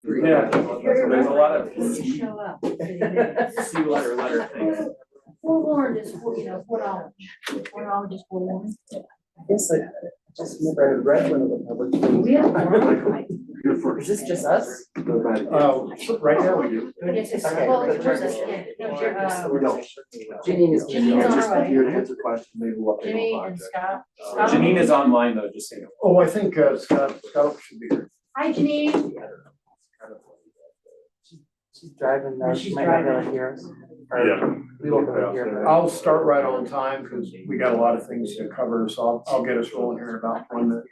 Yeah, there's a lot of Just show up. see letter things. Forewarned is, foreknowledge. Foreknowledge is forewarned. I guess I just never had read one of the public. We have forewarned. Is this just us? Right now we do. Yes, it's, Okay. well, it's just, yeah, Janine is. Janine's on her way. Here to answer questions, maybe we'll update Jimmy on and the Scott. Janine is online though, just so you know. Oh, I think Scott should be here. Hi, Janine. She's driving though, she She's might not be able driving. to hear us. Yeah. We won't be able to hear her. I'll start right on time because we got a lot of things to cover, so I'll get us rolling here in about 1 minute.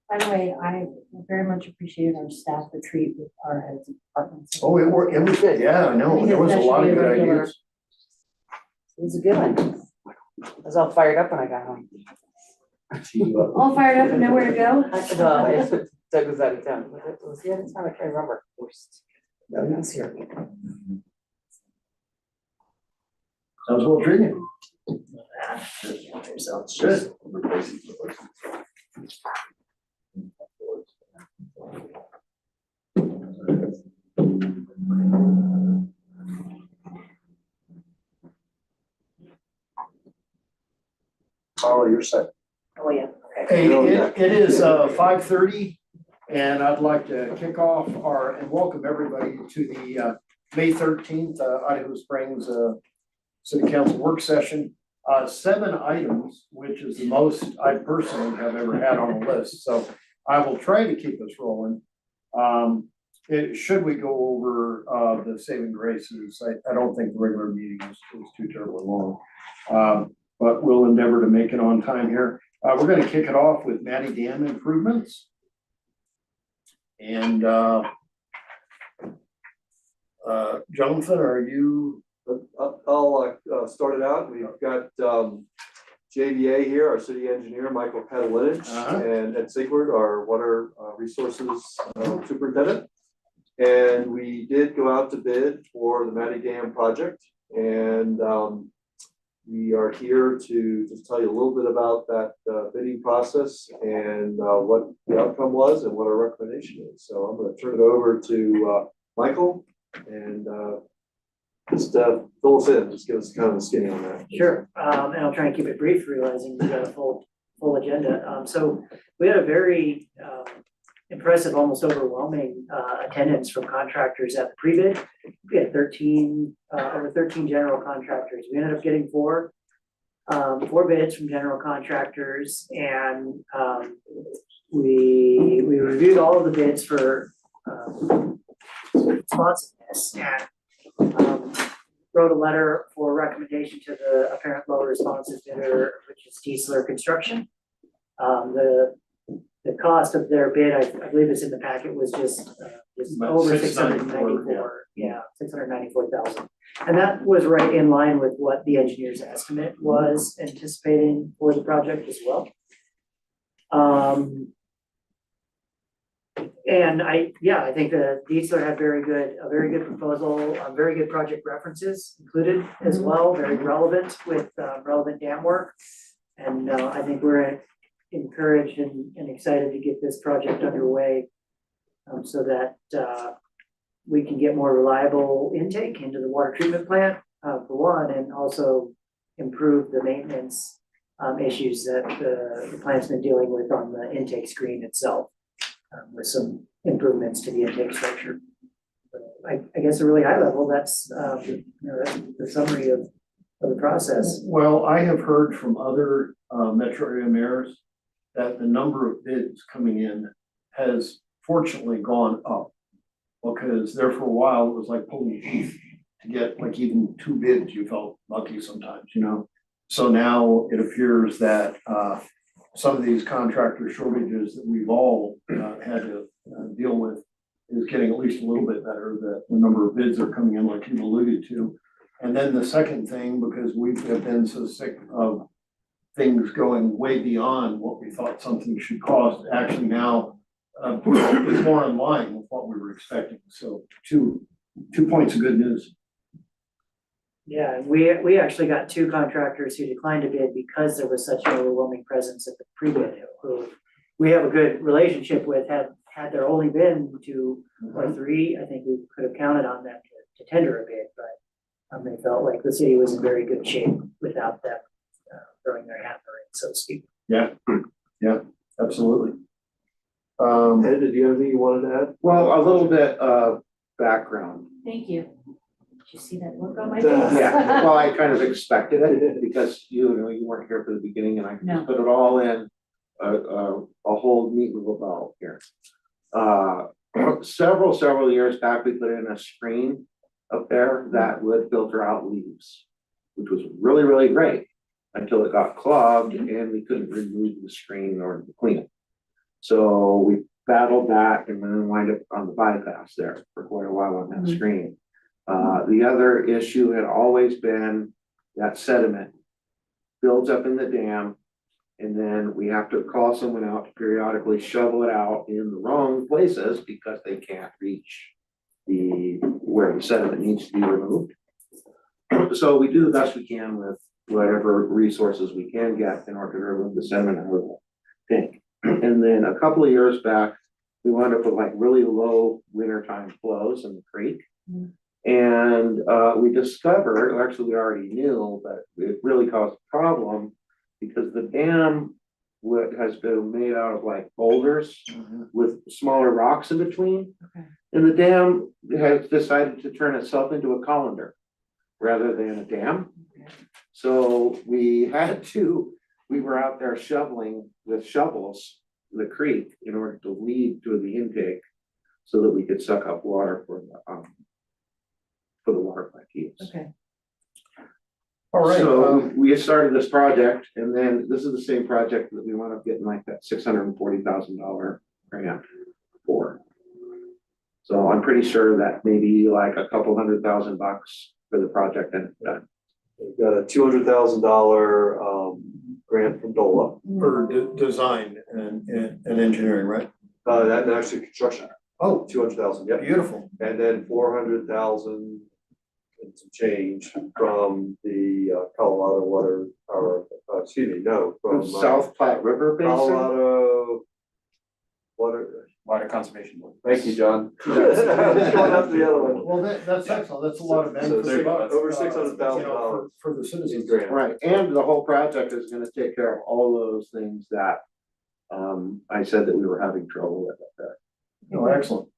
By the way, I very much appreciate our staff retreat with our heads of departments. Oh, it was good. Yeah, I know. There was a lot of good ideas. It was a good one. I was all fired up when I got home. All fired up and nowhere to go? Well, Doug was out of town. Was he out of town? I can't remember. No, he was here. Sounds well drinking. Sounds good. Carl, you're set. Oh, yeah. Hey, it is 5:30 and I'd like to kick off and welcome everybody to the May 13th Idaho Springs City Council work session. 7 items, which is the most I personally have ever had on a list. So I will try to keep us rolling. Should we go over the saving graces? I don't think the regular meeting is too terribly long. But we'll endeavor to make it on time here. We're going to kick it off with Matty Dam improvements. And Jonathan, are you? I'll start it out. We've got JVA here, our city engineer, Michael Petalinich, and Ed Sigward, our water resources superintendent. And we did go out to bid for the Matty Dam project. And we are here to just tell you a little bit about that bidding process and what the outcome was and what our recommendation is. So I'm going to turn it over to Michael and just fill us in, just give us kind of a skinny on that. Sure, and I'll try and keep it brief, realizing we've got a full agenda. So we had a very impressive, almost overwhelming attendance from contractors at the pre-bid. We had over 13 general contractors. We ended up getting four bids from general contractors, and we reviewed all of the bids for responsiveness and wrote a letter for recommendation to the apparent low responsive bidder, which is Diesler Construction. The cost of their bid, I believe it's in the packet, was just over 694. Yeah, 694,000. And that was right in line with what the engineer's estimate was anticipating for the project as well. And I think the Diesler had a very good proposal, very good project references included as well, very relevant with relevant dam work. And I think we're encouraged and excited to get this project underway so that we can get more reliable intake into the water treatment plant for one, and also improve the maintenance issues that the plant's been dealing with on the intake screen itself with some improvements to the intake structure. I guess a really high level, that's the summary of the process. Well, I have heard from other metro area mayors that the number of bids coming in has fortunately gone up, because there for a while it was like pulling teeth to get like even 2 bids. You felt lucky sometimes, So now it appears that some of these contractor shortages that we've all had to deal with is getting at least a little bit better, that the number of bids are coming in like you've alluded to. And then the second thing, because we have been so sick of things going way beyond what we thought something should cost, actually now is more in line with what we were expecting. So two points of good news. Yeah, we actually got 2 contractors who declined to bid because there was such an overwhelming presence at the pre-bid, who we have a good relationship with, have had there only been two or three, I think we could have counted on them to tender a bid, but they felt like the city was in very good shape without them throwing their hat in the ring, so to speak. Yeah, absolutely. Ed, did you have anything you wanted to add? Well, a little bit of background. Thank you. Did you see that look on my Yeah. face? Yeah, well, I kind of expected it because you weren't here for the beginning and I No. put it all in a whole neat little bow here. Several years back, we put in a screen up there that would filter out leaves, which was really, really great until it got clogged and we couldn't remove the screen in order to clean it. So we battled that and then wind up on the bypass there for quite a while on that screen. The other issue had always been that sediment builds up in the dam. And then we have to call someone out to periodically shovel it out in the wrong places because they can't reach where the sediment needs to be removed. So we do the best we can with whatever resources we can get in order to remove the sediment out of the tank. And then a couple of years back, we wound up with like really low wintertime flows in the creek. And we discovered, or actually we already knew, but it really caused a problem because the dam has been made out of like boulders with smaller rocks in between. Okay. And the dam has decided to turn itself into a colander rather than a dam. Okay. So we were out there shoveling with shovels the creek in order to lead to the intake so that we could suck up water for the water plant to use. Okay. All right. So we had started this project and then this is the same project that we wound up getting like that $640,000 grant for. So I'm pretty sure that maybe like a couple $100,000 for the project and it's done. We've got a $200,000 grant from DOLA, For design and engineering, right? that and actually construction, Oh, 200,000, yep. beautiful. And then 400,000 and some change from the Colorado Water, or, from South Platte River Basin. Colorado Water Conservation Board. Thank you, John. Going up the other one. Well, that's excellent. That's a lot of bang So for the buck. over you $600,000 know, for the citizens. grant. Right, and the whole project is gonna take care of all those things that I said that we were having trouble with up there. Oh, excellent.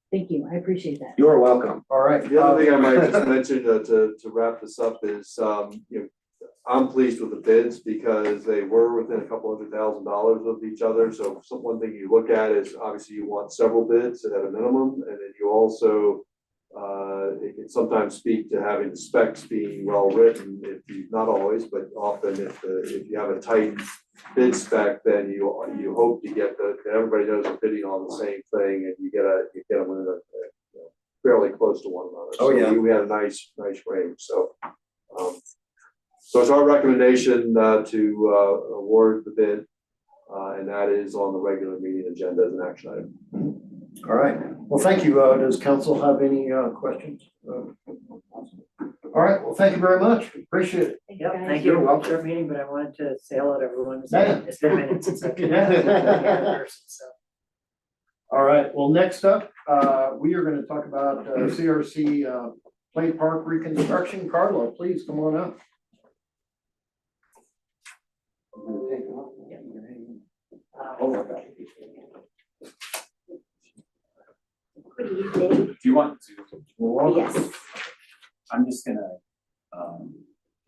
Thank you. I appreciate that. You're welcome. All right. The other thing I might just mention to wrap this up is, I'm pleased with the bids because they were within a couple $100,000 of each other. So one thing you look at is obviously you want several bids at a minimum, and then you also, it can sometimes speak to having the specs being well written, not always, but often if you have a tight bid spec, then you hope to get that everybody knows they're bidding on the same thing and you get them in fairly close to one another. Oh, yeah. So we had a nice range, so. So it's our recommendation to award the bid, and that is on the regular meeting agenda as an action item. All right. Well, thank you. Does council have any questions? All right. Well, thank you very much. Appreciate it. Thank Yep, guys. thank You're you. welcome. Short meeting, but I wanted to say hello to everyone. Yeah. It's been a minute since I've been Yeah. here in person, so. All right. Well, next up, we are going to talk about CRC Play Park reconstruction. Carla, please come on up. Good evening. If you want to, Yes, I'm just gonna,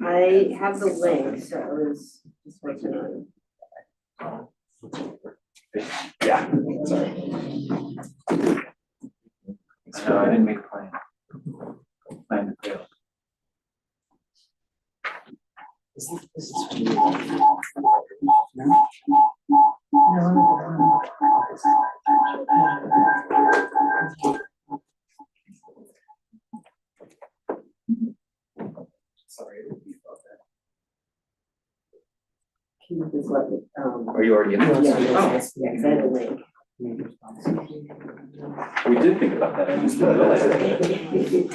I have the link, so I was just working on. yeah, sorry. No, I didn't make a plan. Plan to fail. This is for you. No, I'm at the Sorry. I didn't think about that. Can you just let me, Are you already in? yes, Oh, yes, yes, I have the link. we did think about that. I just didn't realize it.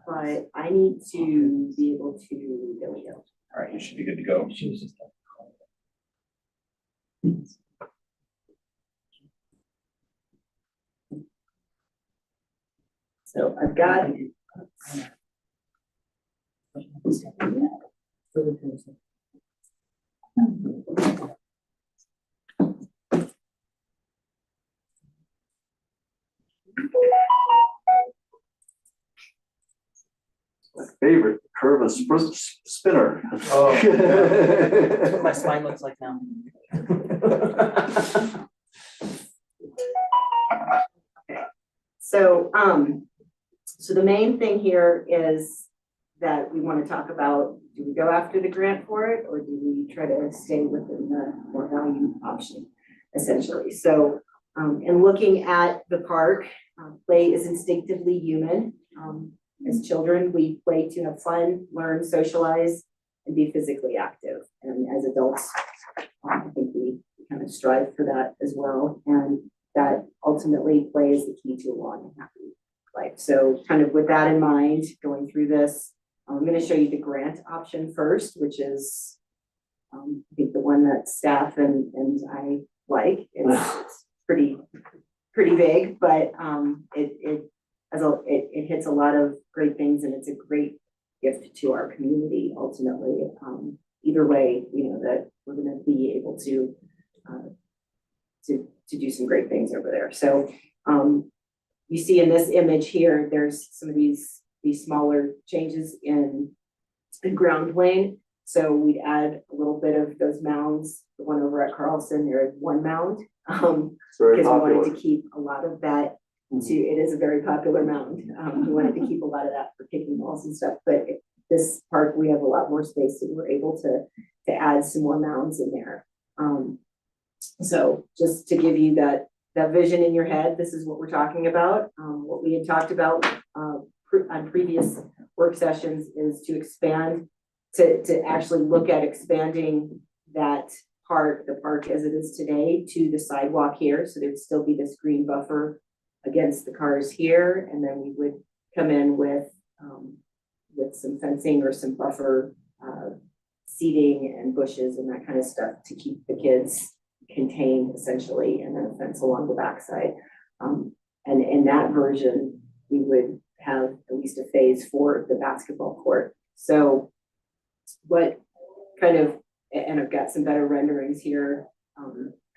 But I need to be able to, there we go. All right, you should be good to go. So I've got, Favorite curve of spinner. Oh, That's what my spine looks like now. so, so the main thing here is that we want to talk about, do we go after the grant for it, or do we try to stay within the more value option, essentially? So, in looking at the park, play is instinctively human. As children, we play to have fun, learn, socialize, and be physically active. And as adults, I think we kind of strive for that as well. And that ultimately play is the key to a long and happy life. So kind of with that in mind, going through this, I'm going to show you the grant option first, which is I think the one that staff and I like. It's pretty big, but it hits a lot of great things, and it's a great gift to our community ultimately. Either way, you know that we're going to be able to do some great things over there. So you see in this image here, there's some of these smaller changes in the ground plane. So we'd add a little bit of those mounds. The one over at Carlson, there is one mound, because we wanted to keep a lot of that. It is a very popular mound. We wanted to keep a lot of that for kicking balls and stuff. But this park, we have a lot more space, and we're able to add some more mounds in there. So just to give you that vision in your head, this is what we're talking about. What we had talked about on previous work sessions is to expand, to actually look at expanding that the park as it is today, to the sidewalk here. So there'd still be this green buffer against the cars here, and then we would come in with some fencing or some buffer seating and bushes and that kind of stuff to keep the kids contained essentially, and then a fence along the backside. And in that version, we would have at least a phase for the basketball court. So what kind of, and I've got some better renderings here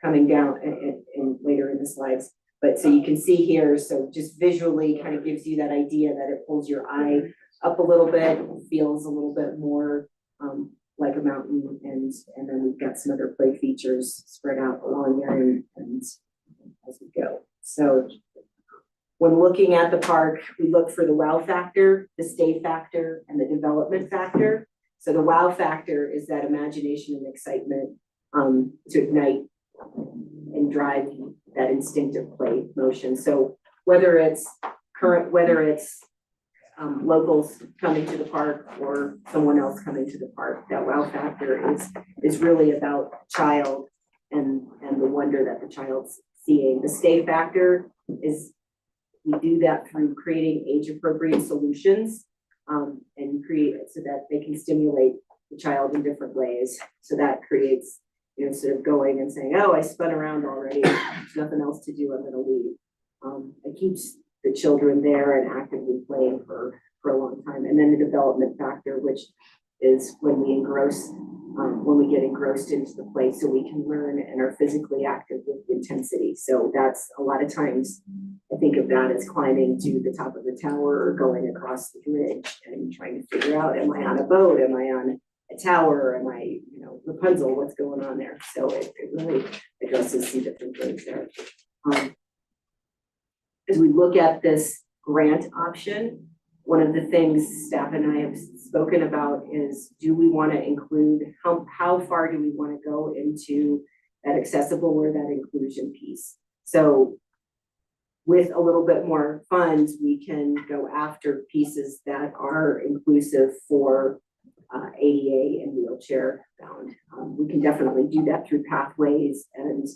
coming down and later in the slides. But so you can see here, so just visually kind of gives you that idea that it pulls your eye up a little bit, feels a little bit more like a mountain, and then we've got some other play features spread out along there and as we go. So when looking at the park, we look for the wow factor, the stay factor, and the development factor. So the wow factor is that imagination and excitement to ignite and drive that instinctive play motion. So whether it's locals coming to the park or someone else coming to the park, that wow factor is really about child and the wonder that the child's seeing. The stay factor is, we do that through creating age appropriate solutions and create it so that they can stimulate the child in different ways. So that creates, you know, instead of going and saying, oh, I spun around already, there's nothing else to do, I'm gonna leave. It keeps the children there and actively playing for a long time. And then the development factor, which is when we get engrossed into the play, so we can learn and are physically active with intensity. So that's a lot of times, I think of that as climbing to the top of the tower or going across the bridge and trying to figure out, am I on a boat? Am I on a tower? Am I, you know, Rapunzel? What's going on there? So it really addresses some different things there. As we look at this grant option, one of the things staff and I have spoken about is, do we want to include, how far do we want to go into that accessible or that inclusion piece? So with a little bit more funds, we can go after pieces that are inclusive for ADA and wheelchair bound. We can definitely do that through pathways, and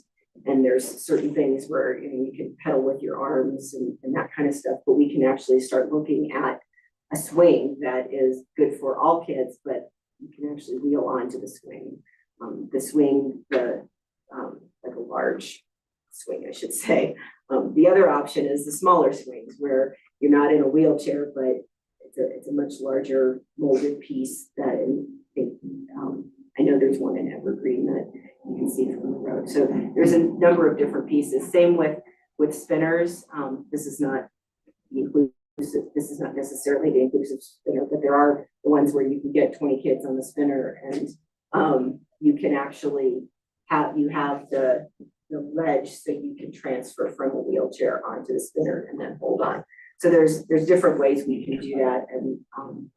there's certain things where, you know, you can pedal with your arms and that kind of stuff, but we can actually start looking at a swing that is good for all kids, but you can actually wheel onto the swing. The swing, large swing, I should say. The other option is the smaller swings where you're not in a wheelchair, but it's a much larger molded piece that I know there's one in Evergreen that you can see from the road. So there's a number of different pieces. Same with spinners. This is not the inclusive, this is not necessarily the inclusive spinner, but there are the ones where you can get 20 kids on the spinner, and you can actually have the ledge so you can transfer from a wheelchair onto the spinner and then hold on. So there's different ways we can do that, and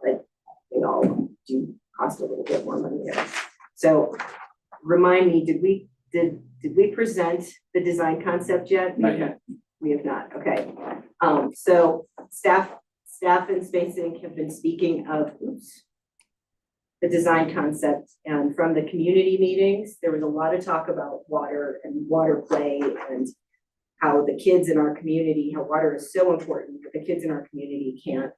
but they all do cost a little bit more money there. So remind me, did we present the design concept yet? Not yet. We have not, okay. So staff and Space Inc. have been speaking of, the design concept, and from the community meetings, there was a lot of talk about water and water play and how the kids in our community, how water is so important, but the kids in our community can't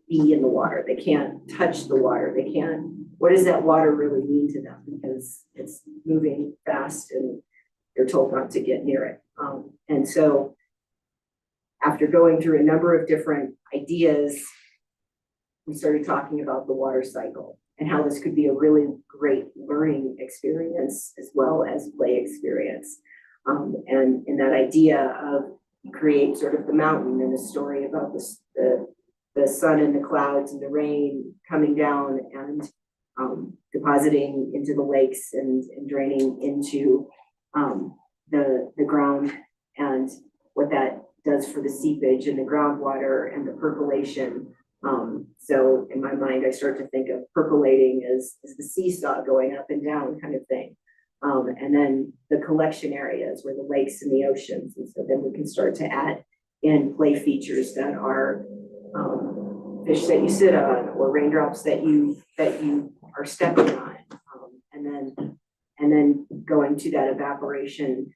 be in the water. They can't touch the water. They can't, what does that water really mean to them? Because it's moving fast and they're told not to get near it. And so after going through a number of different ideas, we started talking about the water cycle and how this could be a really great learning experience as well as play experience. And in that idea of create sort of the mountain and the story about the sun and the clouds and the rain coming down and depositing into the lakes and draining into the ground, and what that does for the seepage and the groundwater and the percolation. So in my mind, I start to think of percolating as the seesaw going up and down kind of thing. And then the collection areas where the lakes and the oceans. And so then we can start to add in play features that are fish that you sit on or raindrops that you are stepping on. And then going to that evaporation,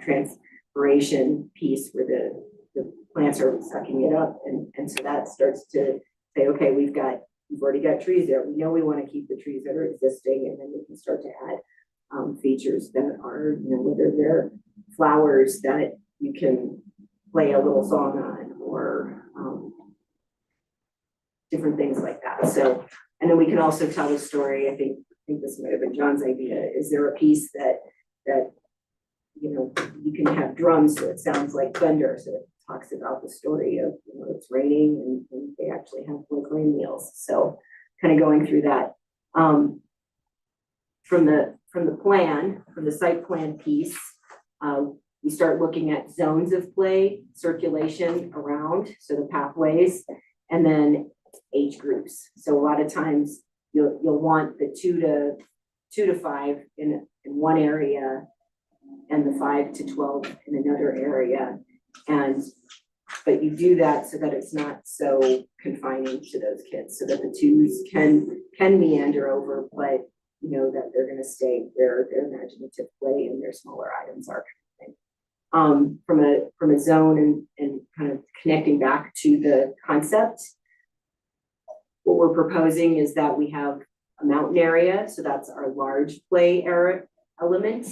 transpiration piece where the plants are sucking it up. And so that starts to say, okay, we've already got trees there. We know we want to keep the trees that are existing, and then we can start to add features that are, whether they're flowers that you can play a little song on, or different things like that. So, and then we can also tell a story. I think this might have been John's idea. Is there a piece that you can have drums so it sounds like thunder? So it talks about the story of, it's raining and they actually have like rain meals. So kind of going through that. From the site plan piece, we start looking at zones of play, circulation around, so the pathways, and then age groups. So a lot of times you'll want the 2 to 5 in one area and the 5 to 12 in another area. But you do that so that it's not so confining to those kids, so that the 2s can meander over, but that they're going to stay where their imaginative play and their smaller items are. From a zone and kind of connecting back to the concept, what we're proposing is that we have a mountain area, so that's our large play area element.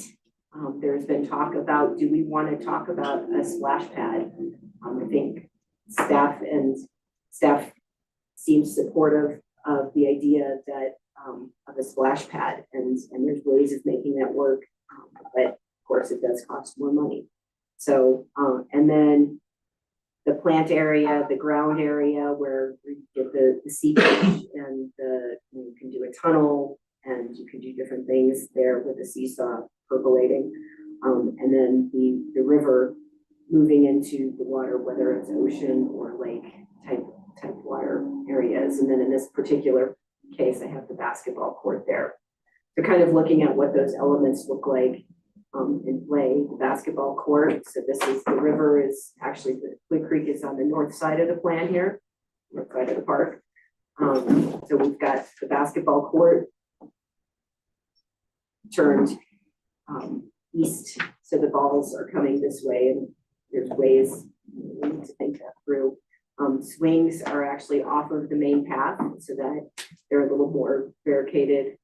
There's been talk about, do we want to talk about a splash pad? I think staff seems supportive of the idea that of a splash pad, and there's ways of making that work, but of course it does cost more money. So and then the plant area, the ground area where you get the seepage, and you can do a tunnel, and you can do different things there with the seesaw percolating, and then the river moving into the water, whether it's ocean or lake type water areas. And then in this particular case, I have the basketball court there. So kind of looking at what those elements look like in play. The basketball court, so this is, the river is actually, the Quick Creek is on the north side of the plan here, north side of the park. So we've got the basketball court turned east, so the balls are coming this way, and there's ways we need to think that through. Swings are actually off of the main path, so that they're a little more barricaded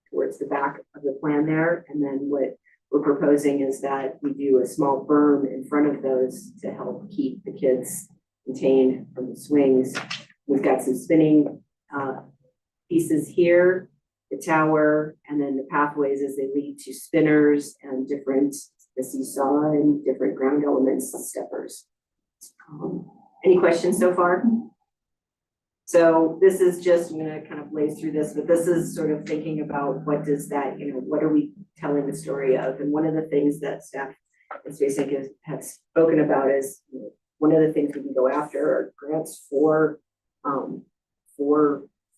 towards the back of the plan there. And then what we're proposing is that we do a small berm in front of those to help keep the kids contained from the swings. We've got some spinning pieces here, the tower, and then the pathways as they lead to spinners and the seesaw and different ground elements and steppers. Any questions so far? So this is just, I'm gonna kind of blaze through this, but this is sort of thinking about what does that, what are we telling the story of? And one of the things that staff at Space Inc. have spoken about is, one of the things we can go after are grants for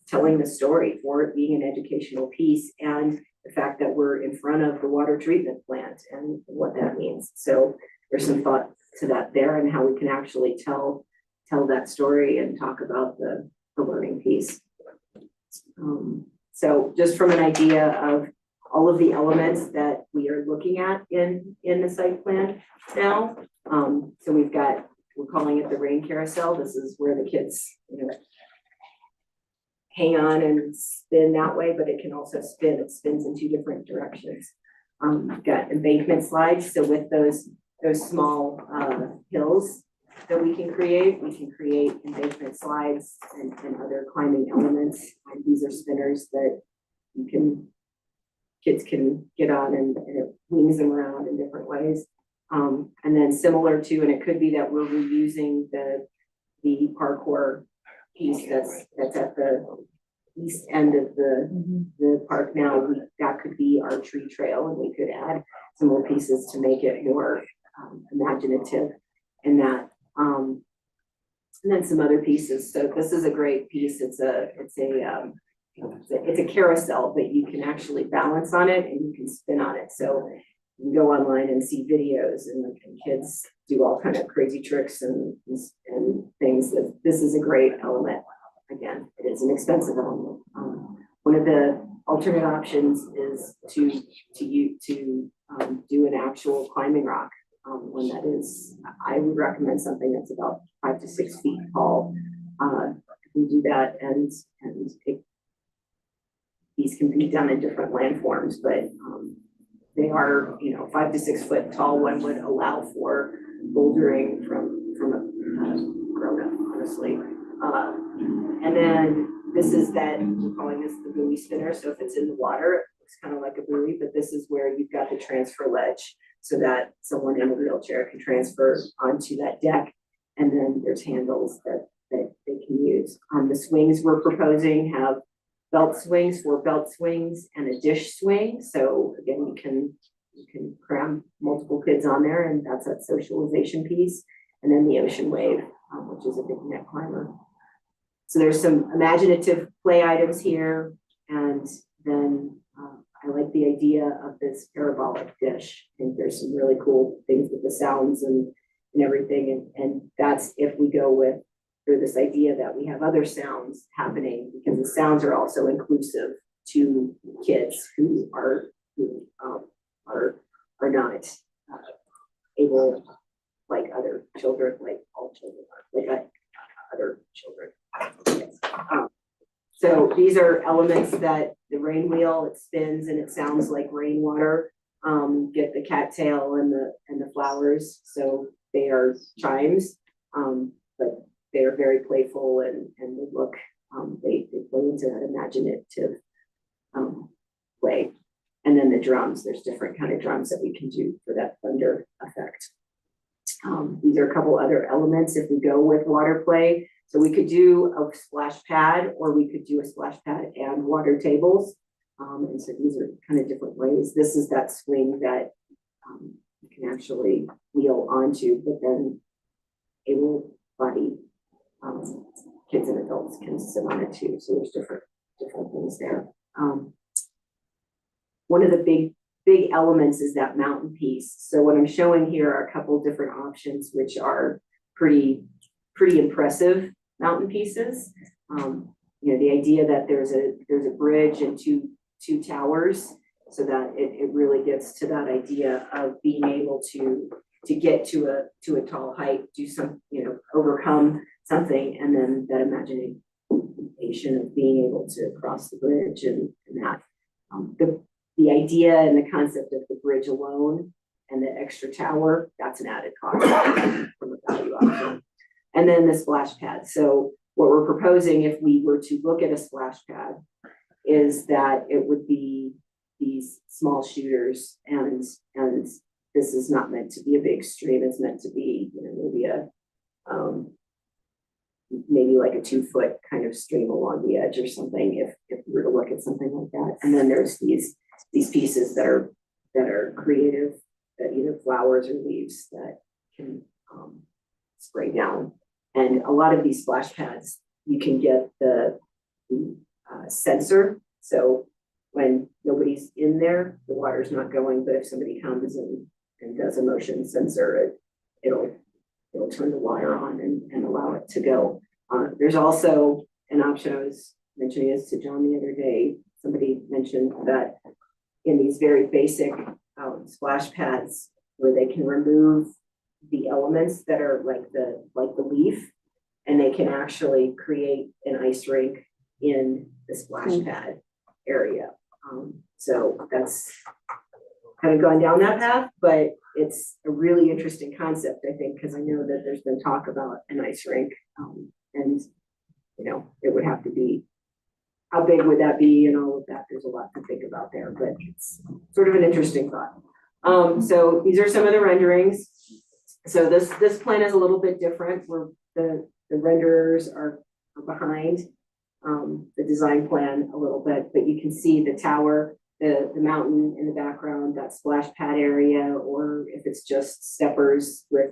telling the story, for it being an educational piece, and the fact that we're in front of the water treatment plant and what that means. So there's some thought to that there and how we can actually tell that story and talk about the learning piece. So just from an idea of all of the elements that we are looking at in the site plan now. So we're calling it the rain carousel. This is where the kids, hang on and spin that way, but it can also spin. It spins in two different directions. We've got embankment slides. So with those small hills that we can create embankment slides and other climbing elements. And these are spinners that kids can get on and it wings them around in different ways. And then similar to, and it could be that we're reusing the parkour piece that's at the east end of the park now. That could be our tree trail, and we could add some more pieces to make it more imaginative in that. And then some other pieces. So this is a great piece. It's a carousel that you can actually balance on it and you can spin on it. So you can go online and see videos and kids do all kind of crazy tricks and things. This is a great element. Again, it is an expensive element. One of the alternate options is to do an actual climbing rock. When that is, I would recommend something that's about 5 to 6 feet tall. We do that, and these can be done in different landforms, but they are, 5 to 6 foot tall. One would allow for bouldering from a grown up, honestly. And then this is we're calling this the buoy spinner. So if it's in the water, it's kind of like a buoy, but this is where you've got the transfer ledge so that someone in a wheelchair can transfer onto that deck. And then there's handles that they can use. The swings we're proposing have belt swings, 4 belt swings, and a dish swing. So again, you can cram multiple kids on there, and that's that socialization piece. And then the ocean wave, which is a big neck climber. So there's some imaginative play items here, and then I like the idea of this parabolic dish. I think there's some really cool things with the sounds and everything, and that's if we go with through this idea that we have other sounds happening, because the sounds are also inclusive to kids who are not able, like other children, like all children, like other children. So these are elements that the rain wheel, it spins and it sounds like rainwater. Get the cattail and the flowers, so they are chimes, but they are very playful and they look, they play into that imaginative play. And then the drums, there's different kind of drums that we can do for that thunder effect. These are a couple other elements if we go with water play. So we could do a splash pad, or we could do a splash pad and water tables. And so these are kind of different ways. This is that swing that you can actually wheel onto, but then able-bodied kids and adults can sit on it too. So there's different things there. One of the big elements is that mountain piece. So what I'm showing here are a couple different options, which are pretty impressive mountain pieces. The idea that there's a bridge and two towers, so that it really gets to that idea of being able to get to a tall height, do some, overcome something, and then that imagination of being able to cross the bridge and that. The idea and the concept of the bridge alone and the extra tower, that's an added cost from a value option. And then the splash pad. So what we're proposing, if we were to look at a splash pad, is that it would be these small shooters, and this is not meant to be a big stream. It's meant to be, you know, maybe a maybe like a 2-foot kind of stream along the edge or something, if we were to look at something like that. And then there's these pieces that are creative, that either flowers or leaves that can spray down. And a lot of these splash pads, you can get the sensor. So when nobody's in there, the water's not going, but if somebody comes and does a motion sensor, it'll turn the water on and allow it to go. There's also an option, I was mentioning this to John the other day, somebody mentioned that in these very basic splash pads where they can remove the elements that are like the leaf, and they can actually create an ice rink in the splash pad area. So that's kind of gone down that path, but it's a really interesting concept, I think, because I know that there's been talk about an ice rink, and you know, it would have to be, how big would that be and all of that. There's a lot to think about there, but it's sort of an interesting thought. So these are some of the renderings. So this plan is a little bit different, where the renderers are behind the design plan a little bit, but you can see the tower, the mountain in the background, that splash pad area, or if it's just steppers with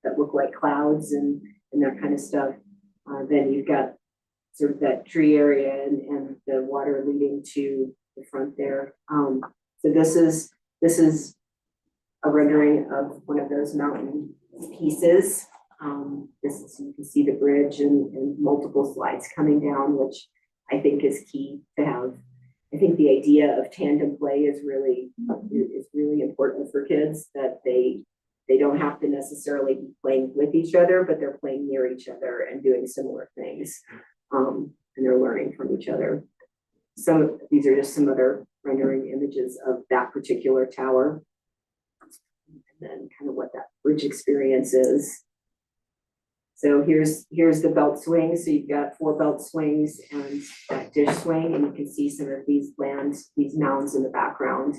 that look like clouds and that kind of stuff. Then you've got sort of that tree area and the water leading to the front there. So this is a rendering of one of those mountain pieces. You can see the bridge and multiple slides coming down, which I think is key to have. I think the idea of tandem play is really important for kids, that they don't have to necessarily be playing with each other, but they're playing near each other and doing similar things, and they're learning from each other. These are just some other rendering images of that particular tower, and then kind of what that bridge experience is. So here's the belt swing. So you've got 4 belt swings and that dish swing, and you can see some of these mounds in the background.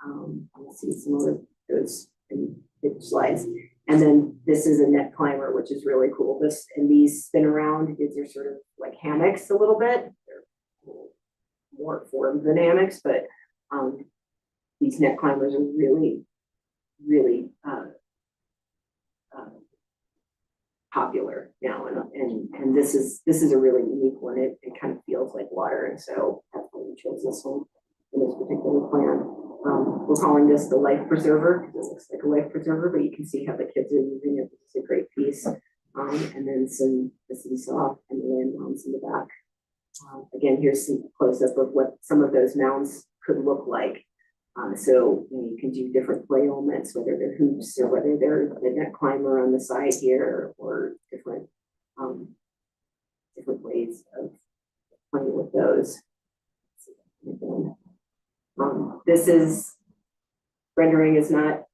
You'll see some of those in the slides. And then this is a net climber, which is really cool. And these spin around. These are sort of like hammocks a little bit. They're a little more formed than hammocks, but these net climbers are really popular now, and this is a really unique one. It kind of feels like water, and so that's why we chose this one in this particular plan. We're calling this the life preserver because it looks like a life preserver, but you can see how the kids are using it. It's a great piece. And then the seesaw and the land mounds in the back. Again, here's some close-up of what some of those mounds could look like. So you can do different play elements, whether they're hoops or whether they're the net climber on the side here, or different ways of playing with those. This rendering is not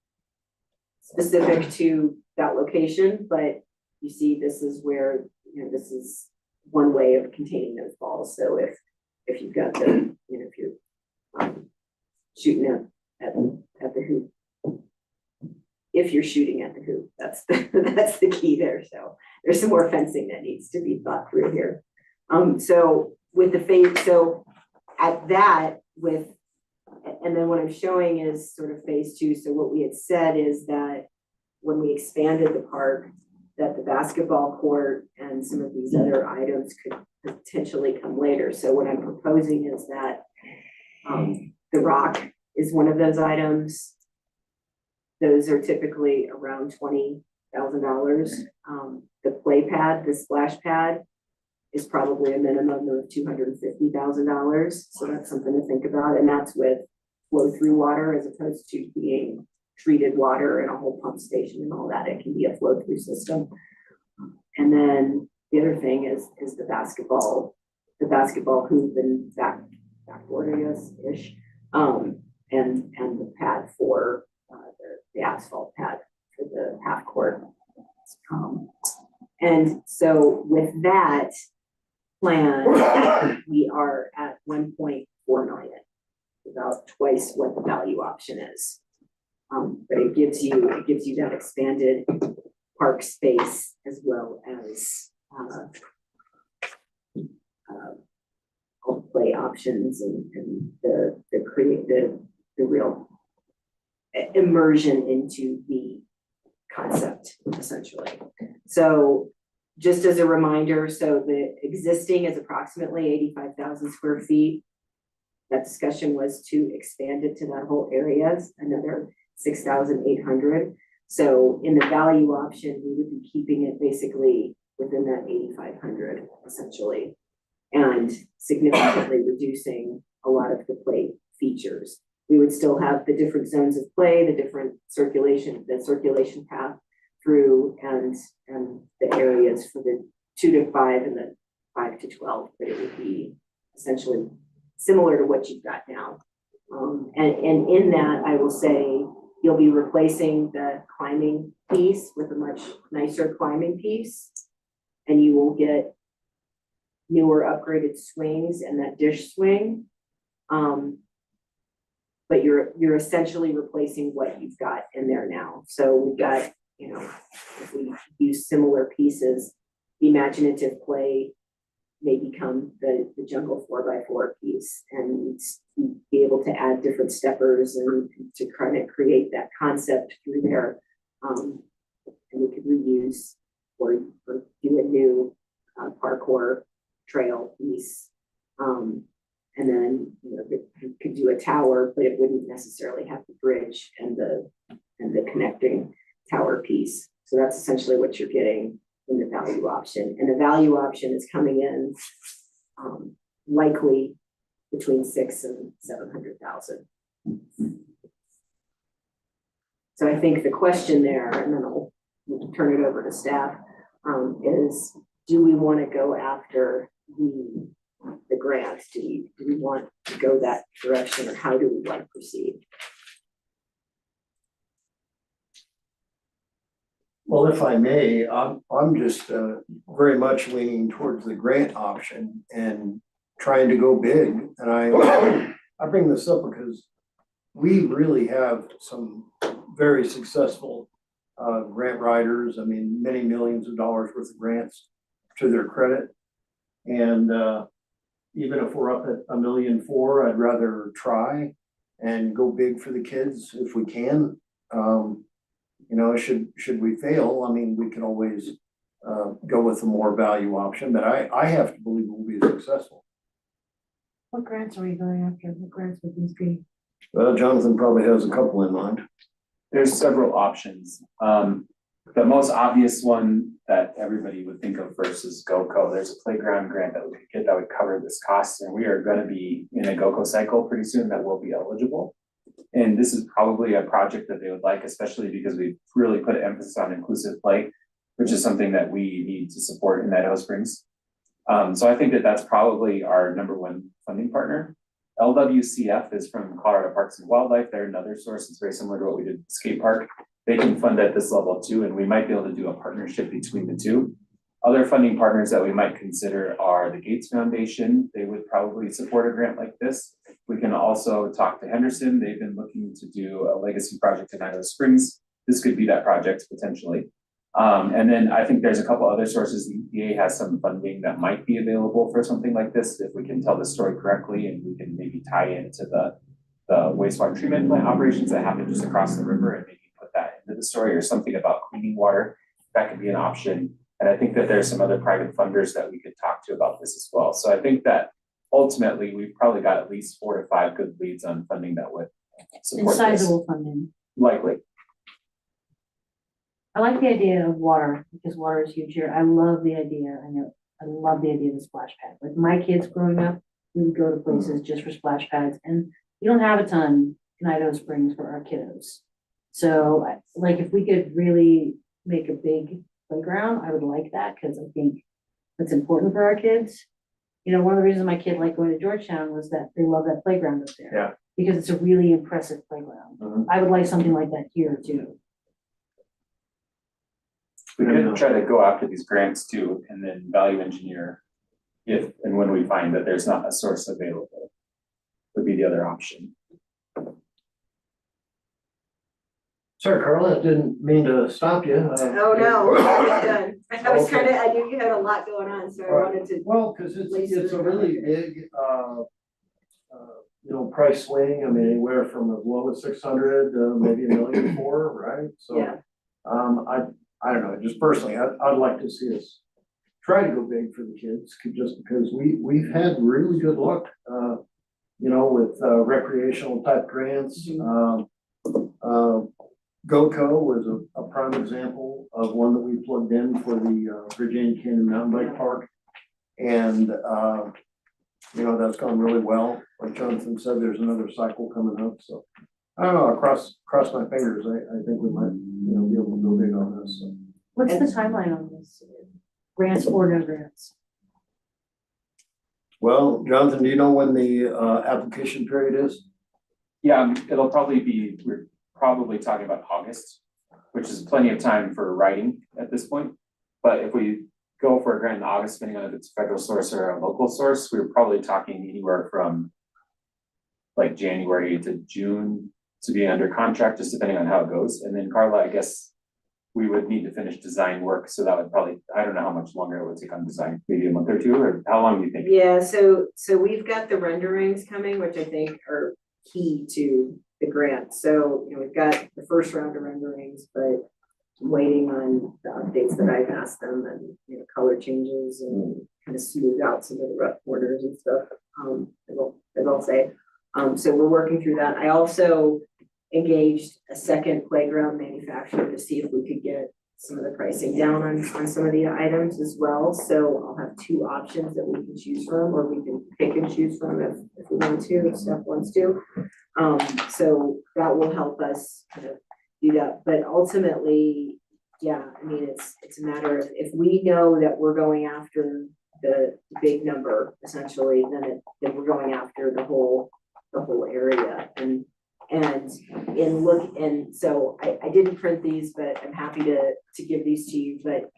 specific to that location, but you see this is where, you know, this is one way of containing those balls. So if you've got the, you know, if you're shooting at the hoop. If you're shooting at the hoop, that's the key there. So there's some more fencing that needs to be thought through here. So with the phase, so at that and then what I'm showing is sort of phase 2. So what we had said is that when we expanded the park, that the basketball court and some of these other items could potentially come later. So what I'm proposing is that the rock is one of those items. Those are typically around $20,000. The play pad, the splash pad, is probably a minimum of $250,000. So that's something to think about. And that's with flow through water as opposed to being treated water and a whole pump station and all that. It can be a flow through system. And then the other thing is the basketball hoop and backboard, I guess, ish. And for the asphalt pad for the half court. And so with that plan, we are at 1.4 million, about twice what the value option is. But it gives you that expanded park space as well as all the play options and the real immersion into the concept, essentially. So just as a reminder, so the existing is approximately 85,000 square feet. That discussion was to expand it to that whole area, another 6,800. So in the value option, we would be keeping it basically within that 8,500 essentially, and significantly reducing a lot of the play features. We would still have the different zones of play, the different circulation path through and the areas for the 2 to 5 and the 5 to 12, but it would be essentially similar to what you've got now. And in that, I will say, you'll be replacing the climbing piece with a much nicer climbing piece, and you will get newer upgraded swings and that dish swing. But you're essentially replacing what you've got in there now. So we've got, if we use similar pieces, the imaginative play may become the jungle 4x4 piece, and be able to add different steppers and to kind of create that concept through there. And we could reuse or do a new parkour trail piece. And then you could do a tower, but it wouldn't necessarily have the bridge and the connecting tower piece. So that's essentially what you're getting in the value option. And the value option is coming in likely between 600,000 and 700,000. So I think the question there, and then I'll turn it over to staff, is do we want to go after the grants? Do we want to go that direction, or how do we want to proceed? Well, if I may, I'm just very much leaning towards the grant option and trying to go big. And I bring this up because we really have some very successful grant writers. I mean, many millions of dollars worth of grants to their credit. And even if we're up at $1.4 million, I'd rather try and go big for the kids if we can. Should we fail, I mean, we can always go with a more value option, but I have to believe we'll be successful. What grants are we going after? What grants would these be? Well, Jonathan probably has a couple in mind. There's several options. The most obvious one that everybody would think of first is GoCo. There's a playground grant that we could get that would cover this cost, and we are going to be in a GoCo cycle pretty soon that will be eligible. And this is probably a project that they would like, especially because we've really put emphasis on inclusive play, which is something that we need to support in Idaho Springs. So I think that that's probably our #1 funding partner. LWCF is from Colorado Parks and Wildlife. They're another source. It's very similar to what we did at the skate park. They can fund at this level too, and we might be able to do a partnership between the two. Other funding partners that we might consider are the Gates Foundation. They would probably support a grant like this. We can also talk to Henderson. They've been looking to do a legacy project in Idaho Springs. This could be that project potentially. And then I think there's a couple other sources. The EPA has some funding that might be available for something like this if we can tell the story correctly, and we can maybe tie into the wastewater treatment plant operations that happen just across the river and maybe put that into the story, or something about cleaning water. That could be an option. And I think that there's some other private funders that we could talk to about this as well. So I think that ultimately we've probably got at least 4 to 5 good leads on funding that would support And sizable funding. Likely. I like the idea of water because water is huge here. I love the idea. I love the idea of the splash pad. Like my kids growing up, we would go to places just for splash pads, and we don't have a ton in Idaho Springs for our kiddos. So like if we could really make a big playground, I would like that because I think that's important for our kids. One of the reasons my kid liked going to Georgetown was that they love that playground up there. Yeah. because it's a really impressive playground. Mhm. I would like something like that here too. We could try to go after these grants too, and then value engineer if and when we find that there's not a source available, would be the other option. Sorry, Carla, I didn't mean to stop you. Oh, no, I'm done. I was trying to, I knew you had a lot going on, so I wanted to. Well, because it's a really big, price swing. I mean, anywhere from as low as 600, maybe 1,000,004, right? So, Yeah. I don't know, just personally, I'd like to see us try to go big for the kids, just because we've had really good luck, with recreational type grants. GoCo was a prime example of one that we plugged in for the Virginia Canyon Mountain Bike Park. And, that's gone really well. Like Jonathan said, there's another cycle coming up, so. I don't know, cross my fingers, I think we might, be able to go big on this, so. What's the timeline on this? Grants or no grants? Well, Jonathan, do you know when the application period is? Yeah, it'll probably be, we're probably talking about August, which is plenty of time for writing at this point. But if we go for a grant in August, depending on if it's a federal source or a local source, we're probably talking anywhere from like January to June to be under contract, just depending on how it goes. And then Carla, I guess we would need to finish design work, so that would probably, I don't know how much longer it would take on design, maybe a month or two, or how long do you think? Yeah, so we've got the renderings coming, which I think are key to the grant. So, we've got the first round of renderings, but I'm waiting on the updates that I've asked them and, color changes and kind of smooth out some of the rough corners and stuff, as I'll say. So we're working through that. I also engaged a second playground manufacturer to see if we could get some of the pricing down on some of the items as well. So I'll have two options that we can choose from, or we can pick and choose from if we want to, if Steph wants to. So that will help us kind of do that. But ultimately, yeah, I mean, it's a matter of, if we know that we're going after the big number, essentially, then we're going after the whole area. And so I didn't print these, but I'm happy to give these to you. But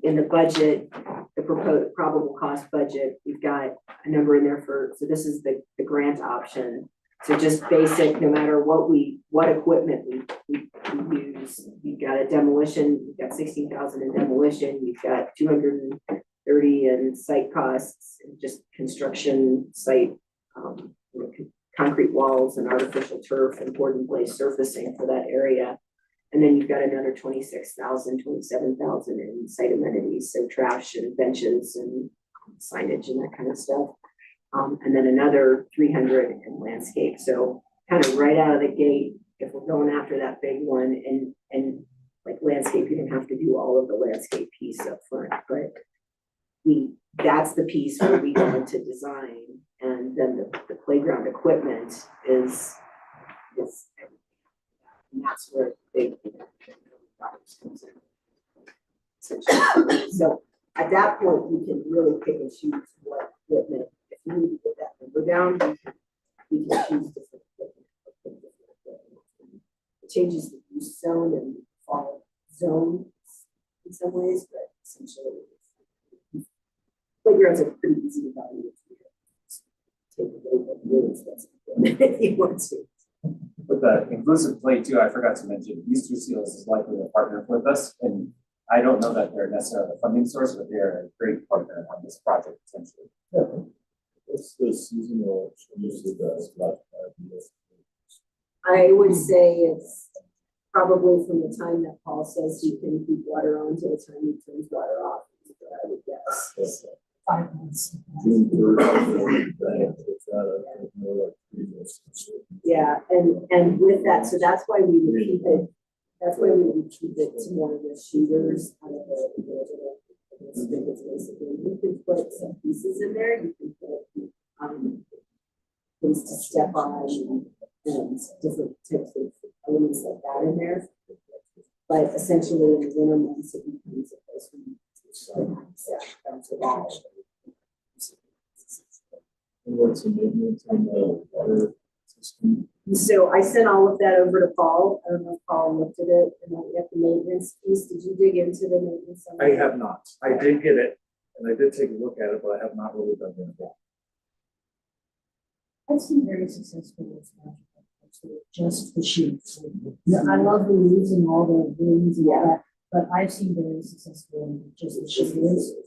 in the budget, the proposed probable cost budget, we've got a number in there so this is the grant option. So just basic, no matter what equipment we use, you've got a demolition, you've got 16,000 in demolition, you've got 230 in site costs, and just construction site, concrete walls and artificial turf and board and place surfacing for that area. And then you've got another 27,000 in site amenities, so trash and benches and signage and that kind of stuff. And then another 300 in landscape. So kind of right out of the gate, if we're going after that big one, and like landscape, you don't have to do all of the landscape piece up front, but that's the piece where we go into design. And then the playground equipment is and that's where the big problems comes in. So at that point, you can really pick and choose what equipment. If you need to get that number down, we can choose different equipment. It changes the use zone and fall zone in some ways, but essentially playgrounds are pretty easy to evaluate. Take away the really expensive equipment if you want to. With the inclusive play too, I forgot to mention, Easter Seals is likely to partner with us, and I don't know that they're necessarily a funding source, but they're a great partner on this project potentially. Yeah. What's the seasonal use of the I would say it's probably from the time that Paul says he can keep water on to the time he turns water off, is what I would guess. 5 months. June 3rd, it's not more like 3 months. Yeah, and with that, so that's why we would keep it, to one of the shooters out of the basically, you can put some pieces in there, you can put things to step on and different types of elements like that in there. But essentially in the winter months, it becomes a place where you bounce it all. And what's the maintenance on the water system? So I sent all of that over to Paul. I don't know if Paul looked at it and then at the maintenance piece. Did you dig into the maintenance? I have not. I did get it, and I did take a look at it, but I have not really done it. I've seen very successful with just the shoots. Yeah, I love the leaves and all the greens and all that, but I've seen very successful in just the shoots.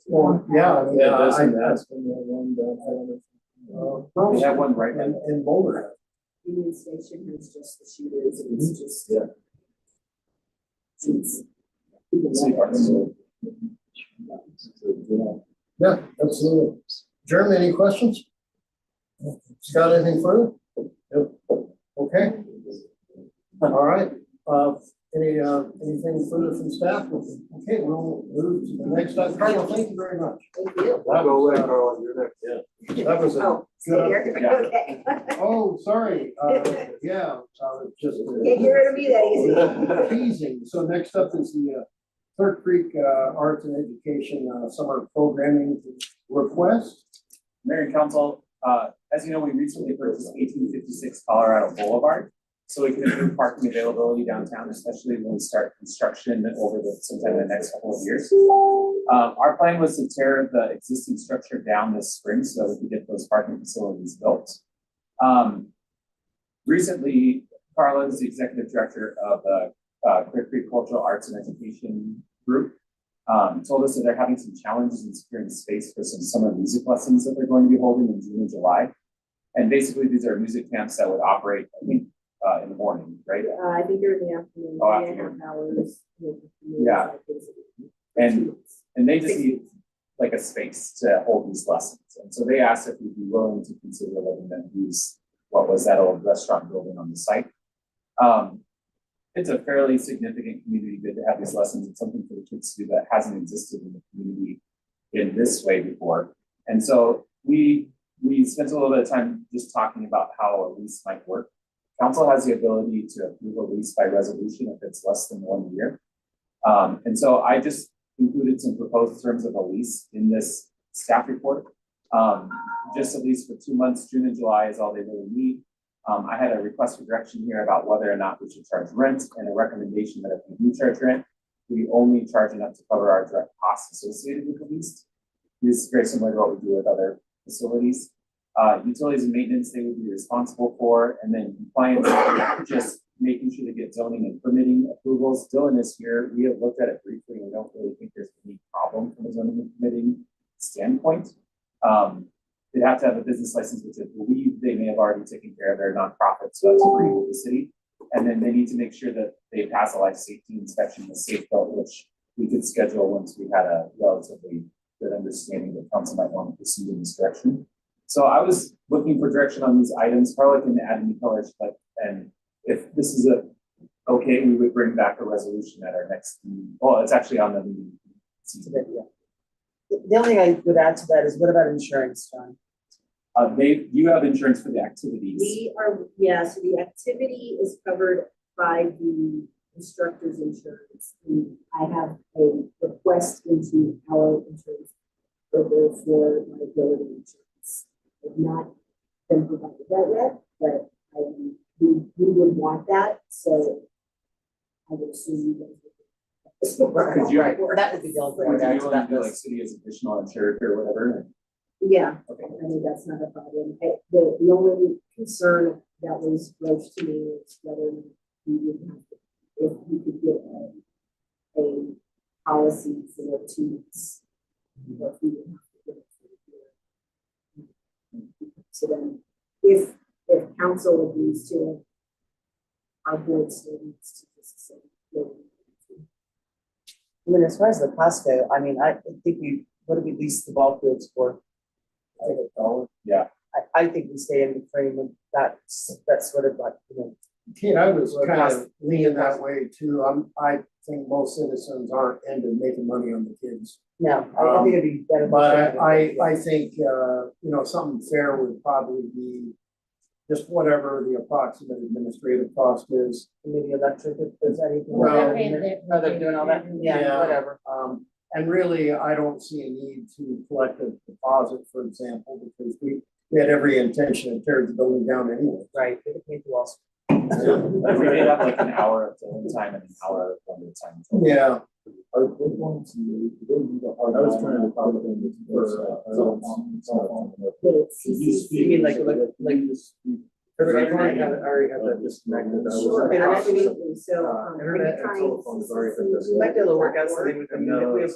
Yeah, Yeah, I, doesn't that's been the one down. We have one right now. in Boulder. Union Station has just the shooters and it's just. Yeah. It's- Yeah, absolutely. Jeremy, any questions? Scott, anything further? Yep. Okay. All right, anything further from staff? Okay, we'll move to the next item. Carla, thank you very much. Thank you. I'll go away, Carl, you're next. That was a Oh, stay good, here, yeah. okay. oh, sorry, yeah, just. Can't get rid of me that easy. Teasing. So next up is the Clear Creek Arts and Education Summer Programming Request. Mayor and Council, as you know, we recently purchased 1856 Colorado Boulevard. So we can improve parking availability downtown, especially when we start construction over sometime in the next couple of years. Our plan was to tear the existing structure down this spring so that we could get those parking facilities built. Recently, Carla is the executive director of the Clear Creek Cultural Arts and Education Group. Told us that they're having some challenges in securing space for some summer music lessons that they're going to be holding in June and July. And basically, these are music camps that would operate, I think, in the morning, right? I think you're in the afternoon. Oh, 3.5 hours. Yeah. And they just need like a space to hold these lessons. And so they asked if we'd be willing to consider letting them use what was that old restaurant building on the site. It's a fairly significant community good to have these lessons. It's something for the kids to do that hasn't existed in the community in this way before. And so we spent a little bit of time just talking about how a lease might work. Council has the ability to approve a lease by resolution if it's less than 1 year. And so I just included some proposed terms of a lease in this staff report. Just a lease for 2 months, June and July is all they really need. I had a request for direction here about whether or not we should charge rent and a recommendation that if we do charge rent, we only charge enough to cover our direct costs associated with the lease. This is very similar to what we do with other facilities. Utilities and maintenance, they would be responsible for, and then compliance, just making sure to get zoning and permitting approvals. Dylan is here. We have looked at it briefly, and we don't really think there's any problem from a zoning and permitting standpoint. They'd have to have a business license, which I believe they may have already taken care of. Their nonprofit, so that's agreed with the city. And then they need to make sure that they pass a life safety inspection with Safe Built, which we could schedule once we had a relatively good understanding that council might want to proceed in this direction. So I was looking for direction on these items. Carla can add any colors, but and if this is okay, we would bring back a resolution at our next meeting. Well, it's actually on the meeting. The only thing I would add to that is what about insurance, John? You have insurance for the activities. We are, yeah, so the activity is covered by the instructor's insurance. And I have a request into our insurance for liability insurance. I've not been provided that yet, but we would want that, so I would assume you guys would. Could you- Right, that would be the only thing I Would would you add be to willing that to do like list. city as additional insured or whatever? Yeah, Okay. I think that's not a problem. The only concern that was broached to me is whether we would have, if we could get a policy for 2 months. Or if we would have to get it for a year. So then, if council agrees to it, our board still needs to just say. I mean, as far as the cost go, I mean, I think what do we lease the ball fields for? I think $1. Yeah. I think we stay in the frame and that's sort of like, Kate, I was Well, kind cost- of leaning that way too. I think most citizens aren't into making money on the kids. no, I think it'd be better. But I think, something fair would probably be just whatever the approximate administrative cost is. Maybe electric, if there's anything. Well, No, they're doing all that, yeah, whatever. And really, I don't see a need to collect a deposit, for example, because we we had every intention of tearing the building down anyway. Right, they paid the loss. We did have like an hour of filling time and an hour of limited time. Yeah, Are they going to, they need a hard. I was trying to talk to them for, You mean like this? Everybody already had that disconnected. Sure, absolutely, so, are you Internet and trying telephones already had this. We might be able to work out something with them, if we have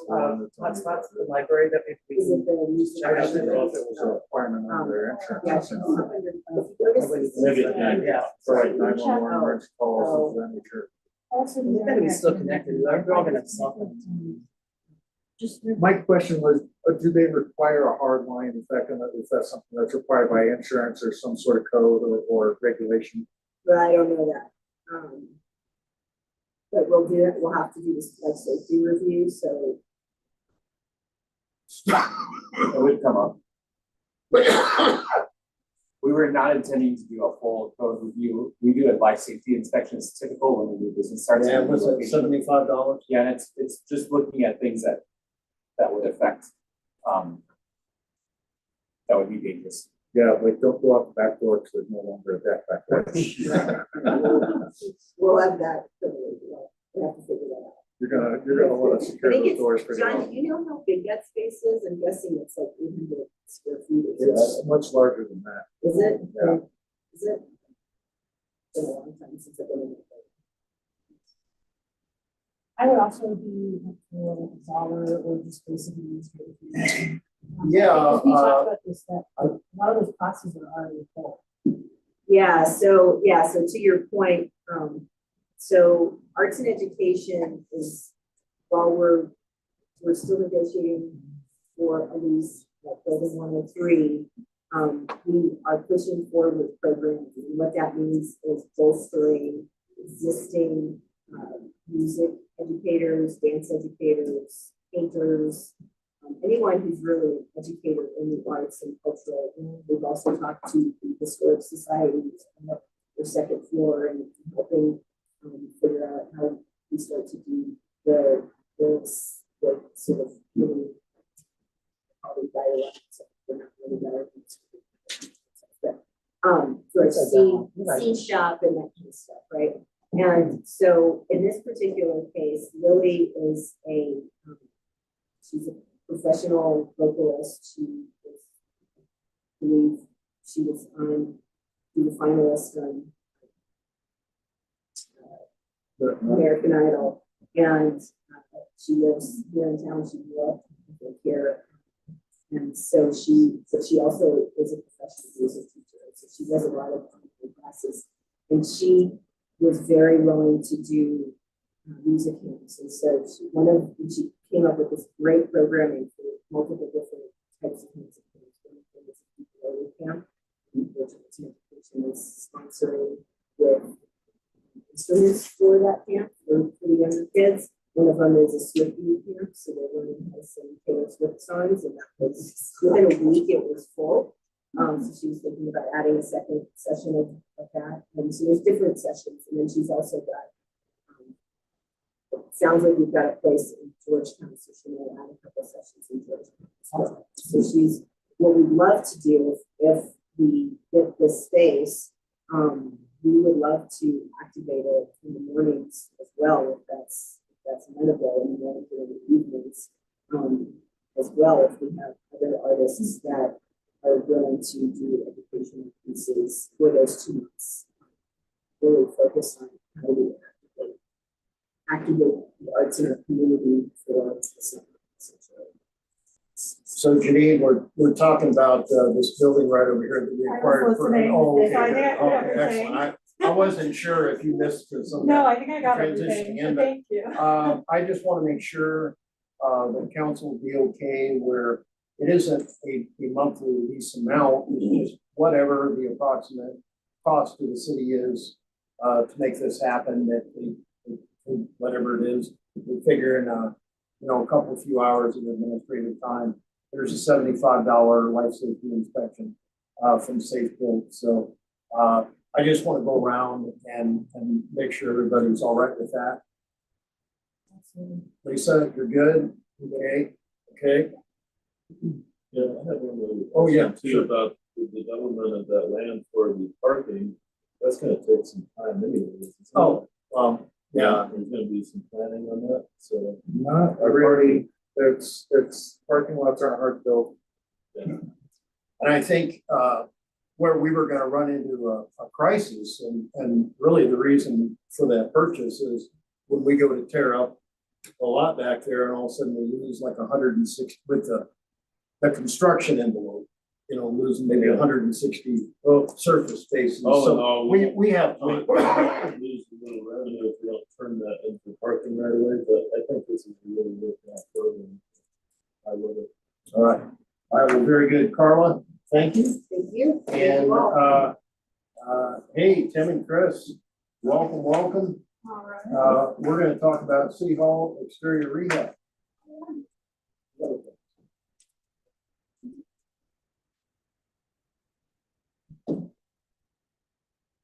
hotspots in the library that maybe we Is it can. the use? I just didn't know if it was a requirement under their Yeah, insurance. if you go to Maybe, CCC, Yeah. For like 911 emergency calls, of that nature. Also. They're gonna be still connected, they're all gonna have cell phones. Just. My question was, do they require a hard line? Is that something that's required by insurance or some sort of code or regulation? but I don't know that. But we'll do it, we'll have to do this like safety review, so It would come up. We were not intending to do a full code review. We do it life safety inspections typical when the new business starts. yeah, was it $75? Yeah, and it's just looking at things that would affect, that would be dangerous. Yeah, like don't go out the back door because there's no longer a deck back there. we'll have that. We'll have to figure that out. You're gonna want to secure I think those doors pretty John, well. do you know how big that space is? I'm guessing it's like 800 square feet. It's much larger than that. Is it? Yeah. Is it? It's been a long time since I've been in it. I would also be for a dollar or just basically. Yeah, Because we talked about this, that a lot of those classes are already full. Yeah, so to your point, so arts and education is, while we're still negotiating for a lease at building 103, we are pushing forward with programs. And what that means is bolstering existing music educators, dance educators, painters, anyone who's really an educator in the arts and cultural. We've also talked to the historic societies on the second floor and helping figure out how we start to do the sort of really probably dialects. They're not really dialects. But sort of scene shop and that kind of stuff, right? And so in this particular case, Lily is she's a professional vocalist. She was on the finalist on American Idol, and she lives here in town. She grew up here, and so she also is a professional music teacher. So she does a lot of classes, and she was very willing to do music camps. And so she came up with this great programming for multiple different types of music camps. One of them is a ukulele camp, which education is sponsoring with instruments for that camp for the younger kids. One of them is a Swiftie camp, so they're learning how to sing Taylor Swift songs, and that was within a week it was full. So she was thinking about adding a second session of that. And so there's different sessions. And then she's also got, sounds like we've got a place in Georgetown, so she may add a couple sessions in Georgetown as well. So what we'd love to do if we get this space, we would love to activate it in the mornings as well, if that's amenable, and then during the evenings as well, if we have other artists that are willing to do educational pieces for those 2 months. Really focus on how we activate the arts in our community for the summer, essentially. So Janine, we're talking about this building right over here that we acquired for. Oh, okay, okay, excellent. I wasn't sure if you missed some. No, I think I got transitioning everything, in, so but, thank you. I just want to make sure the council will be okay where it isn't a monthly lease amount, it's just whatever the approximate cost to the city is to make this happen, that whatever it is, we figure in a couple few hours of administrative time. There's a $75 life safety inspection from Safe Build. So I just want to go around and make sure everybody's all right with that. Lisa, you're good? Okay. Okay. Yeah, I have one. Oh, yeah, Too, sure. about the development of that land for the parking, that's gonna take some time anyways. isn't it? Oh, yeah, There's gonna be some planning on that, so. Not really, it's, parking lots aren't hard built. and I think, where we were gonna run into a crisis, and really the reason for that purchase is when we go to tear up a lot back there, and all of a sudden we lose like 160 with the construction envelope, you know, losing maybe 160 surface spaces. Oh, So no, we have We time. lose a little revenue if we don't turn that into parking right away, but I think this is a really worthwhile program. I love it. All right, well, very good, Carla, thank you. Thank you. And, hey, Tim and Chris, welcome. All right. We're gonna talk about City Hall exterior rehab.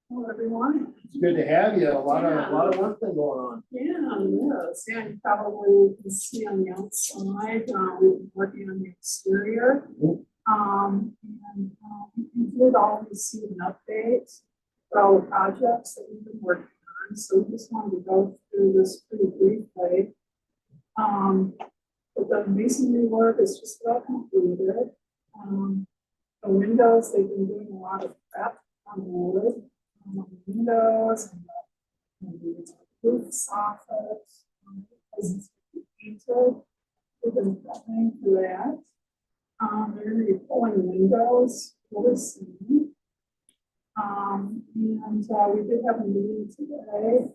Hello, everyone. It's good to have you, a lot of work been going on. Yes, yeah, you probably can see on the outside, we've been working on the exterior. We did all receive an update for all the projects that we've been working on, so we just wanted to go through this pretty briefly. But the masonry work is just about completed. The windows, they've been doing a lot of prep on the wood. The windows and the roof soffits, because it's painted. We've been prepping for that. They're gonna be pulling windows really soon. We did have a meeting today.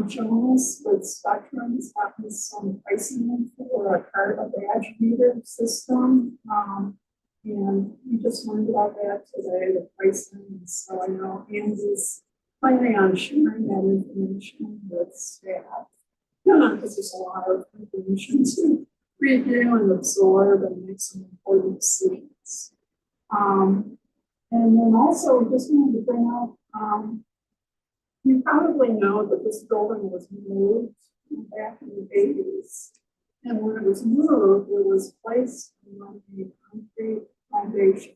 Jonas with Spectrum has gotten some pricing for a badge reader system. And we just learned about that today, the pricing, so I know Andy's planning on sharing that information with staff. Because there's a lot of information to review and absorb and make some important decisions. And then also, we just wanted to bring up, you probably know that this building was moved back in the 80s. And when it was moved, it was placed on a concrete foundation.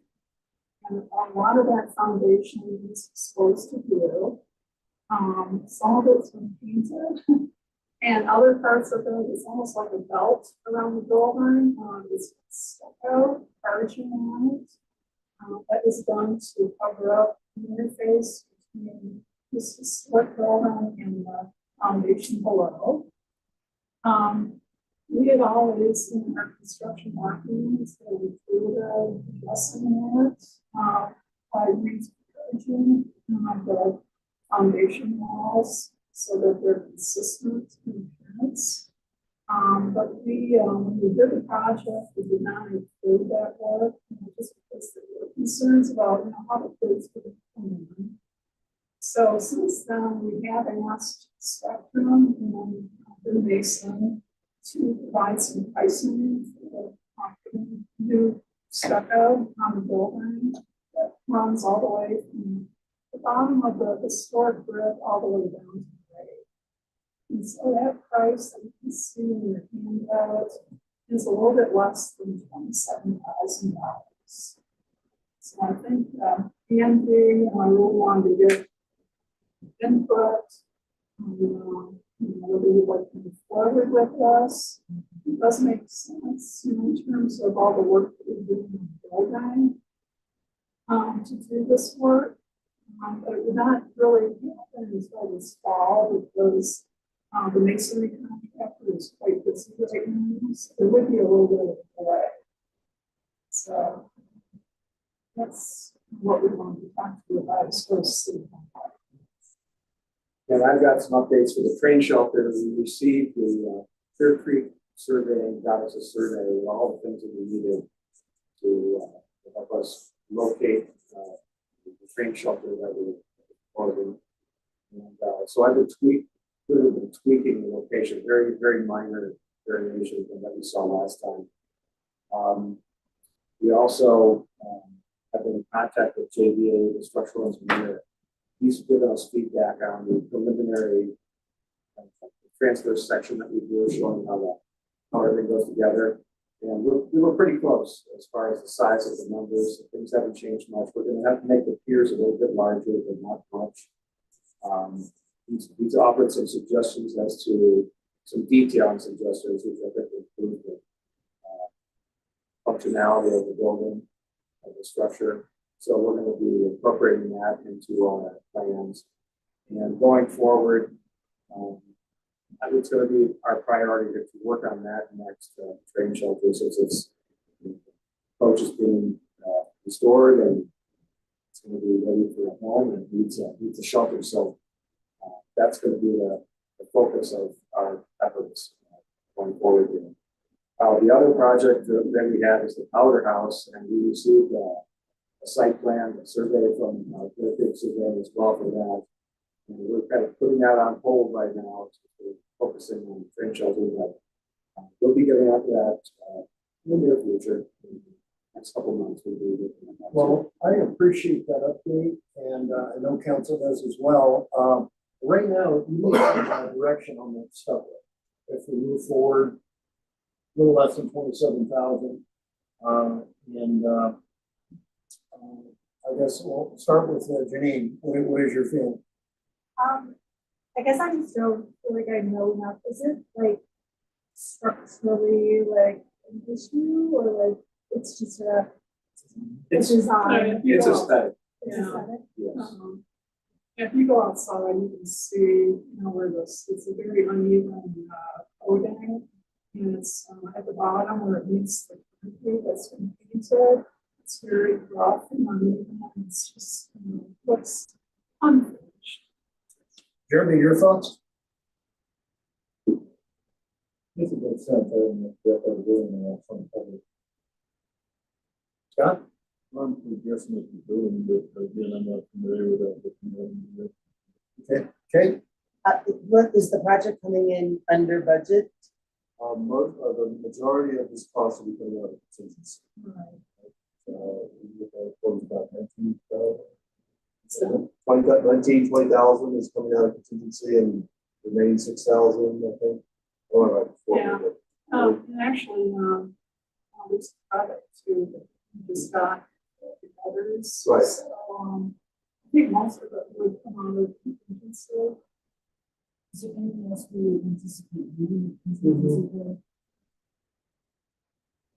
And a lot of that foundation is exposed to glue. Some of it's been painted. And other parts of it is almost like a belt around the building. It's stucco, arching on it. That was done to cover up the interface between this historic building and the foundation below. We had always in our construction documents that included addressing it by re-encouraging the foundation walls so that they're consistent in appearance. But when we did the project, we did not include that work, just because there were concerns about how the kids would come in. So since then, we have asked Spectrum and the Mason to provide some pricing for the new stucco on the building that runs all the way from the bottom of the historic brick all the way down to the grade. And so that price that you can see in your handout is a little bit less than $27,000. So I think Andy, I really wanted to get input. Whether you like to move forward with us, it does make sense, in terms of all the work that we're doing in the building, to do this work. But it would not really happen until this fall because the masonry contractor is quite busy right now, so there would be a little bit of a delay. So that's what we wanted to talk to you about as far as city hall. And I've got some updates for the train shelter. We received the Clear Creek survey and got us a survey of all the things that we needed to help us locate the train shelter that we ordered. And so I've been tweaking the location, very, very minor variations than that we saw last time. We also have been in contact with JVA, the structural engineer. He's given us feedback on the preliminary transfer section that we do, showing how everything goes together. And we were pretty close as far as the size of the numbers. Things haven't changed much. We're gonna have to make the piers a little bit larger, but not much. He's offered some suggestions as to some detailing suggestions, which I think improve the functionality of the building, of the structure. So we're gonna be incorporating that into our plans. And going forward, it's gonna be our priority to work on that next train shelter, since it's coach is being restored and it's gonna be ready for a home and needs a shelter. So that's gonna be the focus of our efforts going forward here. The other project that we have is the powder house, and we received a site plan, a survey from Big Survey as well for that. And we're kind of putting that on hold right now, we're focusing on train shelter, but we'll be getting out to that in the near future. In the next couple of months, we'll be looking at that. Well, I appreciate that update, and I know council does as well. Right now, you need direction on that stuff. If we move forward, a little less than 27,000, I guess we'll start with Janine. What is your feeling? I guess I'm still feel like I know enough. Is it like structurally like an issue, or like it's just a design? It's aesthetic. It's aesthetic. Yes. If you go outside, you can see, where it's a very uneven coating, and it's at the bottom where it meets the concrete that's been painted. It's very rough and uneven, and it's just looks unfinished. Jeremy, your thoughts? This is a good sense, I don't know what they're doing in that front cover. Scott? I'm guessing it's the building, but again, I'm not familiar with that. Okay, Kate? What is the project coming in under budget? The majority of this cost will be coming out of contingency. About 19,000. So 20,000 is coming out of contingency, and the remaining 6,000, I think. Or Yeah. And actually, this product too, that we just got the others. Right. So, I think most of it would come out of contingency. Is there anything else we anticipate needing contingency for?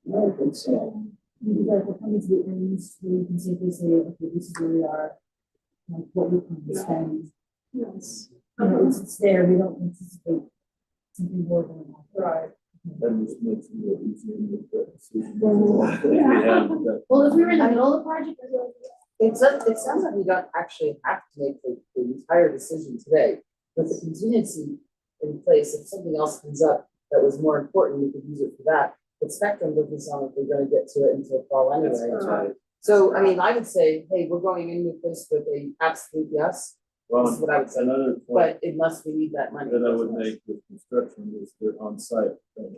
I don't think so. Maybe like we're coming to the ends, where we can simply say, okay, this is where we are, like what we can spend. Yes. It's there, we don't anticipate something more than that. Right. That just makes it a little easier to make that decision. Well, if we were in the middle of the project, I'd be like, It sounds like we don't actually have to make the entire decision today, but the contingency in place, if something else comes up that was more important, we could use it for that. But Spectrum doesn't sound like we're gonna get to it until fall anyway. That's right. So, I mean, I would say, hey, we're going in with this with a absolute yes, this is what I would say, Another point but it must we need that money. that I would make with construction is they're on site. Yeah,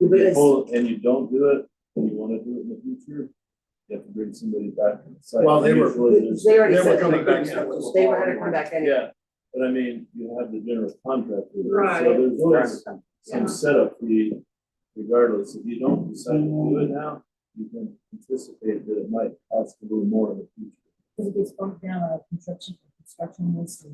but it's- And you don't do it, and you wanna do it in the future, you have to bring somebody back to the site. Well, they were- Usually there's- They already They were said coming back they in. were gonna come back anyway. Yeah, but I mean, you have the general contractor, Right. so there's always Yeah. some setup fee regardless. If you don't decide to do it now, you can anticipate that it might cost a little more in the future. because it gets bumped down on construction list.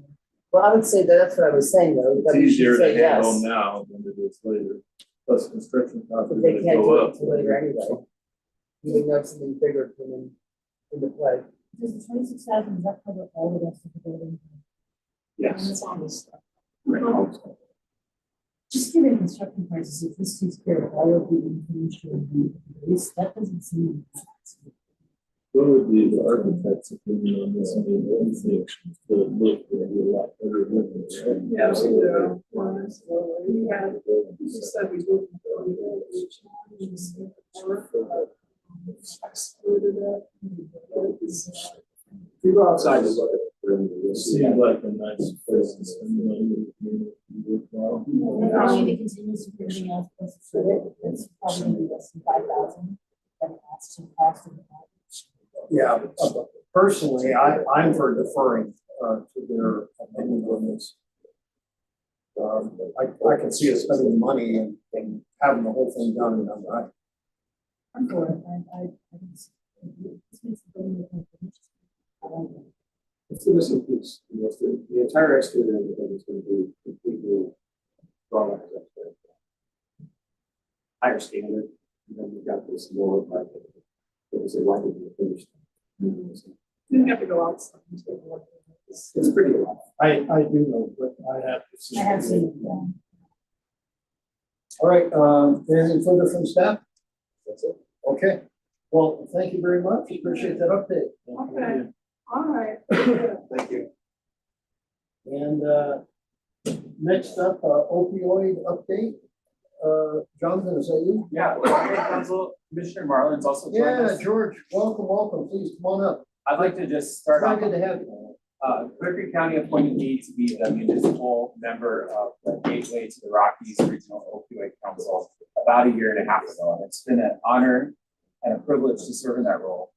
Well, I would say that's what I was saying though, It's that we easier should to say handle yes, now than it is later. Plus construction costs are but they gonna can't go do it up. until later anyway. Even though something bigger came into play. Does the 26,000, does that cover all the rest of the building? And it's on this stuff. Just given construction prices, if this takes care of all of the information, that doesn't seem. What would be the architect's opinion on this? I mean, what do you think? Would it look a lot better looking, right? Yeah, we do. Absolutely. We had, you said we did. Excluded it. If you go outside and look at the perimeter, you'll It see seems like a nice place to spend money in the community. Worthwhile. Only the contingency for everything else, plus it's it's probably gonna be less than 5,000, that adds to the cost of the project. Yeah, personally, I'm for deferring to their opinion on this. I can see us spending money and having the whole thing done, and I'm for it. I think this makes the building look like I like it. It's the missing piece. You know, it's the entire exterior of the building is gonna be completely drawn up as exterior. Higher standard, and then we've got this lower part that is a light in the finish. You don't have to go outside and take a look. It's pretty loud. I do know, but I have to see. I have seen it, yeah. All right, anything further from staff? That's it. Okay, well, thank you very much, appreciate that update. Okay, all right. Thank you. And next up, opioid update. Jonathan, is that you? Yeah, Council Commissioner Marlin's also joined Yeah, us. George, welcome, please, come on up. I'd like to just start Very off. good to have you. Clear Creek County appointed me to be the municipal member of the Gateway to the Rockies Regional Opioid Council about 1.5 years ago. And it's been an honor and a privilege to serve in that role.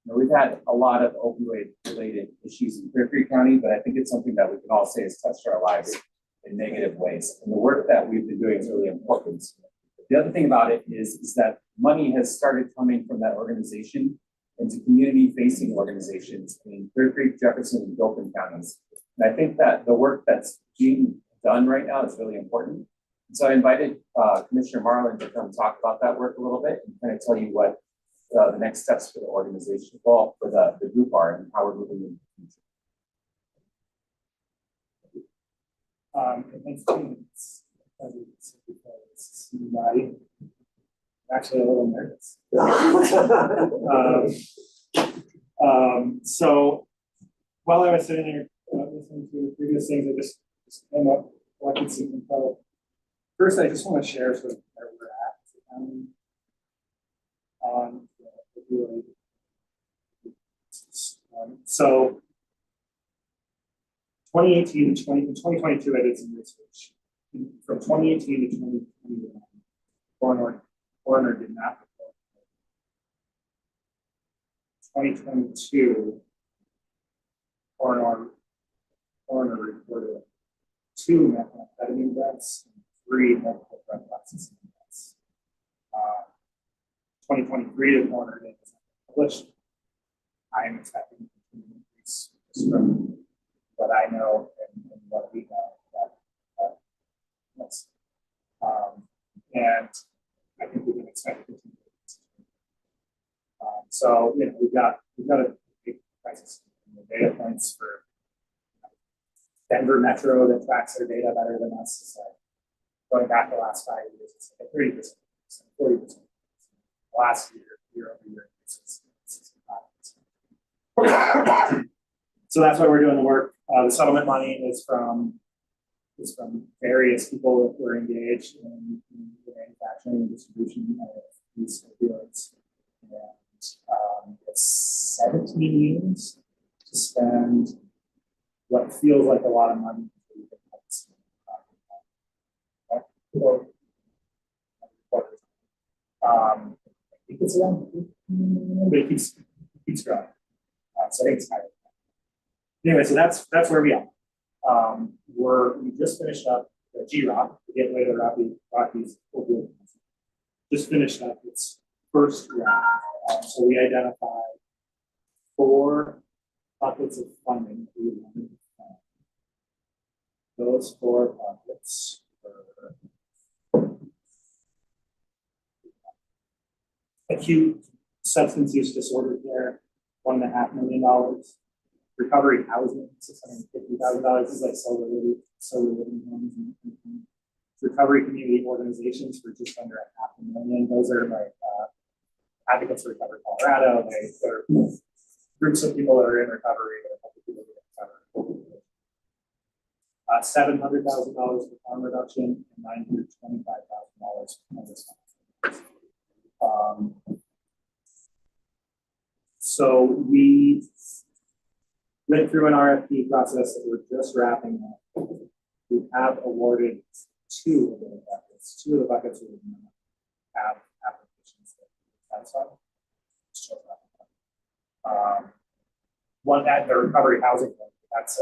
You know, we've had a lot of opioid related issues in Clear Creek County, but I think it's something that we can all say has touched our lives in negative ways. And the work that we've been doing is really important. The other thing about it is that money has started coming from that organization into community-facing organizations in Clear Creek, Jefferson, and Gilpin counties. And I think that the work that's being done right now is really important. And so I invited Commissioner Marlin to come talk about that work a little bit and kind of tell you what the next steps for the organization, well, for the group are and how we're moving in the future. Thanks to actually a little nervous. So while I was sitting there listening to the previous things, I just came up, collected some info. First, I just want to share sort of where we're at on the opioid. So 2018 to 2022, I did some research. From 2018 to 2021, coroner did not report. 2022, coroner reported 2 methamphetamine deaths and 3 multiple drug processing deaths. 2023, the coroner data is not published. I am expecting to increase just from what I know and what we know. And I think we can expect to continue. So you know we've got a big crisis in the data points for Denver Metro that tracks their data better than us. It's like going back the last 5 years, it's like 30%, 40%. Last year over year, it's 65%. So that's why we're doing the work. The settlement money is from various people who are engaged in the manufacturing and distribution of these opioids. And it's 17 years to spend what feels like a lot of money. I think it's around, but it keeps growing. So I think it's higher. Anyway, so that's where we are. We just finished up the GROC, the Gateway to the Rockies Opioid Council. Just finished up its first round. So we identified 4 buckets of funding we wanted to fund. Those 4 buckets were acute substance use disorder care, $1.5 million. Recovery housing, $650,000. This is like sober living homes. And recovery community organizations for just under $500,000. Those are like Advocates for Recovery Colorado. They're groups of people that are in recovery that help people get recovery. $700,000 for harm reduction and $925,000 for homeless. So we went through an RFP process that we're just wrapping up. We have awarded 2 of the buckets. 2 of the buckets we have applications that satisfy. One at the recovery housing, that's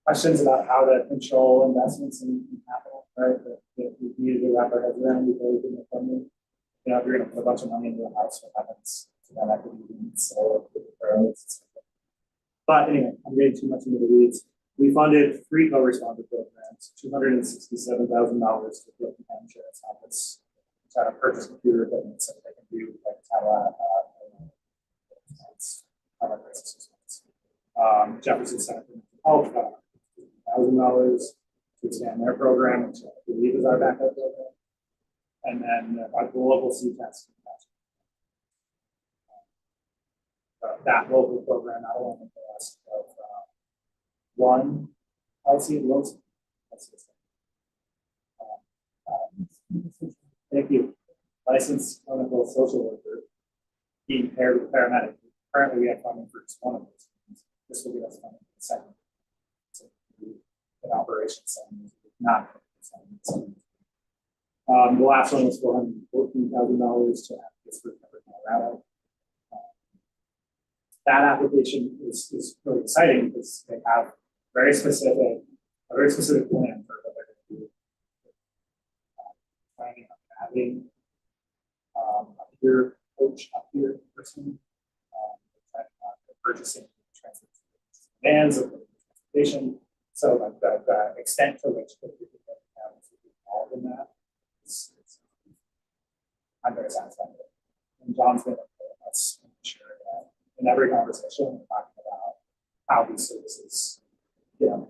questions about how to control investments in capital, right? That we needed to wrap our heads around before we can make funding. you know, if you're gonna put a bunch of money into a house, what happens to that equity being sold? But anyway, I'm getting too much into the weeds. We funded 3 co-responder programs, $267,000 to the County Sheriff's Office to purchase computer equipment so they can do like Jefferson Center for Health, $1,000 to expand their program, which I believe is our backup program. And then our global C-test. That local program not only for us, but one LC and Wilson. Thank you. Licensed clinical social worker being paired with paramedic. Currently, we have funding for just one of those. This will give us funding for the second. So, an operation center, not. The last one was $414,000 to advocates for Colorado. That application is really exciting because they have a very specific plan for what they're going to do. Planning on having a peer coach up here person, purchasing vans of transportation. So like the extent to which the people that have involved in that is I'm very satisfied with it. And John's been that's sure that in every conversation we're talking about how these services, you know,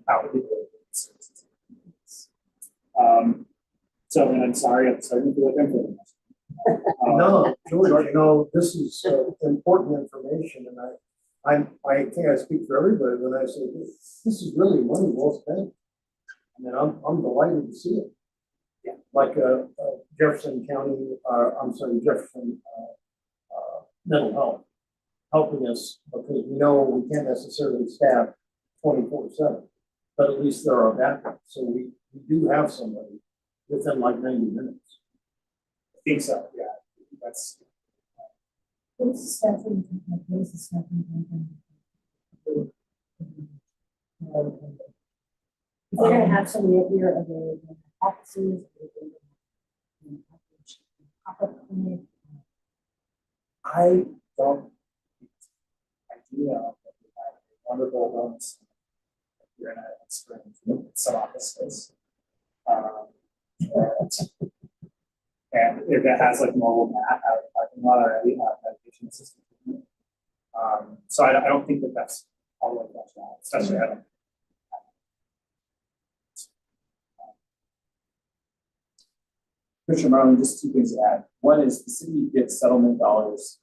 how the people these services. So and I'm sorry, I'm starting to look into it. No, George, you know, this is important information, and I think I speak for everybody when I say this is really money well spent. I mean, I'm delighted to see it. Yeah. Like Jefferson County, Jefferson mental health helping us because we know we can't necessarily staff 24/7, but at least there are backups. So we do have somebody within like 90 minutes. I think so, yeah. That's What's the staffing? What's the staffing? If we're gonna have somebody up here of the offices. I don't. I do know that we have a wonderful bonus. You're in a spring, some office space. And if it has like mobile mat out of the parking lot already, medication assisted. So I don't think that that's all the way much now, especially I don't. Commissioner Marlin, just 2 things to add. One is the city gets settlement dollars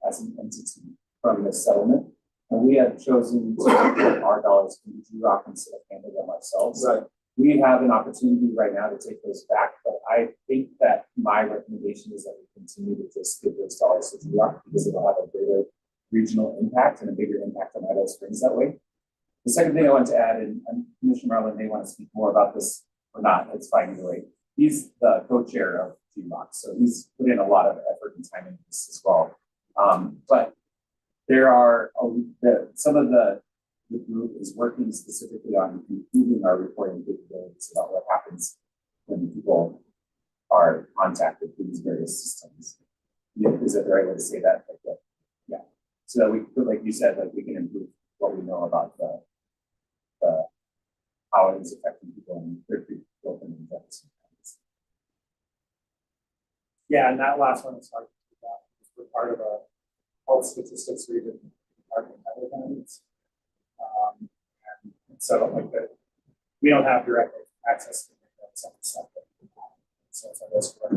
as an entity from this settlement. And we have chosen to put our dollars into G-Rock instead of handling them ourselves. Right. We have an opportunity right now to take those back, but I think that my recommendation is that we continue to just give those dollars to G-Rock because it'll have a greater regional impact and a bigger impact on Idaho Springs that way. The second thing I want to add, and Commissioner Marlin may want to speak more about this or not, it's fine either way. He's the co-chair of G-Rock, so he's put in a lot of effort and time into this as well. But there are some of the group is working specifically on improving our reporting capabilities about what happens when people are contacted through these various systems. Yeah, is that the right way to say that? Like, yeah. So that we, like you said, like we can improve what we know about the how it is affecting people and their open and Jefferson. Yeah, and that last one is hard to do that. We're part of a health statistics region department of other counties. And so like that, we don't have direct access to some stuff. So it's a risk for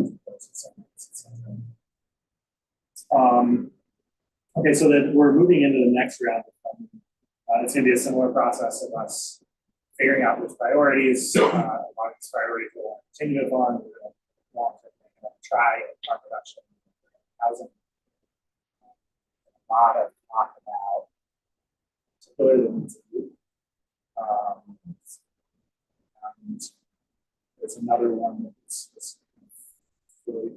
okay, so then we're moving into the next round of funding. It's going to be a similar process of us figuring out which priorities, a lot of these priorities will continue to fund, we're going to want to try our production, housing, a lot of talk about particularly the needs of youth. And there's another one that's really,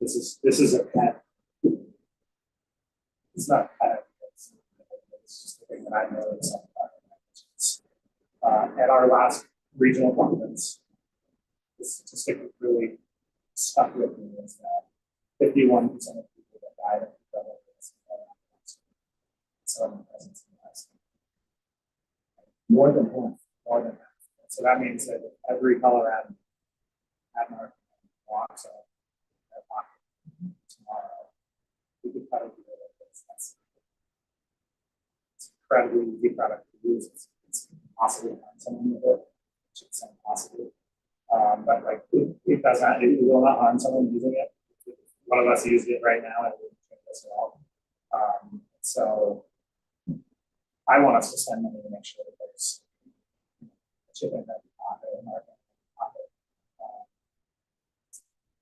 this is a pet. It's not a pet, it's just the thing that I know is at our last regional conference, this statistic was really stuck with me is that 51% of people that died of COVID so in presence in the last more than half. So that means that if every Coloradan had an walks on their pocket tomorrow, we could probably do it like this. It's incredibly easy product to use. It's impossible to find someone with it. It should sound possible. But like it does not, it will not harm someone using it. One of us used it right now and it wouldn't change us at all. So I want us to spend money to make sure that there's chicken that we pocket and our pocket.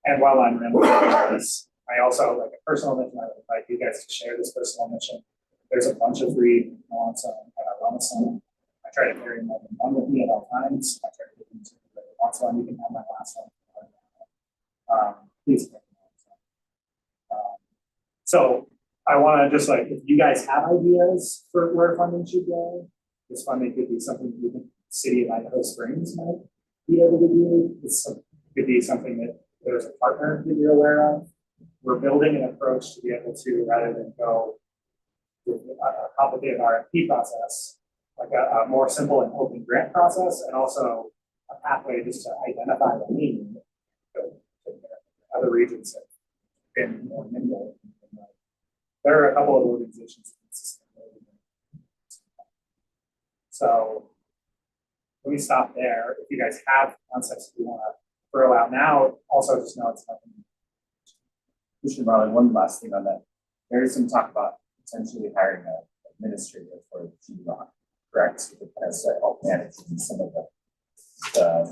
And while I'm rambling this, I also like a personal mission. I would invite you guys to share this personal mission. There's a bunch of free wallets at our wellness center. I try to carry more than one with me at all times. I try to get into the wants one. You can have my last one. Please. So I want to just like, if you guys have ideas for where funding should go, this funding could be something that the city of Idaho Springs might be able to do. This could be something that there's a partner that you're aware of. We're building an approach to be able to, rather than go with a complicated RFP process, like a more simple and open grant process, and also a pathway just to identify the need. Other regions have been more nimble. There are a couple of organizations. So let me stop there. If you guys have concepts that you want to throw out now, also just know it's nothing. Commissioner Marlin, one last thing on that. There is some talk about potentially hiring an administrator for GROC, correct? To kind of start help managing some of the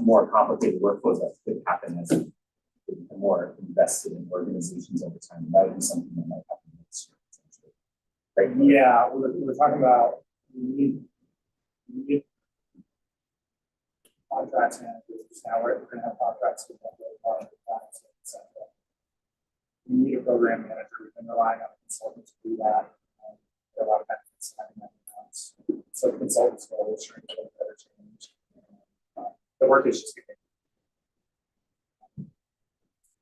more complicated workflows that could happen as we become more invested in organizations over time. That would be something that might happen next year, potentially. Right? Yeah, we're talking about we need contracts managers. Now we're going to have contracts with etc. We need a program manager. We've been relying on a consultant to do that. There are a lot of benefits to having that in-house. So the consultants go to shrink it better change. The work is just getting.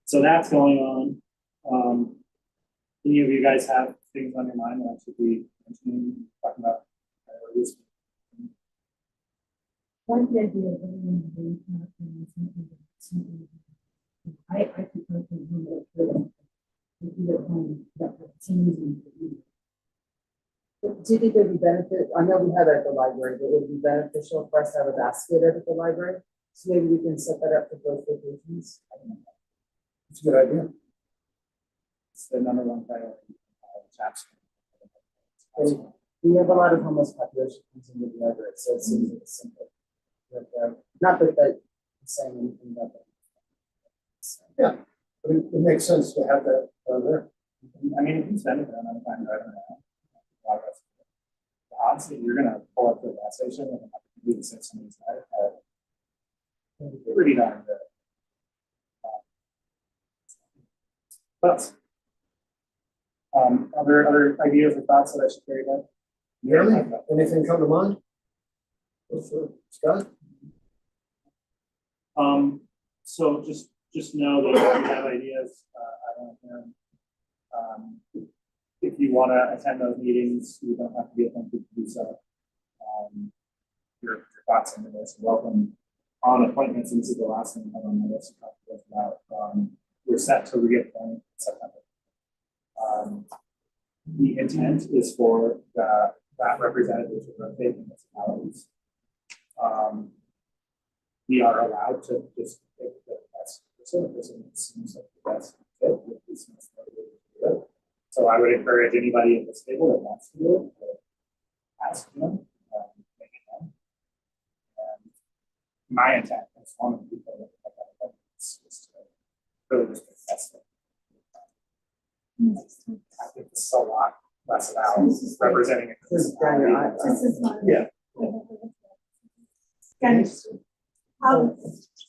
So that's going on. Any of you guys have things on your mind that I should be mentioning, talking about priorities? One idea of I could personally do at home that it's easy to do. Do you think there'd be benefit? I know we have it at the library, but would it be beneficial for us to have a basket at the library? So maybe we can set that up for both locations. It's a good idea. It's the number one priority. Chaps. We have a lot of homeless population comes into the library, so it seems like it's simple. But, not that I'm saying anything about that. Yeah, but it makes sense to have that there. I mean, if you spend a fair amount of time driving around, the odds that you're gonna pull up to a gas station and have to do the 6 minutes are pretty darn good. But other ideas or thoughts that I should carry back? Jeremy, anything come to mind? Scott? So just know that if you have ideas, I don't know. If you want to attend those meetings, you don't have to be attended to do so. Your thoughts on this are welcome. On appointments, and this is the last thing I have on my list to talk to us about. We're set to reappoint in September. The intent is for that representative to rotate municipalities. We are allowed to just pick the best person. It seems like the best fit with this municipality. So I would encourage anybody at this table that wants to do it to ask them, make it done. And my intent is one of the people that is to really just test it. I think this is a lot less about representing a municipality. This is not. Yeah.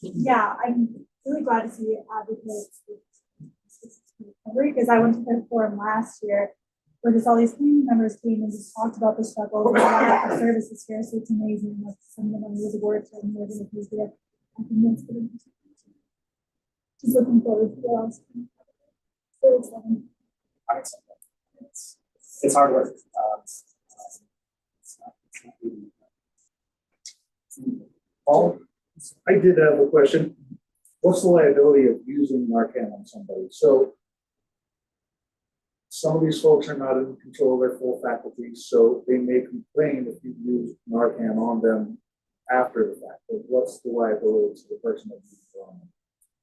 Yeah, I'm really glad to see advocates because I went to the forum last year where just all these community members came and just talked about the struggle with the services here. So it's amazing. Like some of them use the words and they're going to use it. I think that's good. Just looking forward to the last one. So exciting. It's hard work. Paul, I did have a question. What's the liability of using Narcan on somebody? So some of these folks are not in control of their full faculties, so they may complain if you use Narcan on them after the fact. But what's the liability to the person that used it on them?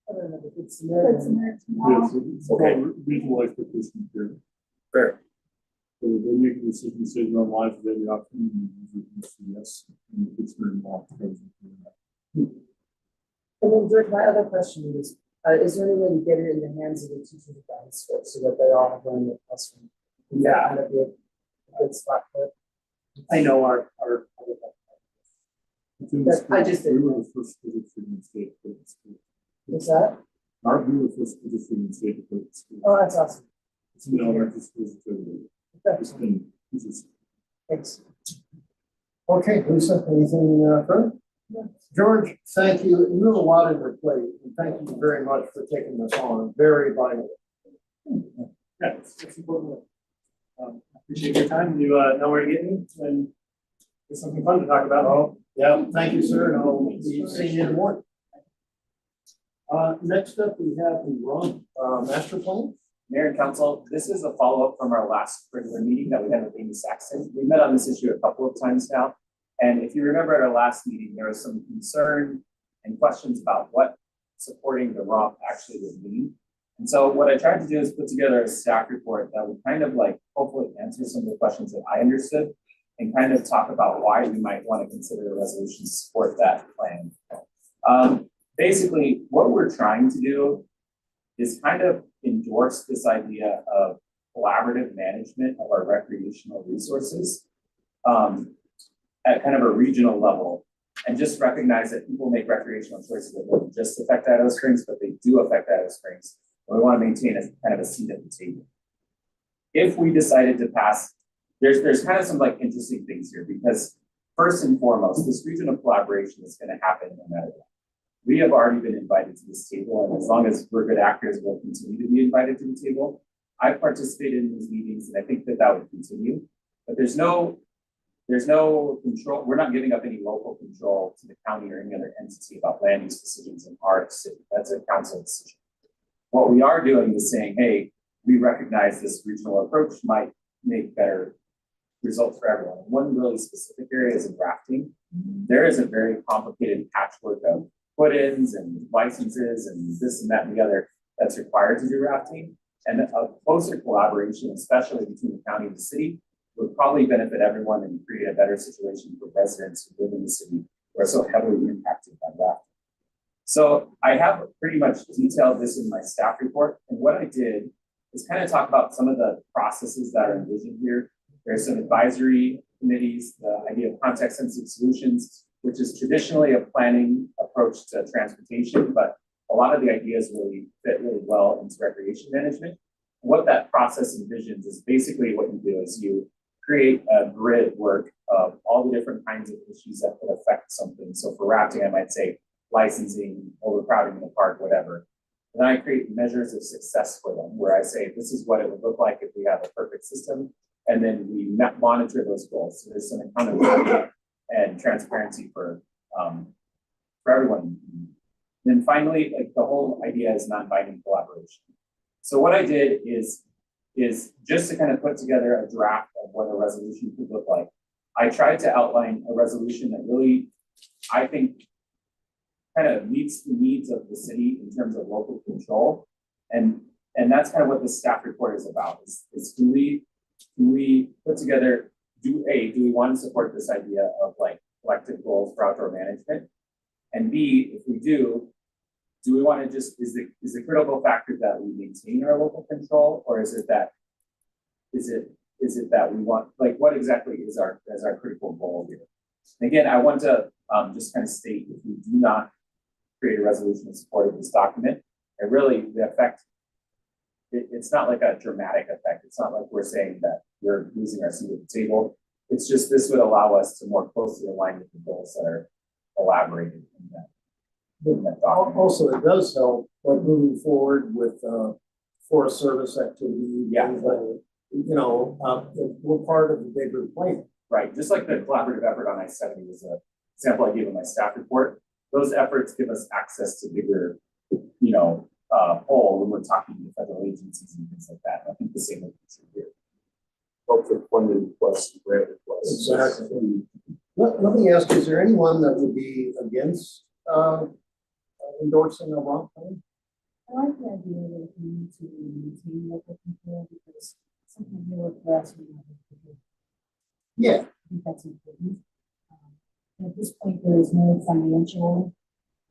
I don't know if it's That's American. American Yeah, law. so it's Okay. called regional expectation period. Fair. So they make a decision, say they're on live, they have the option, and you say yes, and if it's very long. And then George, my other question is there any way to get it in the hands of the teachers at the high school so that they all have one in the classroom? Yeah. Kind of be a good spot for it. I know our. I just We didn't were know. the first district in the state. to put it in school. What's that? We were the first district in the state to put it in school. Oh, that's awesome. It's in the elementary schools, it's been, it's just. Thanks. Okay, Lisa, anything further? George, thank you. You have a lot on your plate, and thank you very much for taking this on. Very vital. Yeah, it's important. Appreciate your time. You know where to get me, and there's something fun to talk about. Oh, yeah, thank you, sir, and I'll be seeing you in the morning. Next up, we have the Ron, master plan. Mayor and Council, this is a follow-up from our last regular meeting that we had with Amy Saxon. We met on this issue a couple of times now. And if you remember at our last meeting, there was some concern and questions about what supporting the ROP actually would mean. And so what I tried to do is put together a staff report that would kind of like hopefully answer some of the questions that I understood and kind of talk about why we might want to consider a resolution to support that plan. Basically, what we're trying to do is kind of endorse this idea of collaborative management of our recreational resources at kind of a regional level, and just recognize that people make recreational choices that don't just affect Idaho Springs, but they do affect Idaho Springs. And we want to maintain a kind of a seat at the table. If we decided to pass, there's kind of some like interesting things here, because first and foremost, this regional collaboration is going to happen no matter what. We have already been invited to this table, and as long as we're good actors, we'll continue to be invited to the table. I've participated in these meetings, and I think that that would continue. But there's no control. We're not giving up any local control to the county or any other entity about land use decisions in our city. That's a council decision. What we are doing is saying, hey, we recognize this regional approach might make better results for everyone. One really specific area is in rafting. There is a very complicated patchwork of put-ins and licenses and this and that and the other that's required to do rafting. And a closer collaboration, especially between the county and the city, would probably benefit everyone and create a better situation for residents who live in the city who are so heavily impacted by rafting. So I have pretty much detailed this in my staff report. And what I did is kind of talk about some of the processes that are envisioned here. There's some advisory committees, the idea of context-sensitive solutions, which is traditionally a planning approach to transportation, but a lot of the ideas really fit really well into recreation management. What that process envisions is basically what you do is you create a grid work of all the different kinds of issues that could affect something. So for rafting, I might say licensing, overcrowding in the park, whatever. And then I create measures of success for them, where I say, this is what it would look like if we have a perfect system. And then we monitor those goals. So there's some accountability and transparency for everyone. And then finally, like the whole idea is non-binding collaboration. So what I did is just to kind of put together a draft of what a resolution could look like. I tried to outline a resolution that really, I think, kind of meets the needs of the city in terms of local control. And that's kind of what the staff report is about, is can we put together, do we want to support this idea of like collective goals for outdoor management? And B, if we do we want to just, is the critical factor that we maintain our local control, or is it that we want, like, what exactly is our critical goal here? And again, I want to just kind of state, if we do not create a resolution in support of this document, and really the effect, it's not like a dramatic effect. It's not like we're saying that we're losing our seat at the table. It's just this would allow us to more closely align with the goals that are elaborated in that. in that document. Also, it does help, like moving forward with, Forest Service activity. Yeah. things like, you know, we're part of the bigger plan. Right, just like the collaborative effort on I-70 was a sample I gave in my staff report. Those efforts give us access to bigger, you know, poll when we're talking to federal agencies and things like that. I think the same is here. Both for funding requests and grant requests. Exactly. Let me ask, is there anyone that would be against, endorsing a ROM plan? I like the idea that we need to maintain local control because sometimes we work for us, we have to. Yeah. I think that's important. At this point, there is no financial,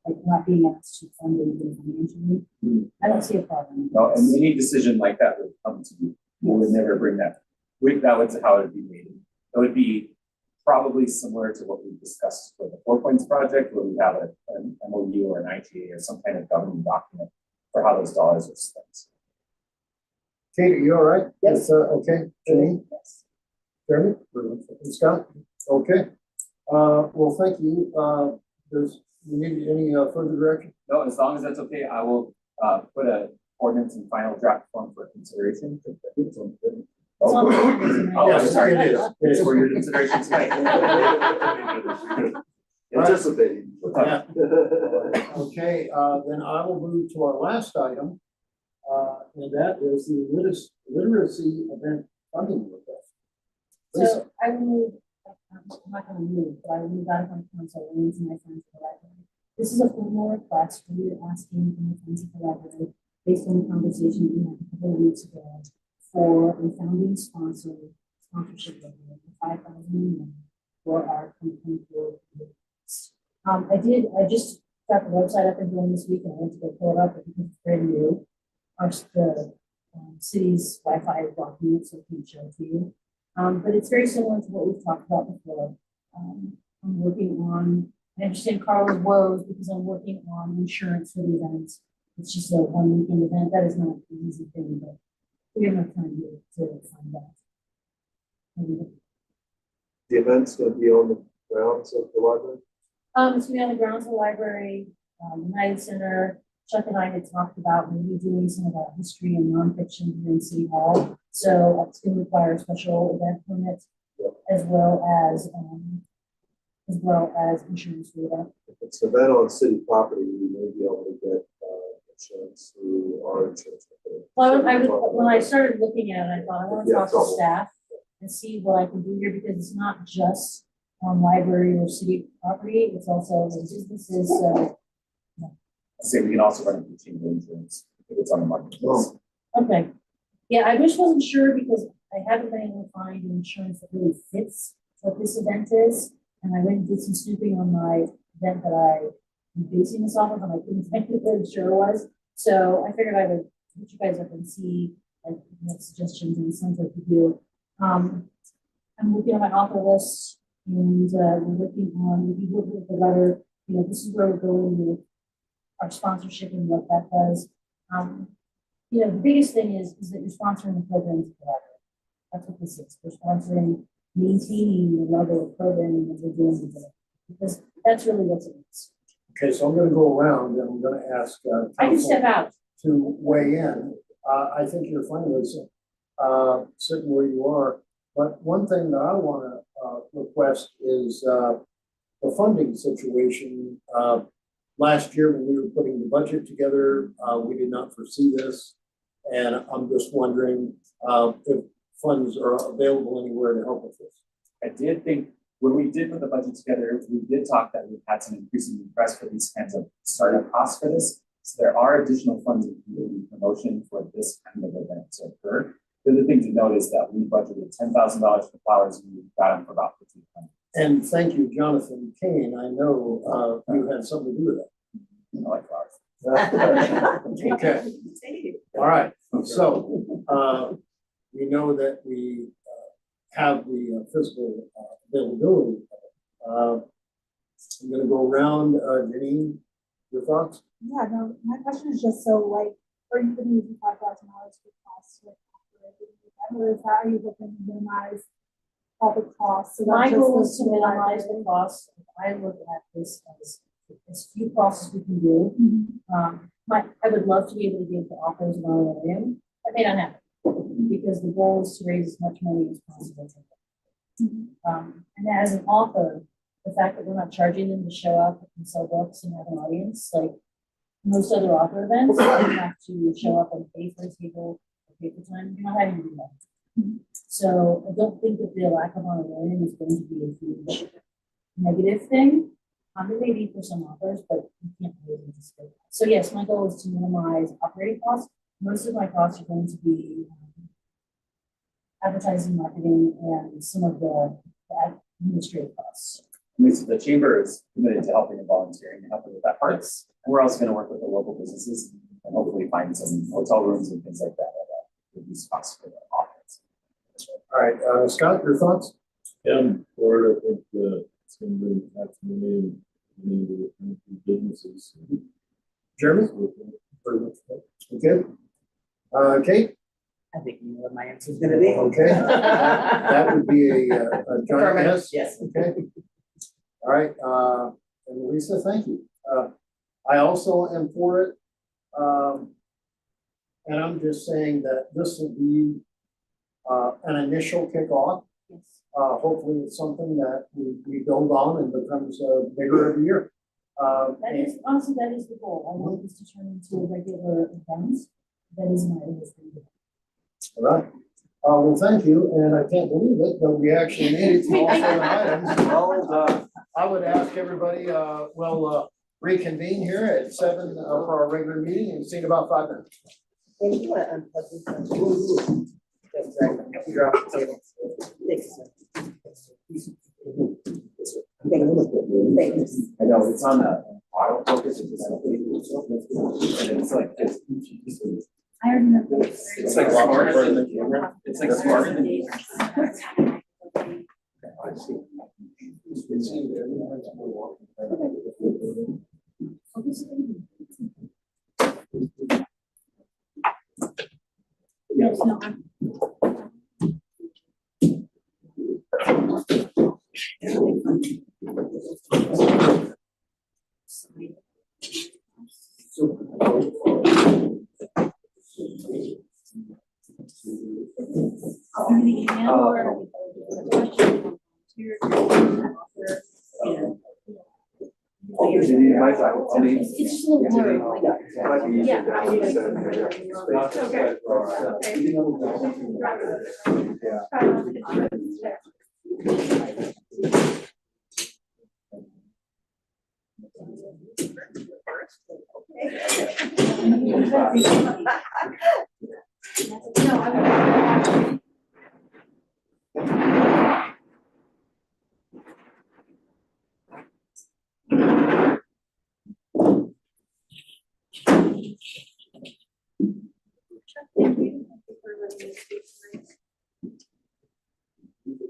like not being asked to fund anything financially. I don't see a problem. No, and any decision like that would come to you. We would never bring that. That was how it would be made. It would be probably similar to what we discussed for the 4 Points project, where we have an MOU or an ITA or some kind of governing document for how those dollars are spent. Kate, are you all right? Yes. Okay, Janine? Yes. Jeremy? And Scott? Okay. Well, thank you. Does you need any further direction? No, as long as that's okay, I will put a ordinance in final draft form for consideration. It's on the Oh, ordinance oh, I'm Yes, sorry. it is. It is. For your consideration tonight. Anticipating. Yeah. Okay, then I will move to our last item, and that is the literacy event funding request. Lisa? So I will move, I'm not gonna move, but I will move out of my council and into my friends of the library. This is a formal request we are asking from the friends of the library based on the conversation we had a couple of weeks ago for a founding sponsorship of $5,000 for our 2024 year. I just got the website up and going this week and I went to go pull it up because it's brand new. The city's Wi-Fi is blocking it, so I can't show it to you. But it's very similar to what we've talked about before. I'm working on, I understand Carla's woes because I'm working on insurance for the events. It's just a 1 weekend event. That is not an easy thing, but we have enough time to find out. The event's gonna be on the grounds of the library. It's gonna be on the grounds of the library, United Center. Chuck and I had talked about maybe doing some of our history and nonfiction here in City Hall. So it's gonna require a special event permit as well as insurance for that. If it's an event on city property, we may be able to get insurance through our insurance company. Well, when I started looking at it, I thought I want to Yeah, talk to trouble. staff and see what I can do here because it's not just on library or city property, it's also the businesses, so. Say we can also run it through chamber insurance if it's on the marketplace. Okay, yeah, I just wasn't sure because I haven't been able to find an insurance that really fits what this event is. And I went and did some snooping on my event that I'm basing this off of, and I couldn't find what the sure was. So I figured I would hit you guys up and see like what suggestions and sounds like you do. I'm looking at my author list and we're working on, if you look at the letter, you know, this is where we're going with our sponsorship and what that does. You know, the biggest thing is that you're sponsoring the programs of the library. That's what this is. We're sponsoring, maintaining the level of programming that we're doing today. Because that's really what it is. Okay, so I'm gonna go around and I'm gonna ask, I can council step out. to weigh in. I think you're fine, Lisa, sitting where you are. But one thing that I wanna, request is, the funding situation. Last year when we were putting the budget together, we did not foresee this. And I'm just wondering, if funds are available anywhere to help with this. I did think when we did put the budget together, we did talk that we've had some increasing requests for these kinds of startup costs for this. So there are additional funds in promotion for this kind of event to occur. The other thing to note is that we budgeted $10,000 for flowers and we got them for about $1,500. And thank you, Jonathan Kane. I know, you had something to do with that. I like flowers. Okay, all right, so, we know that we have the physical availability. I'm gonna go around, Janine, your thoughts? Yeah, no, my question is just so like, are you gonna use $5,000 for costs? Or is that, are you looking to minimize all the costs? So My that's goal just is to minimize the cost. I look at this as as few costs as we can do. I would love to be able to give the authors an honorarium, that may not happen, because the goal is to raise as much money as possible. And as an author, the fact that we're not charging them to show up and sell books and have an audience, like most other author events, you have to show up and pay for a table, or pay for time, you're not having to do that. So I don't think that the lack of honorarium is going to be a huge negative thing. It may be for some authors, but you can't really anticipate that. So yes, my goal is to minimize operating costs. Most of my costs are going to be advertising, marketing, and some of the administrative costs. Lisa, the chamber is committed to helping and volunteering and helping with that part. And we're also going to work with the local businesses and hopefully find some hotel rooms and things like that reduce costs for the authors. All right, Scott, your thoughts? Yeah, I'm for it. I think it's going to impact many businesses. Jeremy? Okay. Kate? I think you know what my answer is gonna be. Okay. That would be a giant yes? Yes. Okay. All right, and Lisa, thank you. I also am for it. And I'm just saying that this will be an initial kickoff. Yes. Hopefully it's something that we build on and becomes bigger every year. That is, honestly, that is the goal. I want this to turn into a regular event. That is my goal. All right. Well, thank you, and I can't believe it, but we actually made it through all 7 items. I would ask everybody, we'll reconvene here at 7 for our regular meeting and see in about 5 minutes. And you want to unplug this one? That's right. You're off the table. Thanks. Thanks. I know it's on the auto focus. And it's like I already know. it's like smarter than the camera. It's like smarter than the camera. I see. Yes, no, I'm the email or the question here. It's just a little more.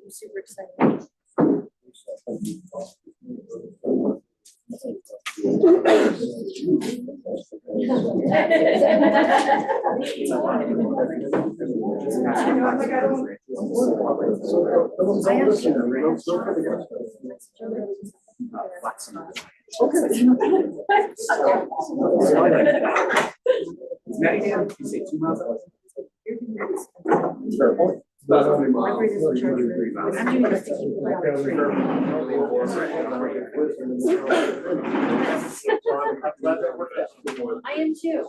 I'm super excited. You say 2 miles. I am too.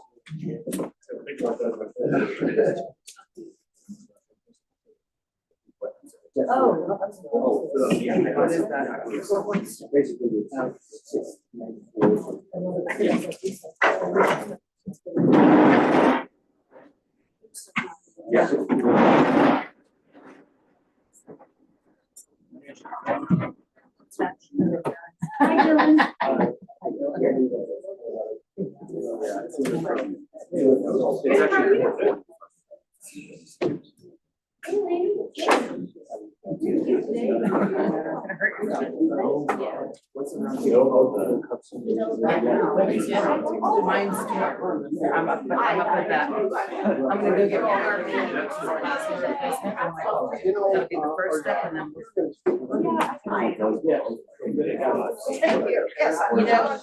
Hi, Dylan. Mine's I'm gonna put that. I'm gonna go get one. That'll be the first step and then. Yes, you know,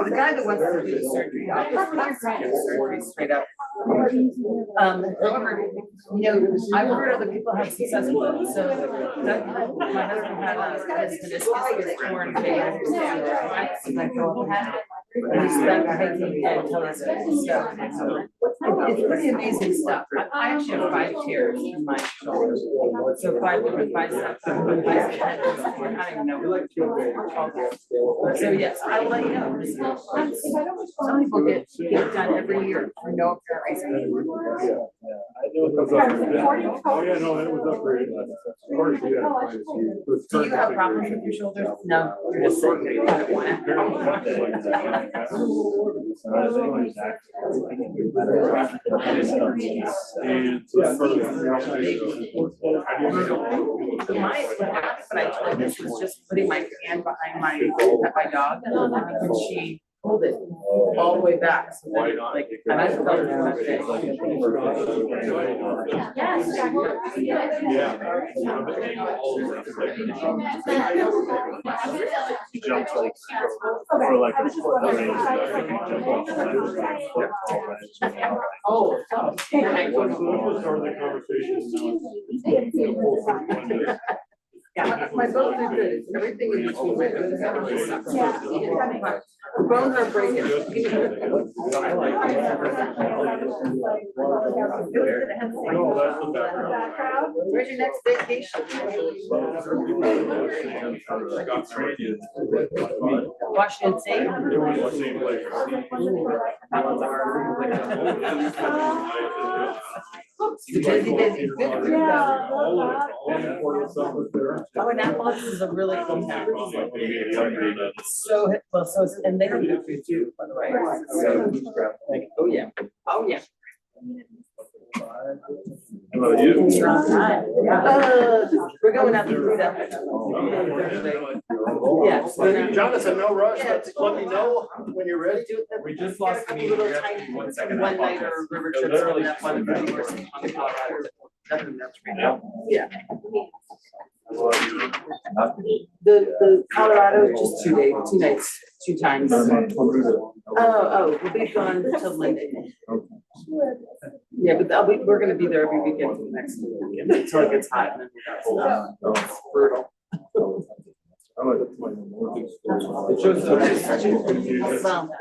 the guy that wants to do the surgery, surgery straight up. However, you know, I've heard other people have success with it, so that, my husband had his meniscus torn. He spent taking and telling us stuff. It's pretty amazing stuff. I actually have 5 tears in my shoulders. So 5 different biceps. I don't even know. So yes, I'll let you know. Some people get it done every year for no apparent reason. I know it was upgraded. Oh, yeah, no, it was upgraded. Of course, yeah. Do you have problems with your shoulders? No, you're just saying that you don't want it. What I told this was just putting my hand behind my dog and she pulled it all the way back. So then, like, and I felt it that day. Jumps like for like Oh. Start the conversation. Yeah, my bones are good. Everything in between my bones. The bones are breaking. Where's your next vacation? Washington State? Busy. Oh, and Annapolis is a really cool town. So, well, so it's, and they have good food too, by the way. So, oh, yeah. Oh, yeah. We're going out to do that. Yeah. Jonathan, no rush, let me know when you're ready. We just lost the meeting. We have to be 1 second. One night or river trips on that one. Nothing else right now. Yeah. The Colorado, just 2 days, 2 nights, 2 times. Oh, we'll be gone till Monday. Yeah, but we're gonna be there every weekend for the next weekend until it gets hot and then we got stuff. It's brutal. It shows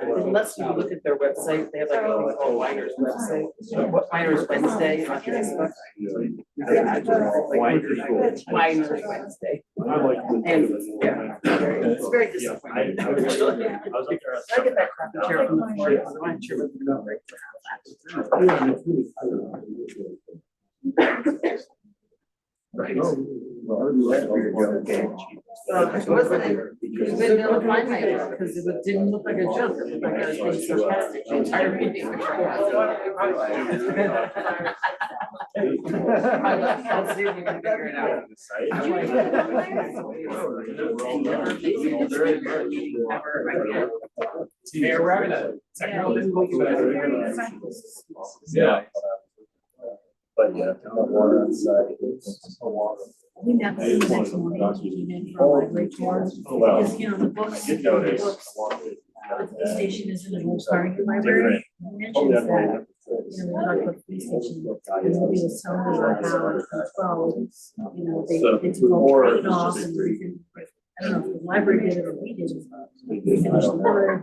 Unless you look at their website, they have like a thing called Miners website. What Miners Wednesday on Facebook? Miners Wednesday. And yeah, it's very disappointing. I get that crappy chair from the floor, because I'm not sure what they're doing right It wasn't, it didn't look like it, because it didn't look like a joke, it looked like I was being sarcastic, the entire meeting. I'll see if we can figure it out. Yeah, we're having a technical difficulty, but I think yeah. But yeah, water on site. We never see the next one, came in for a library tour, because, you know, the books, the police station is in an old Carnegie library. It mentions that, you know, we talked about the police station, and nobody was telling me about how in 12, you know, they took all the paint off and everything. I don't know if the library did it or we did it. We finished the word and,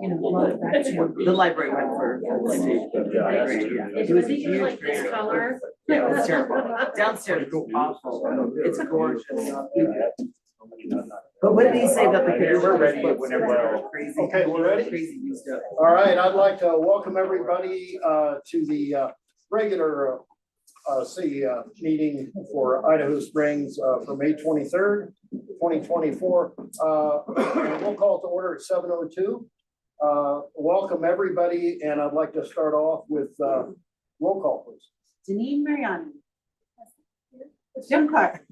you know, brought it back to. The library went for. It was a huge this color. Yeah, it was terrible. Downstairs is awful. It's gorgeous. But what did he say about the picture? We're ready whenever. Crazy. Okay, we're ready? Crazy new stuff. All right, I'd like to welcome everybody to the regular city meeting for Idaho Springs for May 23rd, 2024. We'll call it to order at 7:02. Welcome everybody, and I'd like to start off with roll call, please. Janine Mariani. Jim Clark.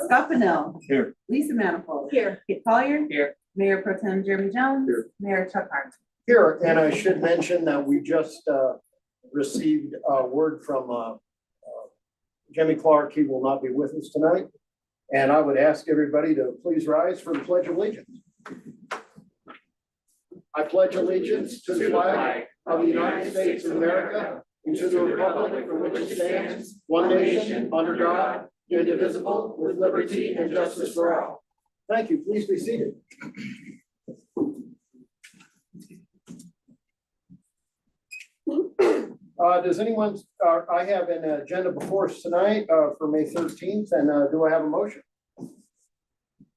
Scott Pennell. Here. Lisa Manifold. Here. Kit Collier. Here. Mayor Pro Tem Jeremy Jones. Here. Mayor Chuck Hart. Here, and I should mention that we just received word from Jimmy Clark. He will not be with us tonight. And I would ask everybody to please rise for the Pledge of Allegiance. I pledge allegiance to the flag of the United States of America and to the republic for which it stands, one nation, under God, indivisible, with liberty and justice for all. Thank you. Please be seated. Does anyone, I have an agenda before us tonight for May 13th, and do I have a motion?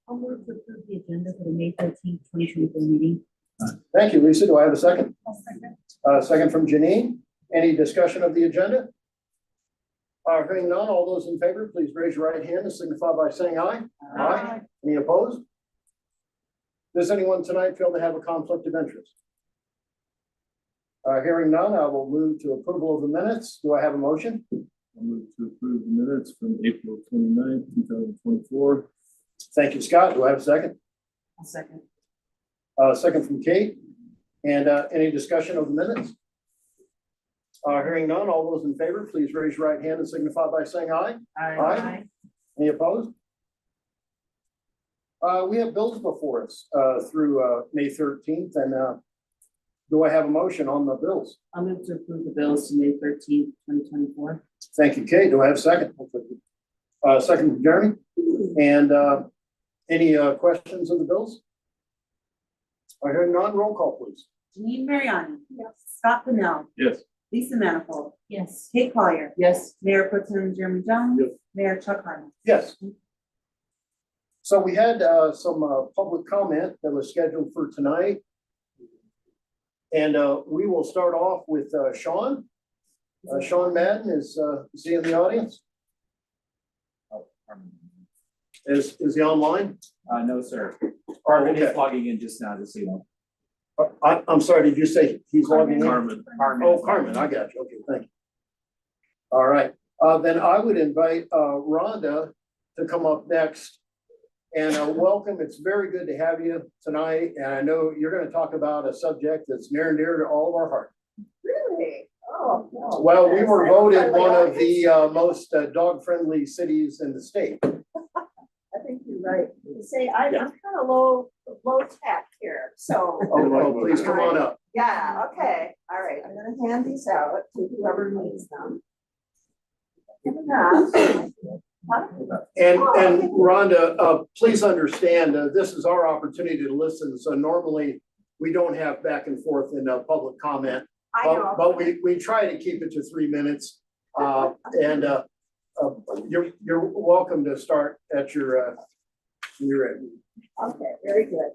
I'll move to approve the agenda for the May 13th, 2024 meeting. Thank you, Lisa. Do I have a second? I'll second. Second from Janine. Any discussion of the agenda? Hearing none, all those in favor, please raise your right hand and signify by saying aye. Aye. Any opposed? Does anyone tonight feel to have a conflict of interest? Hearing none, I will move to approval of the minutes. Do I have a motion? I'll move to approve the minutes from April 29th, 2024. Thank you, Scott. Do I have a second? I'll second. Second from Kate. And any discussion of the minutes? Hearing none, all those in favor, please raise your right hand and signify by saying aye. Aye. Any opposed? We have bills before us through May 13th, and do I have a motion on the bills? I'll move to approve the bills to May 13th, 2024. Thank you, Kate. Do I have a second? Second from Jeremy. And any questions of the bills? Hearing none, roll call, please. Janine Mariani. Yes. Scott Pennell. Yes. Lisa Manifold. Yes. Kate Collier. Yes. Mayor Pro Tem Jeremy Jones. Yes. Mayor Chuck Harmon. Yes. So we had some public comment that was scheduled for tonight. And we will start off with Sean. Sean Madden is he in the audience? Is he online? No, sir. Carmen Is logging in just now, just so you know. I'm sorry, did you say he's logging in? Carmen. Oh, Carmen, I got you. Okay, thank you. All right, then I would invite Rhonda to come up next. And welcome, it's very good to have you tonight. And I know you're going to talk about a subject that's near and dear to all of our hearts. Really? Oh, no. Well, we were Yes, voted I'm one of friendly. the most dog-friendly cities in the state. I think you're right. You say, I'm kind of low tech here, so. Oh, please come on up. Yeah, okay, all right, I'm gonna hand these out to whoever needs them. And Rhonda, please understand, this is our opportunity to listen. So normally we don't have back and forth in public comment. I know. But we try to keep it to 3 minutes. You're welcome to start at your end. Okay, very good.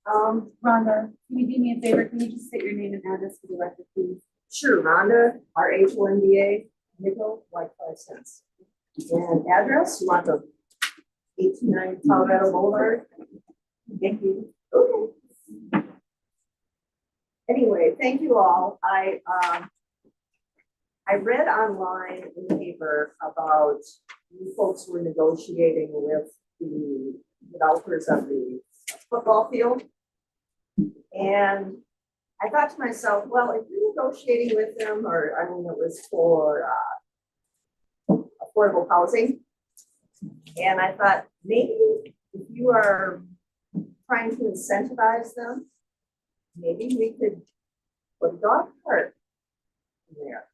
Rhonda, can you do me a favor? Can you just state your name and address for the record, please? Sure, Rhonda, RHONDA, nickel, like 5 cents. And address, you want the 829 Colorado Boulevard? Thank you. Okay. Anyway, thank you all. I read online in the paper about you folks were negotiating with the developers of the football field. And I thought to myself, well, if you're negotiating with them, or I mean, it was for affordable housing. And I thought maybe if you are trying to incentivize them, maybe we could put a dog park in there.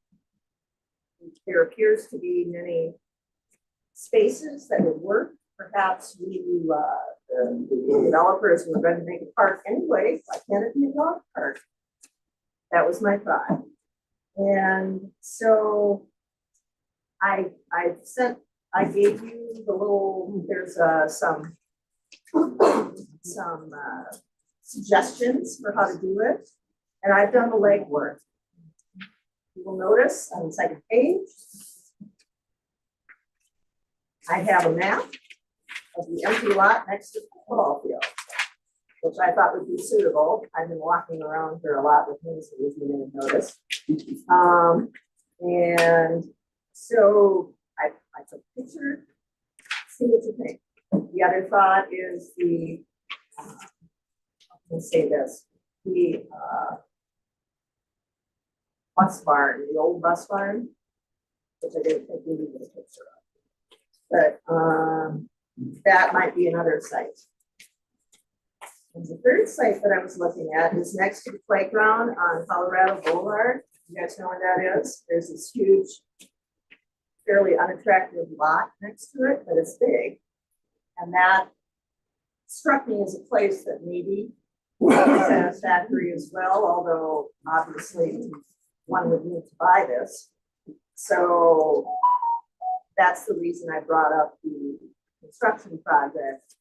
There appears to be many spaces that would work. Perhaps the developers were going to make a park anyway. Why can't it be a dog park? That was my thought. And so I gave you the little, there's some suggestions for how to do it. And I've done the legwork. You will notice on the second page, I have a map of the empty lot next to the football field, which I thought would be suitable. I've been walking around here a lot with me, so you didn't notice. And so I took a picture, see what you think. The other thought is let's say this, the bus barn, the old bus barn, which I didn't think we needed a picture of. But that might be another site. And the third site that I was looking at is next to the playground on Colorado Boulevard. You guys know where that is? There's this huge, fairly unattractive lot next to it, but it's big. And that struck me as a place that maybe satisfactory as well, although obviously one would need to buy this. So that's the reason I brought up the construction project.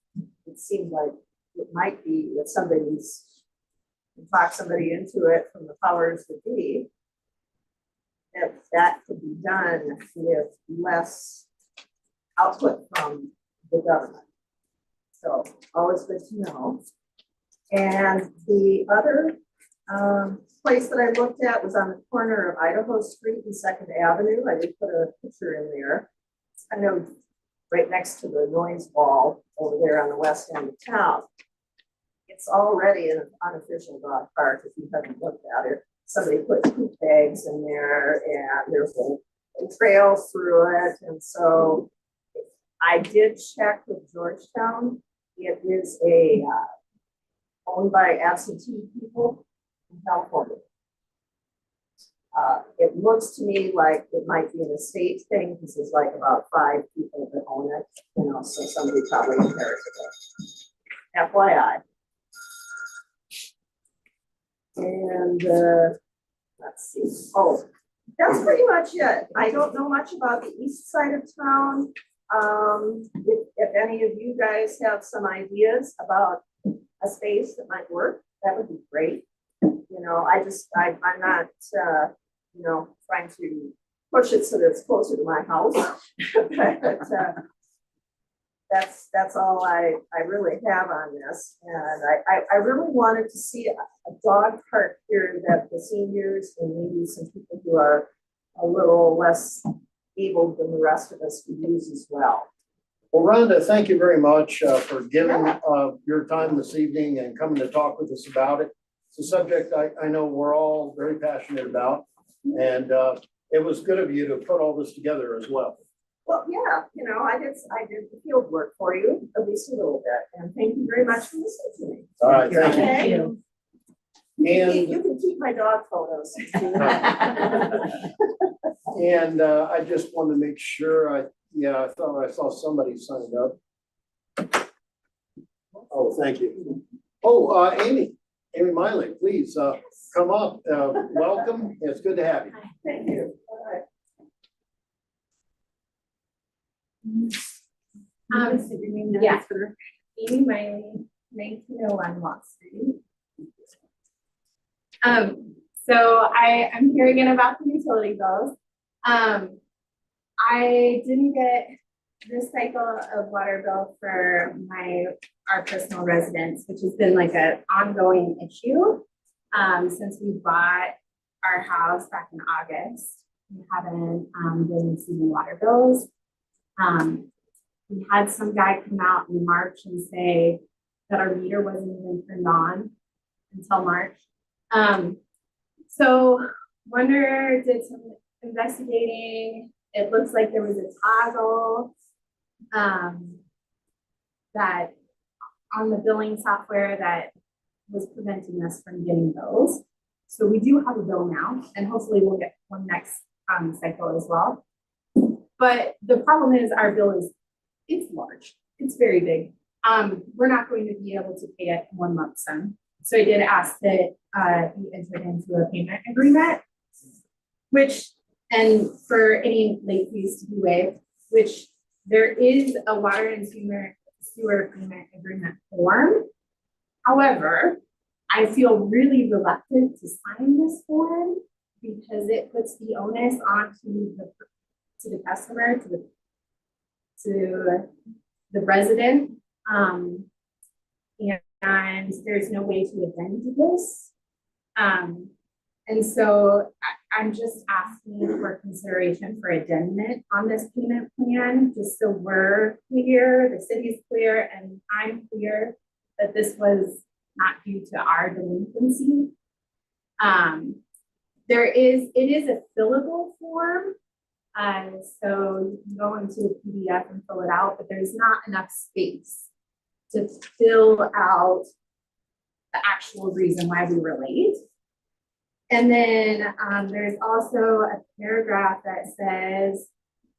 It seemed like it might be if somebody's talk somebody into it from the powers that be, if that could be done with less output from the government. So always good to know. And the other place that I looked at was on the corner of Idaho Street and 2nd Avenue. I did put a picture in there. It's kind of right next to the noise wall over there on the west end of town. It's already an unofficial dog park if you haven't looked at it. Somebody put poop bags in there and there's a trail through it. And so I did check with Georgetown. It is owned by absentee people in California. It looks to me like it might be an estate thing because there's like about 5 people that own it, you know, so somebody probably inherited it. FYI. And let's see. Oh, that's pretty much it. I don't know much about the east side of town. If any of you guys have some ideas about a space that might work, that would be great. You know, I'm not, you know, trying to push it so that it's closer to my house. But that's all I really have on this. And I really wanted to see a dog park here that the seniors and maybe some people who are a little less able than the rest of us could use as well. Well, Rhonda, thank you very much for giving your time this evening and coming to talk with us about it. It's a subject I know we're all very passionate about, and it was good of you to put all this together as well. Well, yeah, you know, I did the field work for you, at least a little bit, and thank you very much for listening to me. All right, thank you. Thank you. And You can keep my dog photos. and I just wanted to make sure I thought I saw somebody signed up. Oh, thank you. Oh, Amy Miley, please come up. Welcome. It's good to have you. Thank you. All right. Yeah. Amy Miley, 1901 Wall Street. So I'm here again about the utility bills. I didn't get this cycle of water bill for our personal residence, which has been like an ongoing issue since we bought our house back in August. We haven't been receiving water bills. We had some guy come out in March and say that our meter wasn't even turned on until March. So Wonder did some investigating. It looks like there was a toggle that on the billing software that was preventing us from getting bills. So we do have a bill now, and hopefully we'll get one next cycle as well. But the problem is our bill it's large. It's very big. We're not going to be able to pay it in 1 lump sum. So I did ask that you enter into a payment agreement, and for any late fees to be waived, which there is a water and sewer payment agreement form. However, I feel really reluctant to sign this form because it puts the onus onto the customer, to the resident, and there's no way to amend this. And so I'm just asking for consideration for addendum on this payment plan, just so we're clear, the city's clear, and I'm clear that this was not due to our delinquency. It is a fillable form. So you can go into the PDF and fill it out, but there's not enough space to fill out the actual reason why we were late. And then there's also a paragraph that says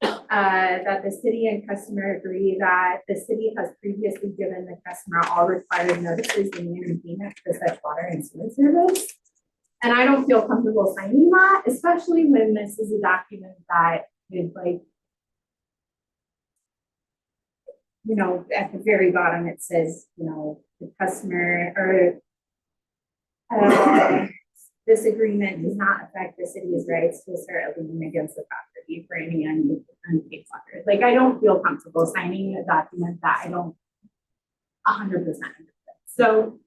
that the city and customer agree that the city has previously given the customer all required notices and payment for such water and sewer service. And I don't feel comfortable signing that, especially when this is a document that is like, you know, at the very bottom, it says, you know, the customer or this agreement does not affect the city's rights to assert a lien against the property for any unpaid water. Like, I don't feel comfortable signing a document that I don't 100% agree with. So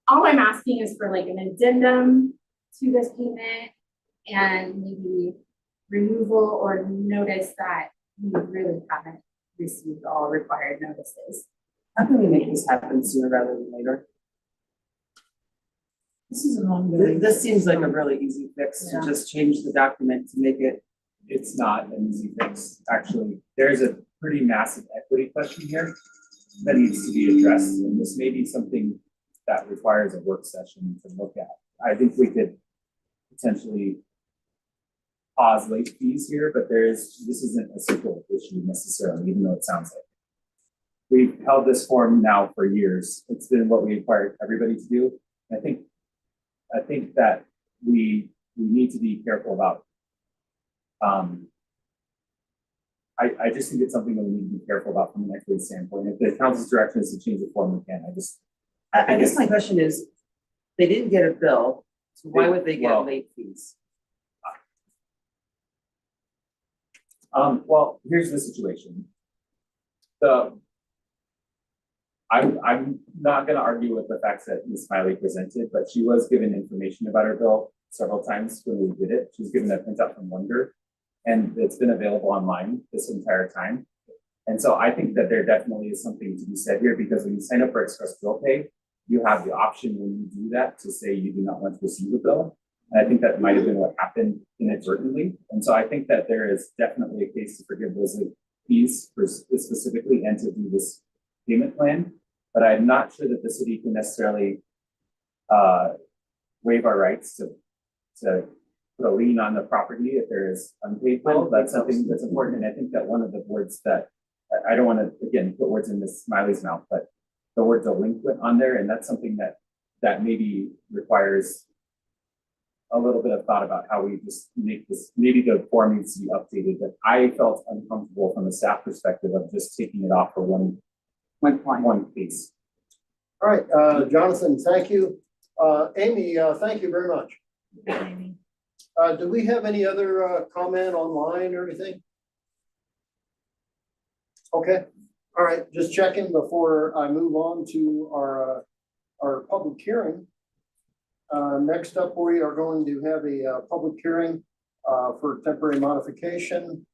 all I'm asking is for like an addendum to this payment and maybe removal or notice that we really haven't received all required notices. How can we make this happen sooner rather than later? This is an ongoing. This seems like a really easy fix to just change the document to make it. It's not an easy fix. Actually, there's a pretty massive equity question here that needs to be addressed, and this may be something that requires a work session to look at. I think we could potentially pause late fees here, but this isn't a simple issue necessarily, even though it sounds like it. We've held this forum now for years. It's been what we required everybody to do. I think that we need to be careful about. I just think it's something that we need to be careful about from an equity standpoint. If the council's direction is to change the form, we can. I guess my question is, they didn't get a bill, so why would they get late fees? Well, here's the situation. I'm not gonna argue with the facts that Ms. Smiley presented, but she was given information about her bill several times when we did it. She was given a printout from Wonder, and it's been available online this entire time. And so I think that there definitely is something to be said here, because when you sign up for express bill pay, you have the option when you do that to say you do not want to receive a bill. And I think that might have been what happened inadvertently. And so I think that there is definitely a case to forgive those late fees for specifically and to do this payment plan. But I'm not sure that the city can necessarily waive our rights to put a lien on the property if there is unpaid bill. That's something that's important. And I think that one of the words that I don't want to, again, put words in Ms. Smiley's mouth, but the word delinquent on there, and that's something that maybe requires a little bit of thought about how we just make this, maybe the form needs to be updated, but I felt uncomfortable from a staff perspective of just taking it off for one piece. All right, Jonathan, thank you. Amy, thank you very much. Amy. Do we have any other comment online or anything? Okay, all right, just checking before I move on to our public hearing. Next up, we are going to have a public hearing for temporary modification.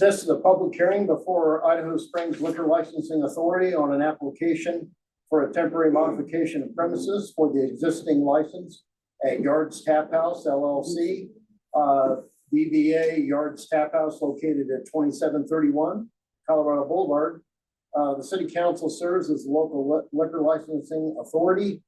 This is a public hearing before Idaho Springs Liquor Licensing Authority on an application for a temporary modification of premises for the existing license at Yards Tap House LLC, DBA Yards Tap House located at 2731 Colorado Boulevard. The city council serves as the local liquor licensing authority.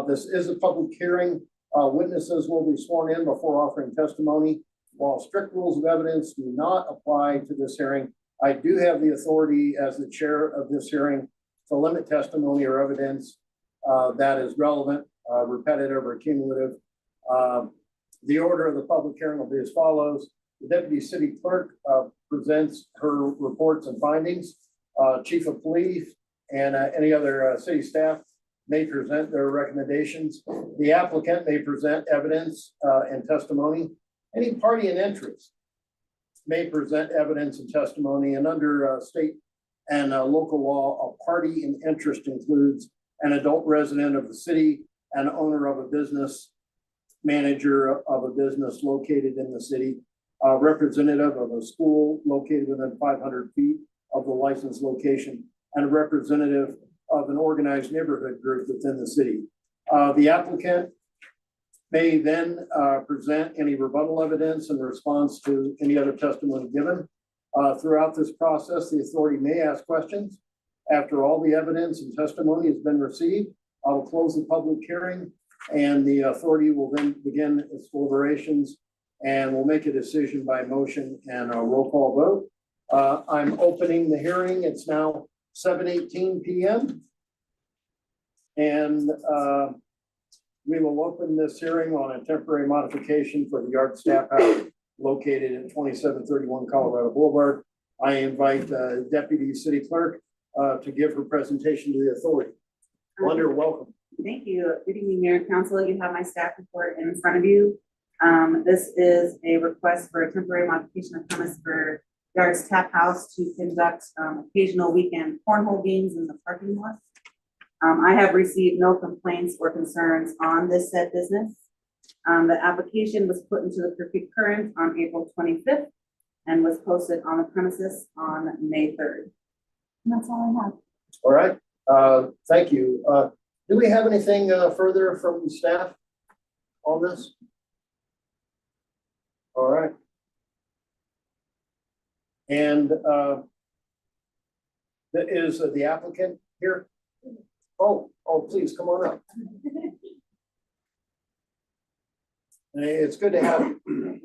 This is a public hearing. Witnesses will be sworn in before offering testimony. While strict rules of evidence do not apply to this hearing, I do have the authority as the chair of this hearing to limit testimony or evidence that is relevant, repetitive, or cumulative. The order of the public hearing will be as follows. The deputy city clerk presents her reports and findings. Chief of police and any other city staff may present their recommendations. The applicant may present evidence and testimony. Any party in interest may present evidence and testimony, and under state and local law, a party in interest includes an adult resident of the city, an owner of a business, manager of a business located in the city, a representative of a school located within 500 feet of the licensed location, and a representative of an organized neighborhood group within the city. The applicant may then present any rebuttal evidence in response to any other testimony given. Throughout this process, the authority may ask questions. After all the evidence and testimony has been received, I will close the public hearing and the authority will then begin its deliberations and will make a decision by motion and a roll call vote. I'm opening the hearing. It's now 7:18 p.m. And we will open this hearing on a temporary modification for the yard staff house located at 2731 Colorado Boulevard. I invite Deputy City Clerk to give her presentation to the authority. Linda, welcome. Thank you. Good evening, Mayor and Council. You have my staff report in front of you. This is a request for a temporary modification of premise for Yard's Tap House to conduct occasional weekend cornhole games in the parking lot. I have received no complaints or concerns on this said business. The application was put into the Crooked Current on April 25th and was posted on the premises on May 3rd. And that's all I have. All right. Thank you. Do we have anything further from staff on this? All right. And is the applicant here? Oh, please come on up. It's good to have you. Thank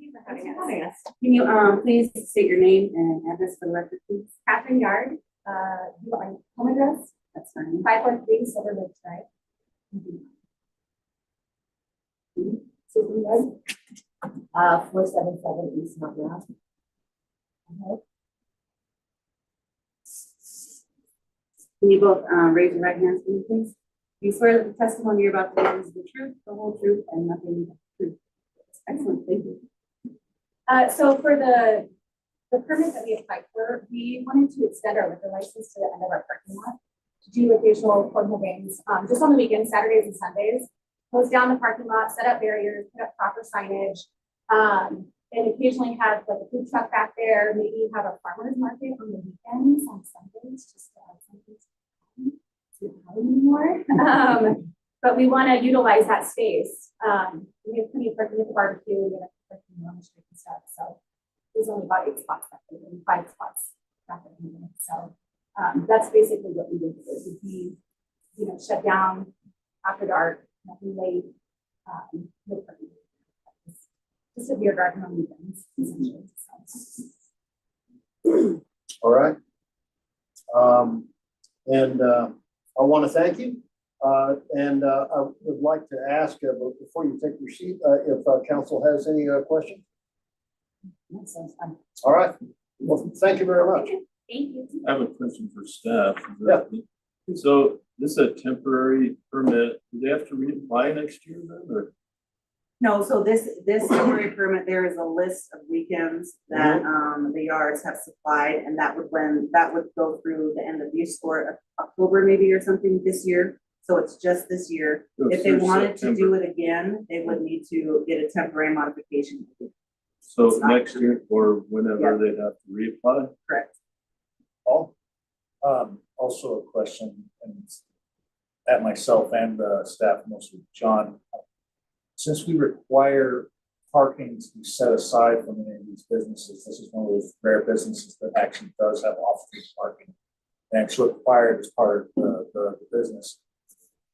you for having us. Can you please state your name and address for the record, please? Catherine Yard, you want my home address? That's fine. 513 Silver Lake Drive. Susan Yard, 477 East Mountain Ave. Can you both raise your right hands for me, please? You swear that the testimony you're about to give is the truth, the whole truth, and nothing but the truth. Excellent, thank you. So for the permit that we applied for, we wanted to extend our liquor license to the end of our parking lot to do occasional cornhole games, just on the weekends, Saturdays and Sundays. Close down the parking lot, set up barriers, put up proper signage, and occasionally have like a food truck back there, maybe have a farmer's market on the weekends, on Sundays, just to add something anymore. But we want to utilize that space. We have plenty of parking at the barbecue, we have parking on the street and stuff. So there's only about 8 spots back there, and 5 spots back there. So that's basically what we would do. It would be, shut down after dark, nothing late, no parking. Just a beer garden on weekends, essentially. So. All right. I want to thank you. I would like to ask, before you take your seat, if council has any questions. That sounds fun. All right. Well, thank you very much. Thank you. I have a question for staff. Yeah. So this is a temporary permit. Do they have to reapply next year then, or? No, so this temporary permit, there is a list of weekends that the yards have supplied, and that would go through the end of use or October maybe or something this year. So it's just this year. So If they through wanted to do September. it again, they would need to get a temporary modification. So It's not- next year or whenever Yeah. they'd have to reapply? Correct. Paul? Also a question, and it's at myself and the staff, mostly John. Since we require parking to be set aside from any of these businesses, this is one of those rare businesses that actually does have off-street parking. And it's required as part of the business.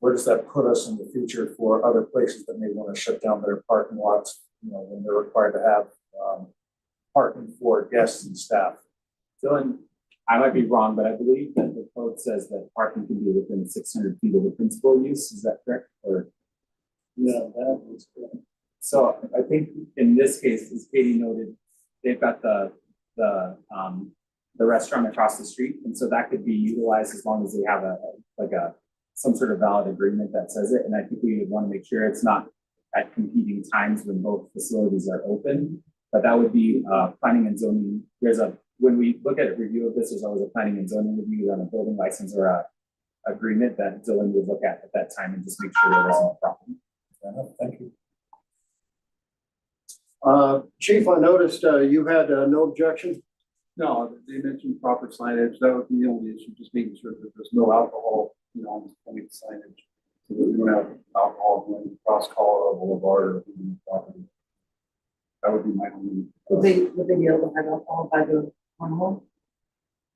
Where does that put us in the future for other places that may want to shut down their parking lots, when they're required to have parking for guests and staff? Dylan, I might be wrong, but I believe that the code says that parking can be within 600 feet of the principal use. Is that correct? Or Yeah, that was correct. so I think in this case, as Katie noted, they've got the restaurant across the street, and so that could be utilized as long as they have some sort of valid agreement that says it. And I think we would want to make sure it's not at competing times when both facilities are open. But that would be planning and zoning. When we look at a review of this, there's always a planning and zoning review on a building license or a agreement that Dylan would look at that time and just make sure there wasn't a problem. Thank you. Chief, I noticed you had no objection. No, they mentioned proper signage. That would be the only issue, just making sure that there's no alcohol, on the point signage, so that we don't have alcohol going across across Colorado Boulevard or the property. That would be my only. Would they be able to have alcohol by the cornhole?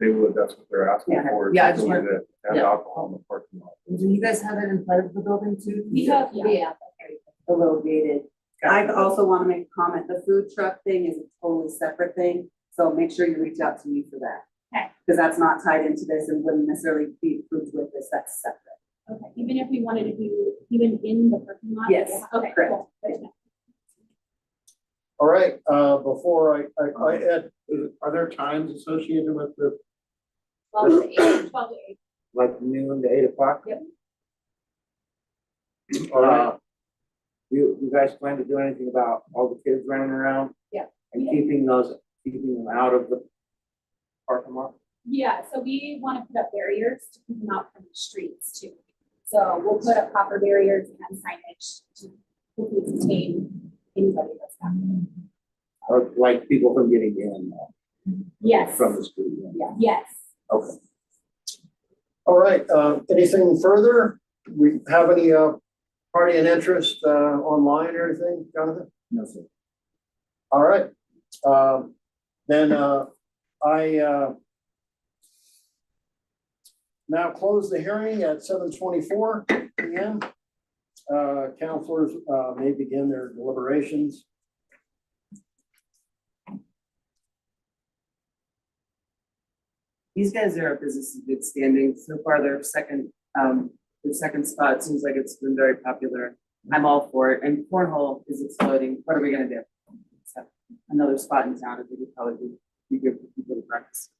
They would, that's what they're asking Yeah. for. is Yeah, I the just ability want- to have yeah. alcohol in the parking lot. Do you guys have that in front of the building too? We have, yeah. A little gated. I also want to make a comment, the food truck thing is a totally separate thing, so make sure you reach out to me for that. Okay. Because that's not tied into this and wouldn't necessarily be approved with this, that's separate. Okay, even if we wanted to do, even in the parking lot? Yes, Okay, correct. cool. Good to know. All right, before I add, are there times associated with the, 12 to 8, 12 to 8. Like noon to 8 o'clock? Yep. You guys plan to do anything about all the kids running around? Yeah. And keeping them out of the parking lot? Yeah, so we want to put up barriers to keep them out from the streets too. So we'll put up proper barriers and signage to hopefully contain anybody that's coming. Or like people from getting in Yes. from the street? Yeah. Yes. Okay. all right, anything further? We have any, party and interest, online or anything, Jonathan? No, sir. All right, then, I, now close the hearing at 7:24 p.m. Counselors, may begin their deliberations. These guys are a business in good standing. So far, their second spot seems like it's been very popular. I'm all for it. And cornhole is exploding. What are we gonna do? So another spot in town, I think would probably be good for people to practice.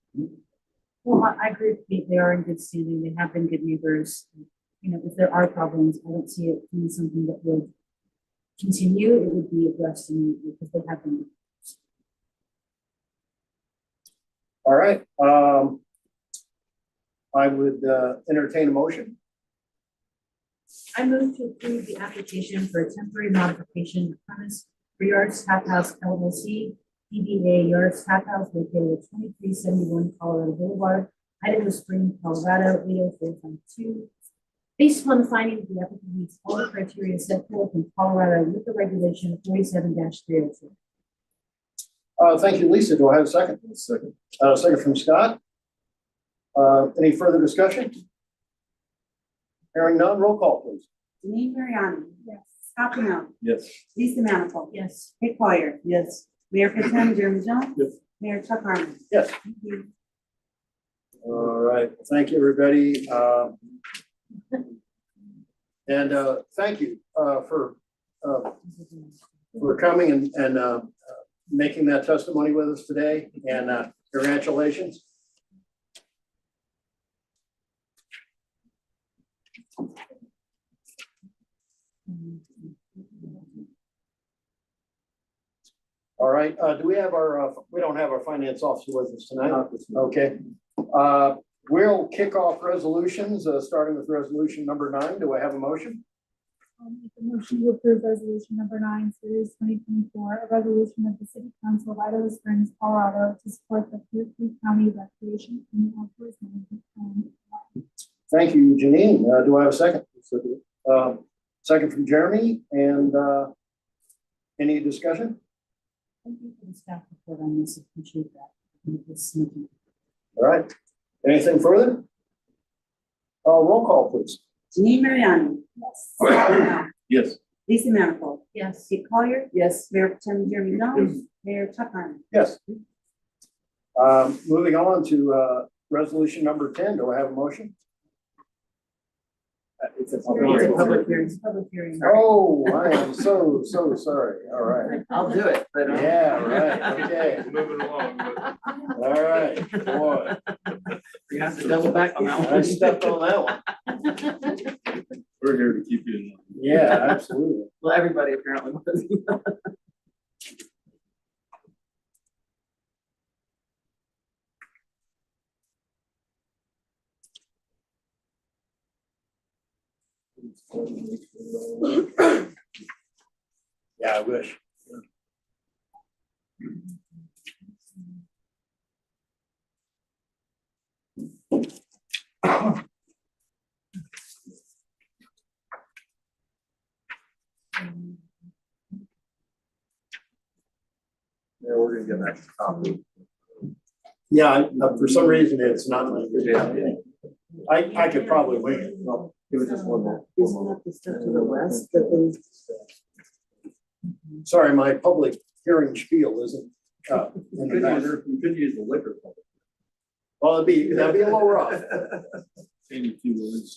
Well, I agree with Kate. They are in good standing. They have been good neighbors. You know, if there are problems, I don't see it being something that would continue. It would be addressed immediately because they have been. All right, I would, entertain a motion. I move to approve the application for a temporary modification of premise for Yards Tap House LLC, DBA Yards Tap House located at 2371 Colorado Boulevard, Idaho Springs, Colorado, 80452. Based upon the finding that the applicant meets all the criteria set forth in Colorado with the regulation 47-302. Thank you, Lisa. Do I have a second? Second. Second from Scott. Any further discussion? Hearing none, roll call, please. Janine Mariani. Yes. Scott Pennell. Yes. Lisa Manifold. Yes. Kate Collier. Yes. Mayor Pro Tem Jeremy Jones. Yes. Mayor Chuck Harmon. Yes. Thank you. All right, thank you, everybody. And thank you for coming and making that testimony with us today, and congratulations. All right, do we have our, we don't have our finance officer with us tonight? Okay. We'll kick off resolutions, starting with resolution number 9. Do I have a motion? I'll make a motion to approve resolution number 9, series 2024, a resolution of the City Council of Idaho Springs, Colorado, to support the Clear Creek County Recreation and Outdoors Management Plan. Thank you, Janine. Do I have a second? Second from Jeremy, and any discussion? Thank you for the staff report on this. Appreciate that. I think it's sneaky. All right, anything further? Roll call, please. Janine Mariani. Yes. Scott Pennell. Yes. Lisa Manifold. Yes. Kate Collier. Yes. Mayor Pro Tem Jeremy Jones. Mayor Chuck Harmon. Yes. Moving on to resolution number 10. Do I have a motion? It's a It's a public public hearing. hearing. Public hearing. Oh, I am so sorry. All right. I'll do it, but. Yeah, right, okay. Moving along, but All right, boy. You have to double back on that I one. stepped on that one. we're here to keep you in line. Yeah, absolutely. Well, everybody apparently was. Yeah, I wish. get an extra copy. Yeah, for some reason, it's not like, I could probably wing it. Well, it was just one more. Isn't that the stuff to the west that they? Sorry, my public hearing spiel isn't, in the back. You could use the liquor. Well, that'd be a little rough. Maybe a few words.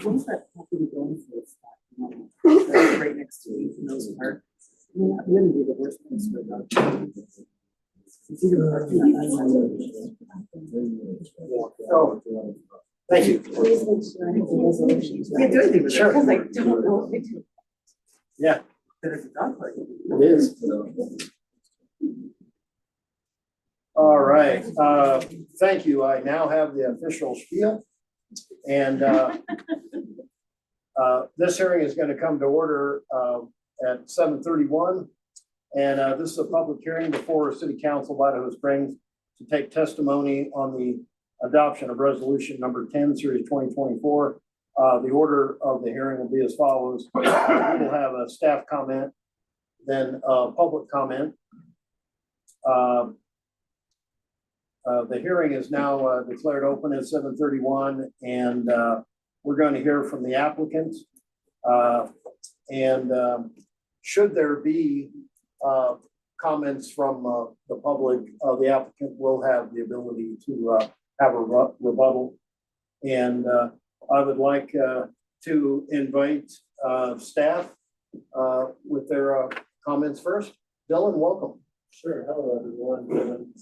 What's that property going for? That's right next to me, for the most part. I mean, that wouldn't be the worst place for that. It's either parking lot. Oh, thank you. Can't do anything with it, Sure. because I don't know what to do. Yeah, That it's a dog park. it is. All right, thank you. I now have the official spiel. And this hearing is going to come to order at 7:31. And this is a public hearing before City Council of Idaho Springs to take testimony on the adoption of resolution number 10, series 2024. The order of the hearing will be as follows. We will have a staff comment, then public comment. The hearing is now declared open at 7:31, and we're going to hear from the applicant. Should there be comments from the public, the applicant will have the ability to have a rebuttal. And I would like to invite staff with their comments first. Dylan, welcome. Sure, hello everyone.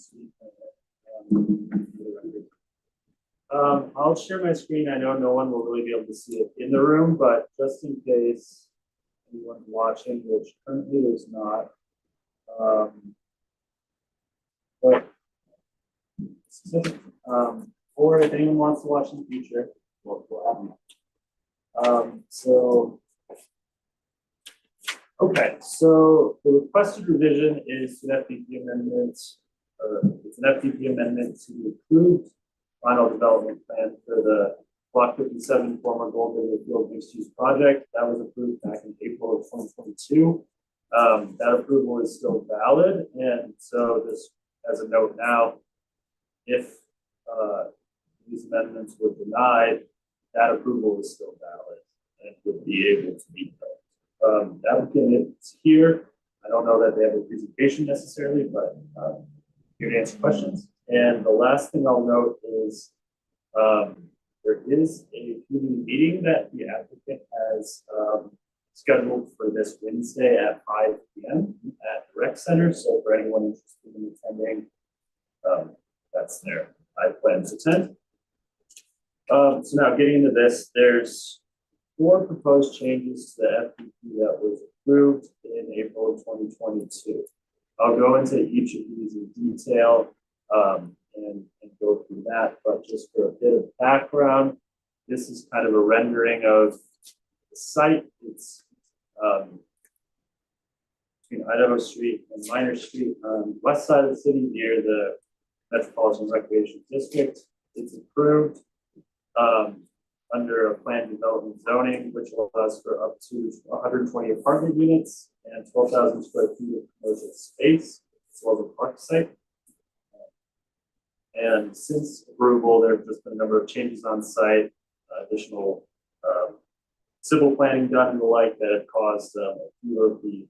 I'll share my screen. I know no one will really be able to see it in the room, but just in case anyone watching, which currently there's not. Or if anyone wants to watch in the future, we'll have them. Okay, so the requested revision is to FDP amendments. It's an FDP amendment to the approved final development plan for the Block 57 former Gold Digger Field mixed use project. That was approved back in April of 2022. That approval is still valid. And so just as a note now, if these amendments were denied, that approval is still valid and would be able to be built. The applicant is here. I don't know that they have a presentation necessarily, but here to answer questions. And the last thing I'll note is there is a community meeting that the applicant has scheduled for this Wednesday at 5 p.m. at the rec center. So for anyone interested in attending, that's there. I plan to attend. So now getting into this, there's 4 proposed changes to the FPP that was approved in April of 2022. I'll go into each of these in detail and go through that, but just for a bit of background, this is kind of a rendering of the site. It's between Idaho Street and Minor Street on the west side of the city near the Metropolitan Recreation District. It's approved under a planned development zoning, which allows for up to 120 apartment units and 12,000 square feet of commercial space, as well as a park site. And since approval, there have just been a number of changes on site, additional civil planning done and the like that have caused a few of the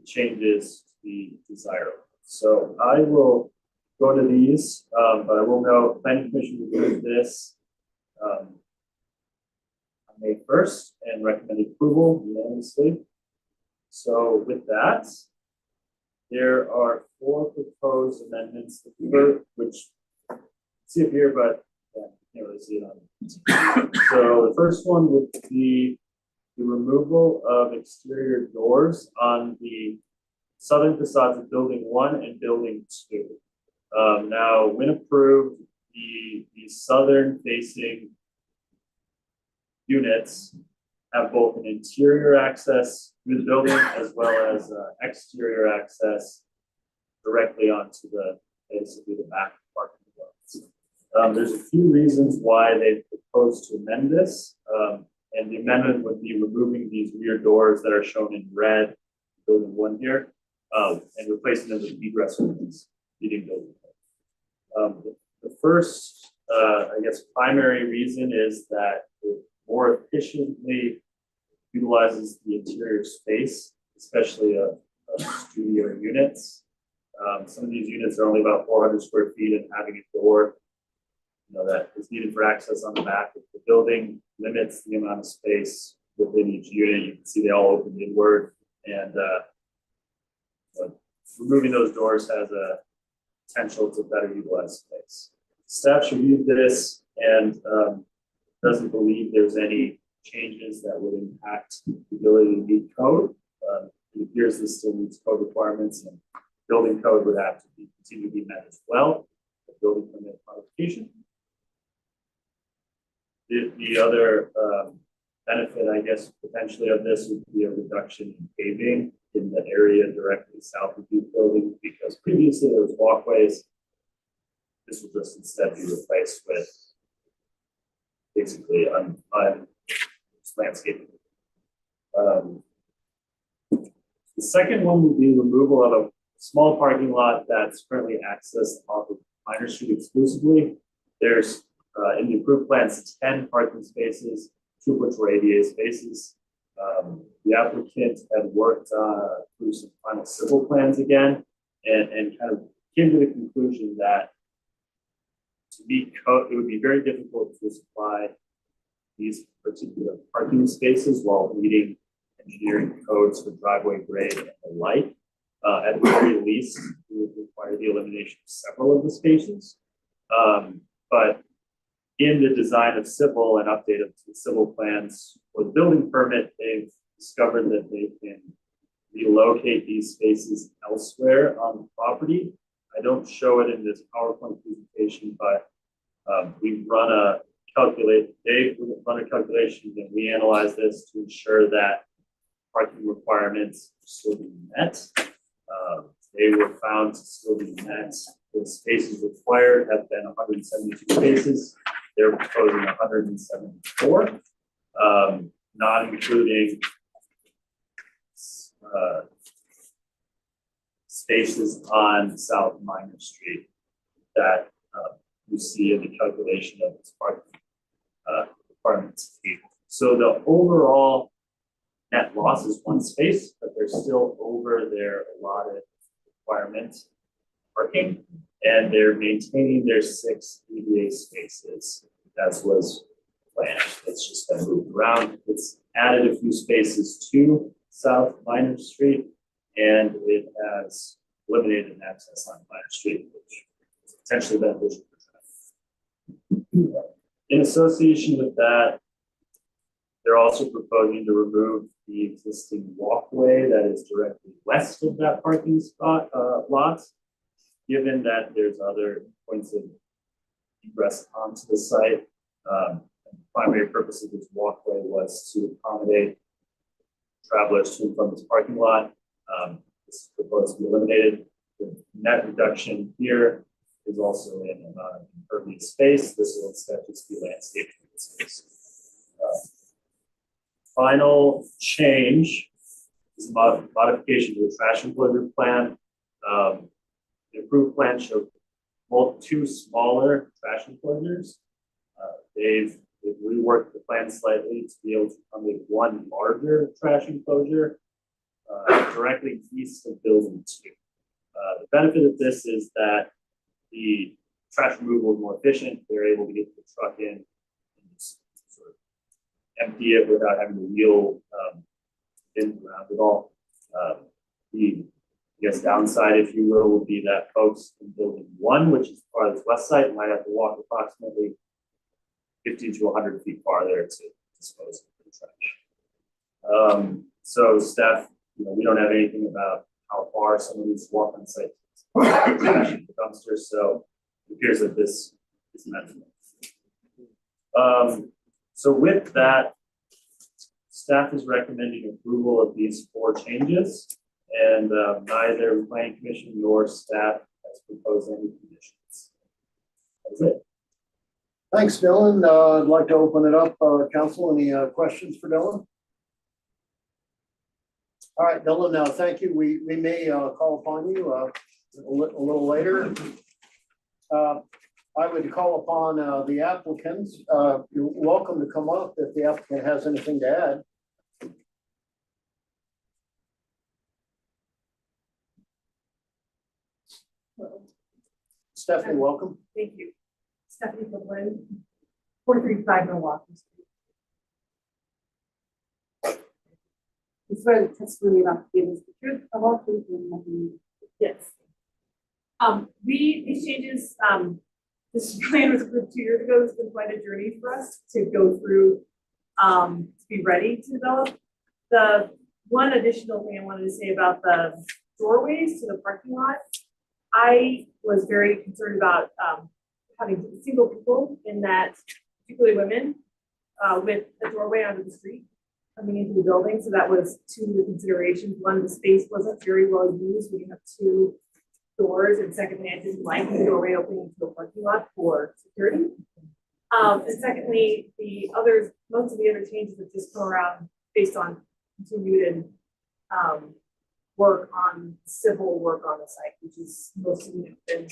changes to be desirable. So I will go to these, but I will note planning commission reviewed this on May 1st and recommended approval unanimously. So with that, there are 4 proposed amendments, which see it here, but yeah, can't really see it on. So the first one would be the removal of exterior doors on the southern facades of building 1 and building 2. Now, when approved, the southern facing units have both an interior access to the building as well as exterior access directly onto the basically the back parking lots. There's a few reasons why they proposed to amend this, and the amendment would be removing these rear doors that are shown in red, building 1 here, and replacing them with egress windows, leading building. The first, I guess, primary reason is that it more efficiently utilizes the interior space, especially of studio units. Some of these units are only about 400 square feet, and having a door, that is needed for access on the back of the building limits the amount of space within each unit. You can see they all open inward, and removing those doors has a potential to better utilize space. Staff reviewed this and doesn't believe there's any changes that would impact the ability to meet code. It appears this still meets code requirements, and building code would have to continue to be met as well. The building permit modification. The other benefit, I guess, potentially of this would be a reduction in paving in the area directly south of the building, because previously there was walkways. This will just instead be replaced with basically landscaping. The second one would be removal of a small parking lot that's currently accessed off of Minor Street exclusively. There's in the approved plans 10 parking spaces, 2 of which were ADA spaces. The applicant had worked through some final civil plans again, and kind of came to the conclusion that to meet code, it would be very difficult to supply these particular parking spaces while meeting engineering codes for driveway grade and the like. At the very least, it would require the elimination of several of the spaces. But in the design of civil and update of the civil plans for the building permit, they've discovered that they can relocate these spaces elsewhere on the property. I don't show it in this PowerPoint presentation, but they've run a calculation, and we analyze this to ensure that parking requirements still be met. They were found to still be met. The spaces required have been 172 spaces. They're proposing 174, not including spaces on South Minor Street that you see in the calculation of this parking requirements table. So the overall net loss is 1 space, but they're still over their allotted requirement parking, and they're maintaining their 6 ADA spaces as was planned. It's just been moved around. It's added a few spaces to South Minor Street, and it has eliminated access on Minor Street, which is potentially beneficial for traffic. In association with that, they're also proposing to remove the existing walkway that is directly west of that parking spot, lot, given that there's other points of egress onto the site. The primary purpose of this walkway was to accommodate travelers to and from this parking lot. This is proposed to be eliminated. The net reduction here is also in impervious space. This will instead just be landscaped space. Final change is modification to the trash enclosure plan. The approved plan showed two smaller trash enclosures. They've reworked the plan slightly to be able to accommodate one larger trash enclosure directly east of building 2. The benefit of this is that the trash removal is more efficient. They're able to get the truck in and just sort of empty it without having to wheel in around it all. The downside, if you will, would be that folks in building 1, which is part of this west side, might have to walk approximately 50 to 100 feet farther to dispose of the trash. So staff, we don't have anything about how far someone needs to walk on site to trash in the dumpster, so it appears that this is meant to. So with that, staff is recommending approval of these 4 changes, and neither planning commission nor staff has proposed any conditions. That's it. Thanks, Dylan. I'd like to open it up, council. Any questions for Dylan? All right, Dylan, thank you. We may call upon you a little later. I would call upon the applicants. You're welcome to come up if the applicant has anything to add. Stephanie, welcome. Thank you. Stephanie Goodwin, 435 Milwaukee Street. You swear the testimony about the given is the truth, the whole truth, and nothing. Yes. These changes, this plan was approved 2 years ago. It's been quite a journey for us to go through, to be ready to develop. The one additional thing I wanted to say about the doorways to the parking lot, I was very concerned about having single people in that, particularly women, with a doorway onto the street coming into the building. So that was 2 of the considerations. One, the space wasn't very well used. We have 2 doors, and secondly, I didn't like the doorway opening into the parking lot for security. And secondly, most of the other changes have just come around based on continued and civil work on the site, which is mostly been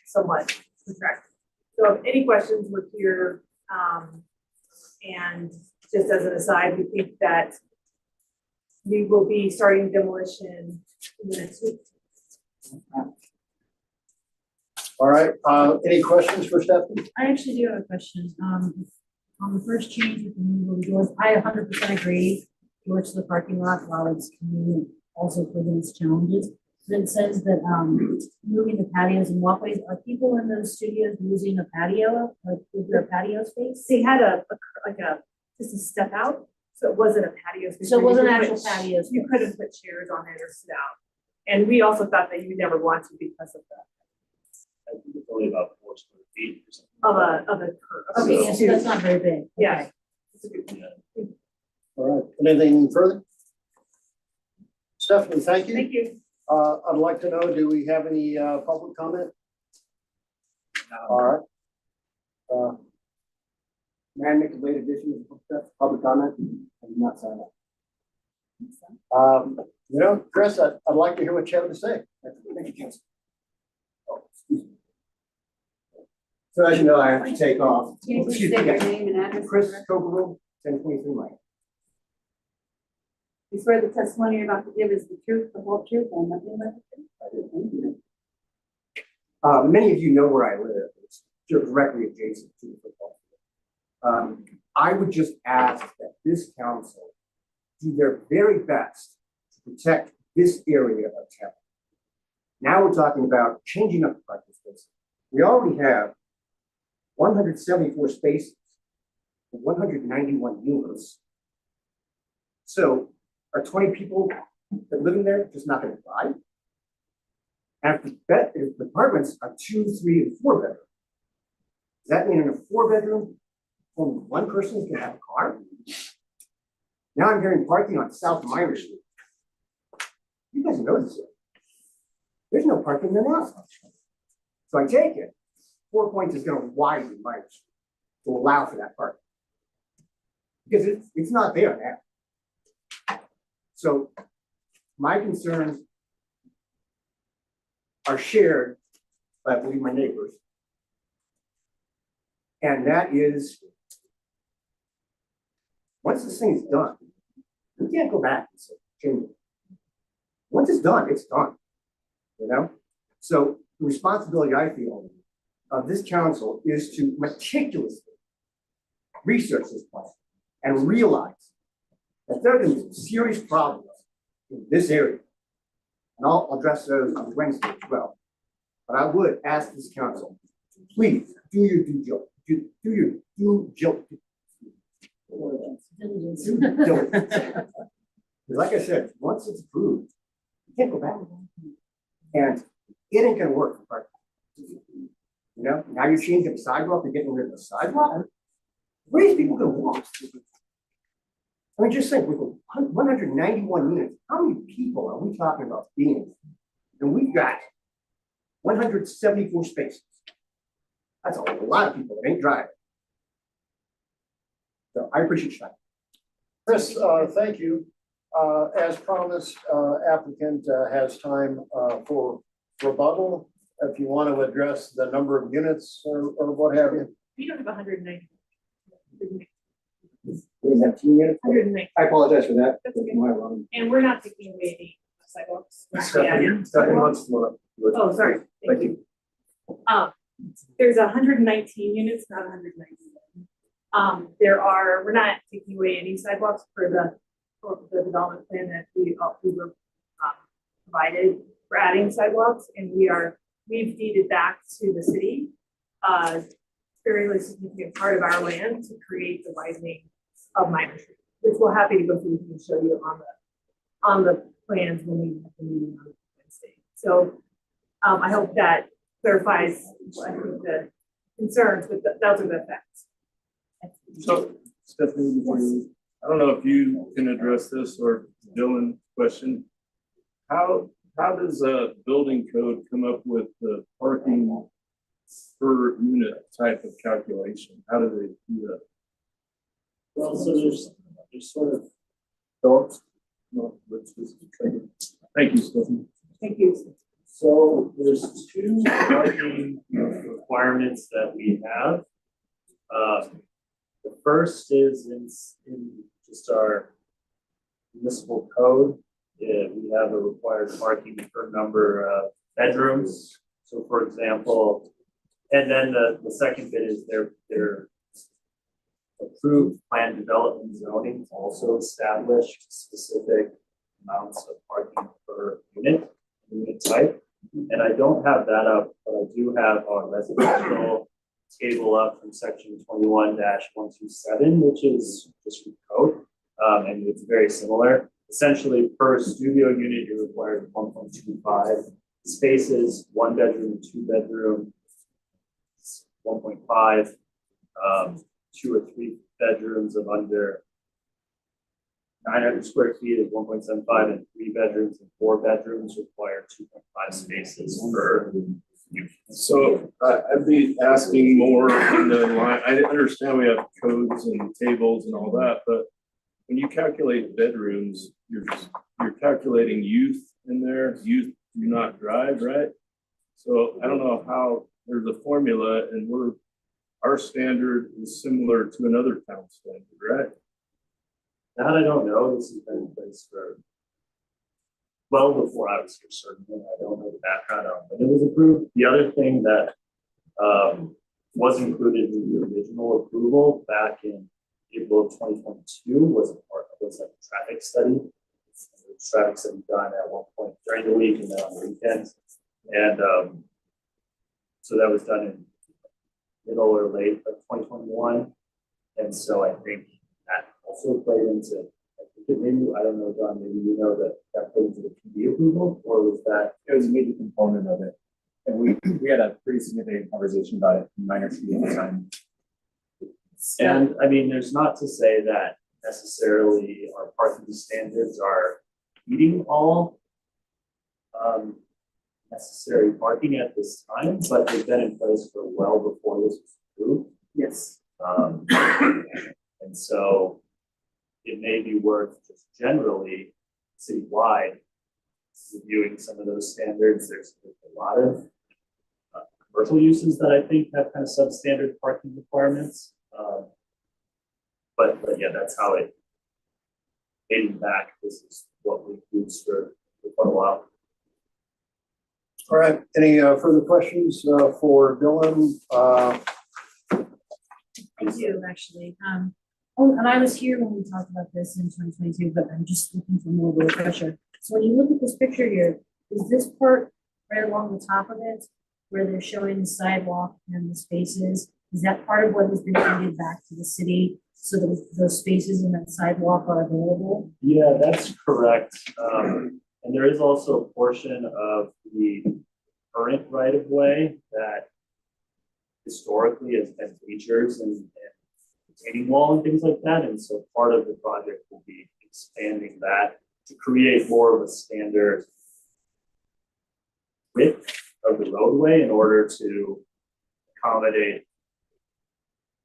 somewhat protracted. So if any questions, we're here. And just as an aside, we think that we will be starting demolition in the next week. All right, any questions for Stephanie? I actually do have a question. On the first change with the removal of the doors, I 100% agree. Doors to the parking lot, while it's convenient, also presents challenges. But it says that moving the patios and walkways, are people in those studios using a patio? Like, is there a patio space? They had just a step out, so it wasn't a patio space. So it wasn't an You could actual patio space. You couldn't put chairs on it or sit out. And we also thought that you would never want to because of I think it's only about 4 square feet or something. of a curve. Okay, yeah, so that's not very big. Yeah. Okay. It's a good- Yeah. All right, anything further? Stephanie, thank you. Thank you. I'd like to know, do we have any public comment? All right. May I make a late addition to public comment? I did not sign up. Chris, I'd like to hear what you have to say. Thank you, Council. Oh, excuse me. So as you know, I have to take off. Can you please state your name and address? Chris Cokerville, 1023 Mike. You swear the testimony you're about to give is the truth, the whole truth, and nothing but the truth? I do, thank you. Many of you know where I live. It's directly adjacent to the football field. I would just ask that this council do their very best to protect this area of town. Now we're talking about changing up the parking space. We already have 174 spaces for 191 units. So are 20 people that live in there just not going to buy? And if the apartments are 2, 3, and 4 bedrooms, does that mean in a 4-bedroom, only one person is going to have a car? Now I'm hearing parking on South Minor Street. You guys know this. There's no parking there now. So I take it, 4 Points is going to widen Minor Street to allow for that parking. Because it's not there now. So my concerns are shared by, I believe, my neighbors. And that is, once this thing is done, you can't go back and say, change it. Once it's done, it's done. You know? So the responsibility I feel of this council is to meticulously research this plan and realize that there are going to be some serious problems in this area. And I'll address those on Wednesday as well. But I would ask this council, please do your due diligence. Do your due diligence. Like I said, once it's approved, you can't go back. And it ain't gonna work for parking. You know, now you're changing the sidewalk, you're getting rid of the sidewalk. Where are these people gonna walk? I mean, just think, with 191 units, how many people are we talking about being? And we've got 174 spaces. That's a lot of people that ain't driving. So I appreciate your time. Chris, thank you. As promised, applicant has time for rebuttal. If you want to address the number of units or what have you. We don't have 190. We have 2 minutes. 190. I apologize for that. That's okay. And we're not taking away any sidewalks. Stephanie wants to. Oh, sorry. Thank you. There's 119 units, not 191. We're not taking away any sidewalks for the development plan that we were provided for adding sidewalks, and we've deeded back to the city very significant part of our land to create the widening of Minor Street, which we're happy to go through and show you on the plans when we have the meeting on Wednesday. So I hope that clarifies, I think, the concerns, but those are the facts. So, Stephanie, I don't know if you can address this or Dylan's question. How does a building code come up with the parking per unit type of calculation? How do they do that? Well, so there's sort of thoughts. Thank you, Stephanie. Thank you. So there's 2 parking requirements that we have. The first is in just our municipal code. We have a required parking per number of bedrooms. So for example, and then the second bit is their approved plan development zoning also established specific amounts of parking per unit type. And I don't have that up, but I do have our residential table up from section 21-127, which is just from code. And it's very similar. Essentially, per studio unit, you're required 1.25 spaces, 1 bedroom, 2 bedroom, 1.5, 2 or 3 bedrooms of under 900 square feet is 1.75, and 3 bedrooms and 4 bedrooms require 2.5 spaces per unit. So I'd be asking more in the line. I understand we have codes and tables and all that, but when you calculate bedrooms, you're calculating youth in there. Youth do not drive, right? So I don't know how there's a formula, and our standard is similar to another town standard, right? That I don't know. This has been in place for well before I was here, certainly. I don't know the background on it, but it was approved. The other thing that was included in the original approval back in April of 2022 was was like a traffic study. Traffic study done at one point during the week and then on the weekends. And so that was done in middle or late of 2021. And so I think that also played into, I think it maybe, I don't know, John, maybe you know that played into the PD approval, or was that? It was a major component of it. And we had a pretty significant conversation about it in minor city at the time. And I mean, there's not to say that necessarily our parking standards are meeting all necessary parking at this time, but they've been in place for well before this was approved. Yes. And so it may be worth just generally citywide reviewing some of those standards. There's a lot of commercial uses that I think have kind of substandard parking requirements. But yeah, that's how it, dating back, this is what we've used for quite a while. All right, any further questions for Dylan? I do, actually. Oh, and I was here when we talked about this in 2022, but I'm just looking for more of a refresher. So when you look at this picture here, is this part right along the top of it, where they're showing the sidewalk and the spaces? Is that part of what has been handed back to the city so that those spaces in that sidewalk are available? Yeah, that's correct. And there is also a portion of the current right of way that historically has been bleachers and retaining wall and things like that. And so part of the project will be expanding that to create more of a standard width of the roadway in order to accommodate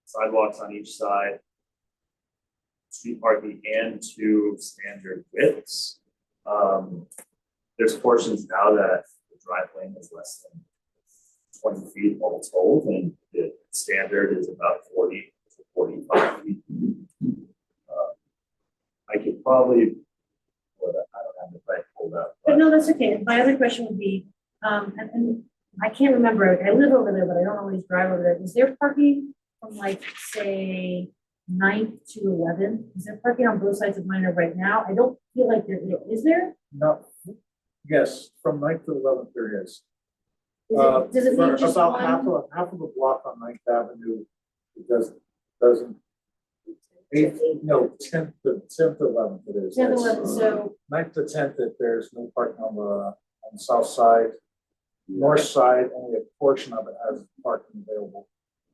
sidewalks on each side, street parking, and two standard widths. There's portions now that the drive lane is less than 20 feet all told, and the standard is about 40 to 45 feet. I could probably, I don't have the right pulled up. But no, that's okay. My other question would be, and I can't remember, I live over there, but I don't always drive over there. Is there parking from like, say, 9th to 11th? Is there parking on both sides of Minor right now? I don't feel like there is there? No. Yes, from 9th to 11th there is. Does it mean just about one? half of the block on 9th Avenue, it doesn't. 10th to 11th it is. 10th, 11th, so 9th to 10th, that there's no parking on the south side. North side, only a portion of it has parking available.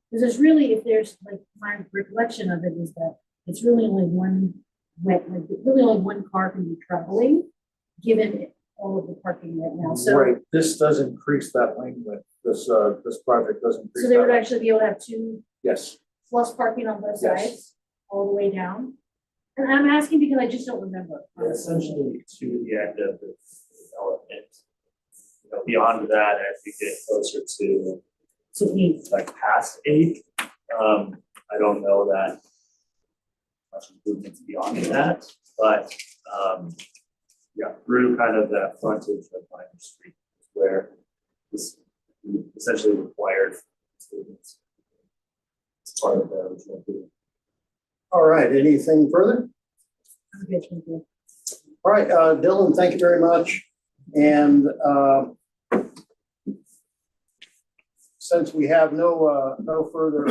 because there's really, if there's like my recollection of it is that it's really only one really only one car can be traveling, given all of the parking right now. So Right, this does increase that lane width. This project does increase. so they would that. actually be able to have two Yes. plus parking on both Yes. sides, all the way down. And I'm asking because I just don't remember. Essentially to the end of the development. You know, beyond that, as we get closer to like past 8, I don't know that much improvements beyond that, but yeah, through kind of that frontage of Minor Street is where this essentially required improvements. It's part of the original plan. All right, anything further? Okay, thank you. All right, Dylan, thank you very much. And since we have no further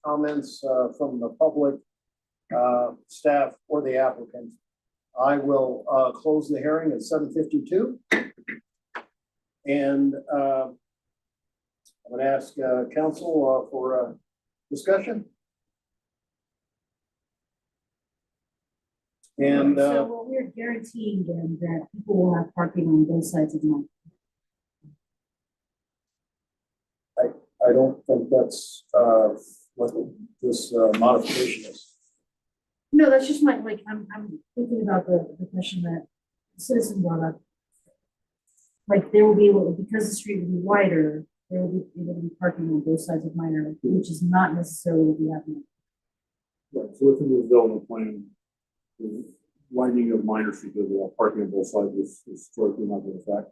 comments from the public, staff, or the applicant, I will close the hearing at 7:52. And I'm going to ask council for discussion. And So what we're guaranteeing then that people will have parking on both sides of the line. I don't think that's what this modification is. No, that's just my, like, I'm thinking about the question that the citizen brought up. Like, there will be, because the street will be wider, there will be able to be parking on both sides of Minor, which is not necessarily what we have now. Right, so within the development plan, the widening of Minor Street, the parking on both sides is historically not been a fact.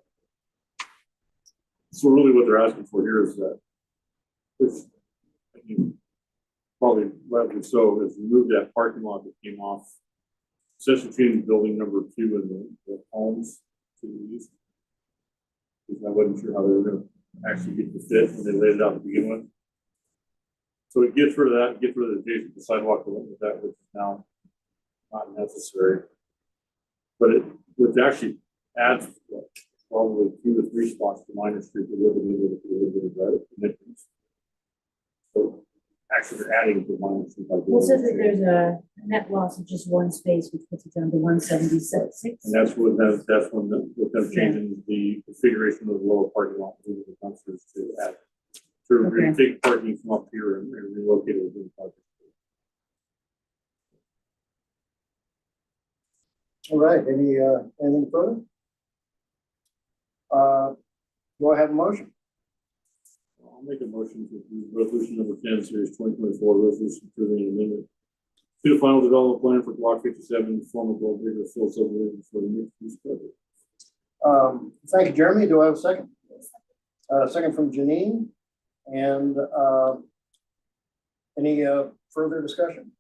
So really what they're asking for here is that if, I mean, probably rightly so, is remove that parking lot that came off essentially changing building number 2 in the homes to the east. Because I wasn't sure how they were gonna actually get the fit when they laid it out to begin with. So it gets rid of that, gets rid of the sidewalk along with that, which is now not necessary. But it would actually add probably 2 to 3 spots to Minor Street to live in. So actually they're adding to Minor Street. Well, so that there's a net loss of just one space, which puts it down to 176. And that's when with them changing the configuration of the lower parking lot, moving the dumpsters to add. To take parking from up here and relocate it within the parking. All right, anything further? Do I have a motion? I'll make a motion to approve resolution number 10, series 2024, resolution approving an amendment to the final development plan for block 57, former Gold Digger Field subdivision for the mixed use project. Thank you, Jeremy. Do I have a second? Second from Janine. And any further discussion?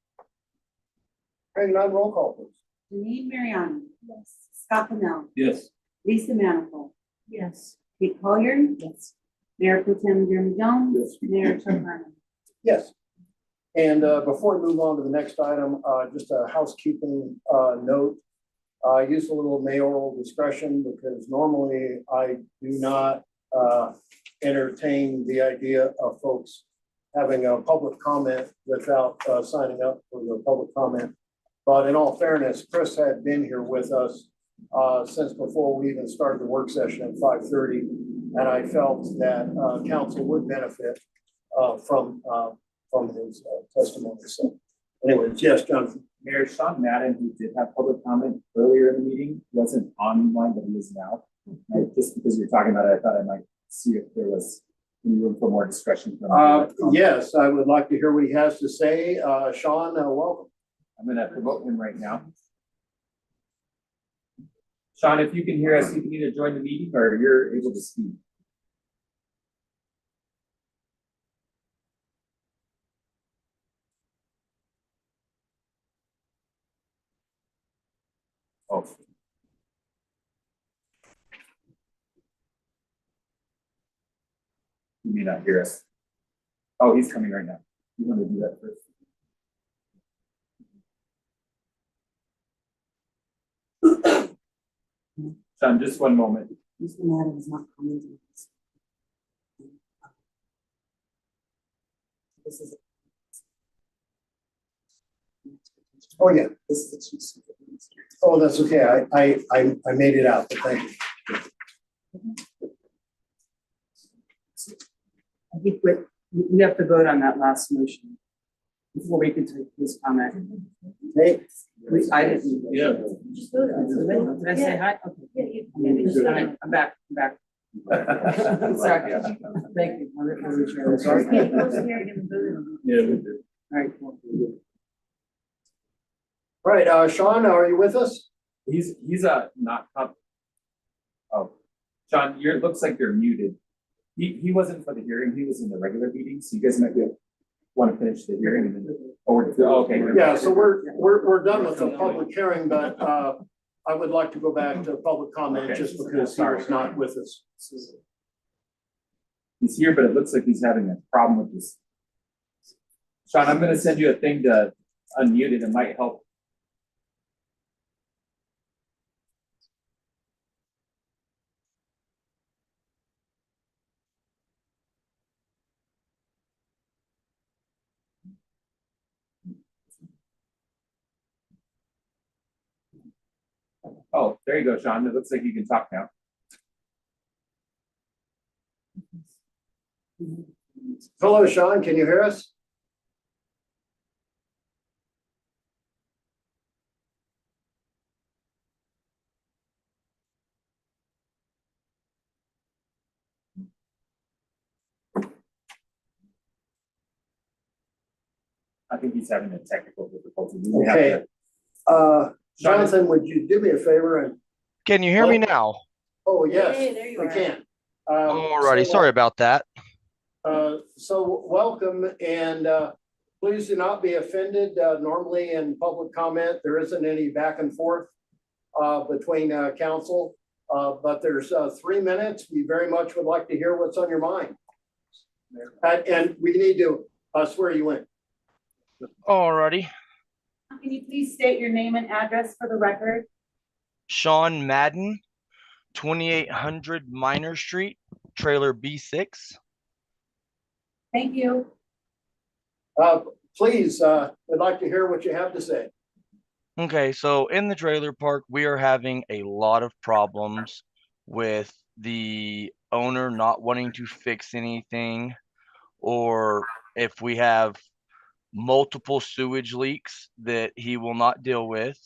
Hearing none, roll call, please. Janine Mariani. Yes. Scott Pennell. Yes. Lisa Manifold. Yes. Kate Collier. Yes. Mayor Pro Tem Jeremy Jones. Yes. Mayor Chuck Harmon. Yes. And before we move on to the next item, just a housekeeping note. I use a little mayoral discretion because normally I do not entertain the idea of folks having a public comment without signing up for the public comment. But in all fairness, Chris had been here with us since before we even started the work session at 5:30. And I felt that council would benefit from his testimony. So anyways, yes, Jonathan. Mayor Sean Madden, who did have public comment earlier in the meeting, wasn't online, but he is now. Just because you're talking about it, I thought I might see if there was any room for more discussion. Yes, I would like to hear what he has to say. Sean, welcome. I'm going to promote him right now. Sean, if you can hear us, you can either join the meeting or you're able to speak. Oh. You may not hear us. Oh, he's coming right now. You want to do that first? Sean, just one moment. Mr. Madden is not commenting. This is. Oh, yeah. This is the chief superintendent. Oh, that's okay. I made it out, but thank you. I think we have to vote on that last motion before we can take this comment. Hey. I didn't. Yeah. Just vote on it. Did I say hi? Okay. I'm back. Sorry. Thank you. Yeah, we did. All right. All right, Sean, are you with us? He's not up. Oh, Sean, it looks like you're muted. He wasn't for the hearing, he was in the regular meeting, so you guys might want to finish the hearing and then, okay. Yeah, so we're done with the public hearing, but I would like to go back to public comment just because he was not with us. He's here, but it looks like he's having a problem with this. Sean, I'm gonna send you a thing to unmute it, it might help. Oh, there you go, Sean. It looks like you can talk now. Hello, Sean, can you hear us? I think he's having a technical difficulty. Okay. Jonathan, would you do me a favor and? Can you hear me now? Oh, yes, Hey, there you we are. can. Alrighty, sorry about that. So welcome, and Please do not be offended. Normally in public comment, there isn't any back and forth between council. But there's 3 minutes. We very much would like to hear what's on your mind. And we need to swear you in. Alrighty. Can you please state your name and address for the record? Sean Madden, 2800 Minor Street, trailer B6. Thank you. Please, we'd like to hear what you have to say. Okay, so in the trailer park, we are having a lot of problems with the owner not wanting to fix anything, or if we have multiple sewage leaks that he will not deal with.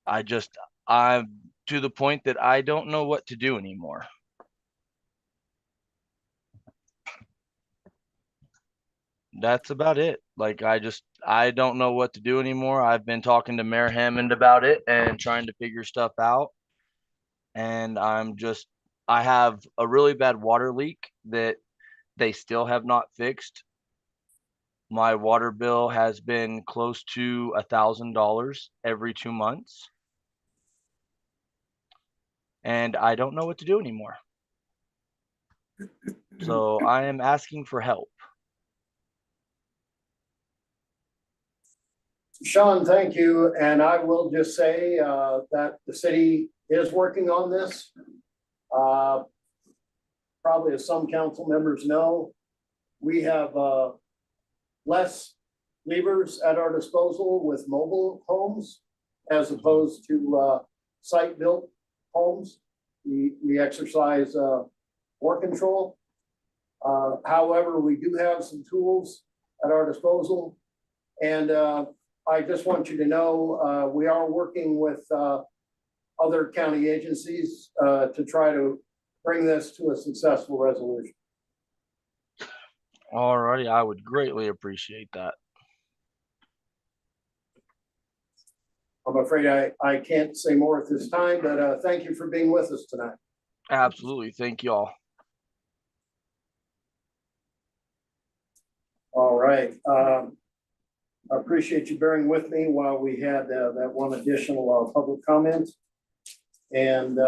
I'm to the point that I don't know what to do anymore. That's about it. Like, I don't know what to do anymore. I've been talking to Mayor Hammond about it and trying to figure stuff out. And I have a really bad water leak that they still have not fixed. My water bill has been close to $1,000 every 2 months. And I don't know what to do anymore. So I am asking for help. Sean, thank you. And I will just say that the city is working on this. Probably as some council members know, we have less levers at our disposal with mobile homes as opposed to site-built homes. We exercise more control. However, we do have some tools at our disposal. And I just want you to know we are working with other county agencies to try to bring this to a successful resolution. Alrighty, I would greatly appreciate that. I'm afraid I can't say more at this time, but thank you for being with us tonight. Absolutely. Thank you all. All right. I appreciate you bearing with me while we had that one additional public comment. And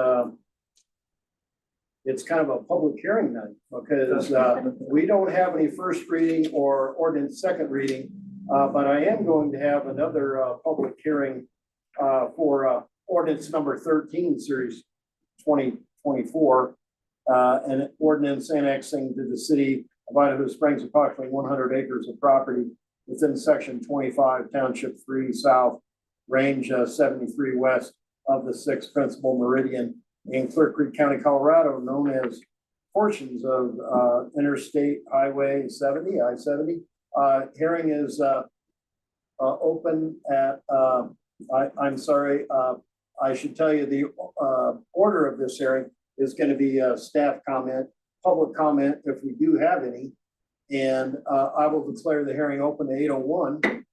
it's kind of a public hearing night because we don't have any first reading or ordinance second reading, but I am going to have another public hearing for ordinance number 13, series 2024, an ordinance annexing to the city of Idaho Springs approximately 100 acres of property within section 25, township 3 south, range 73 west of the 6th principal meridian in Clear Creek County, Colorado, known as portions of Interstate Highway 70, I-70. Hearing is open at, I'm sorry, I should tell you the order of this hearing is going to be staff comment, public comment if we do have any. And I will declare the hearing open at 8:01.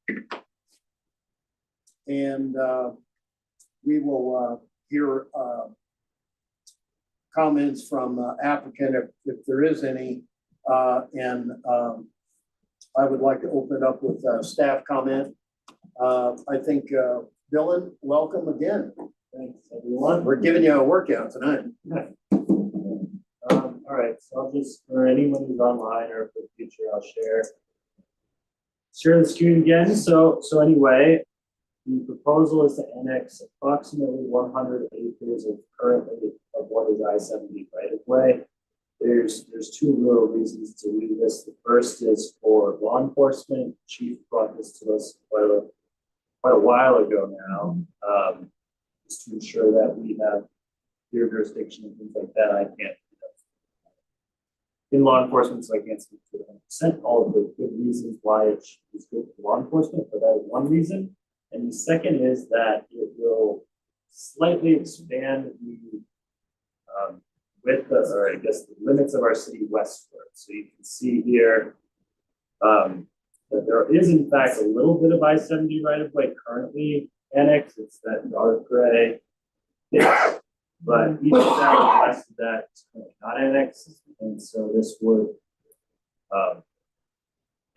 And we will hear comments from applicant if there is any. And I would like to open it up with staff comment. I think Dylan, welcome again. Thanks, everyone. We're giving you a workout tonight. All right, so I'll just, for anyone who's online or for the future, I'll share the screen again. So anyway, the proposal is to annex approximately 100 acres of currently of what is I-70 right of way. There's two real reasons to do this. The first is for law enforcement. Chief brought this to us quite a while ago now, just to ensure that we have clear jurisdiction and things like that. I can't, in law enforcement, so I can't speak to 100% all of the good reasons why it is good for law enforcement, but that is one reason. And the second is that it will slightly expand the width, or I guess the limits of our city westward. So you can see here that there is in fact a little bit of I-70 right of way currently annexed. It's that dark gray. But each of that west of that is not annexed, and so this would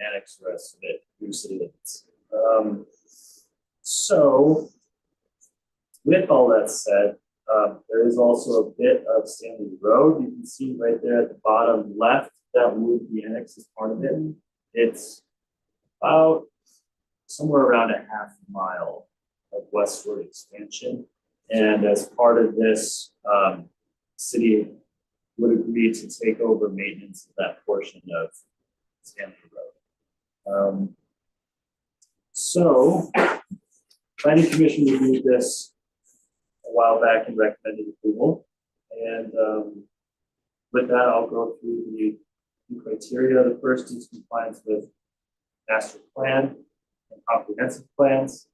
annex the rest of it through city limits. So with all that said, there is also a bit of Stanley Road. You can see right there at the bottom left, that would be annexed as part of it. It's about somewhere around a half mile of westward expansion. And as part of this, city would agree to take over maintenance of that portion of Stanley Road. So, Planning Commission reviewed this a while back and recommended approval. And with that, I'll go through the criteria. The first is compliance with master plan and comprehensive plans.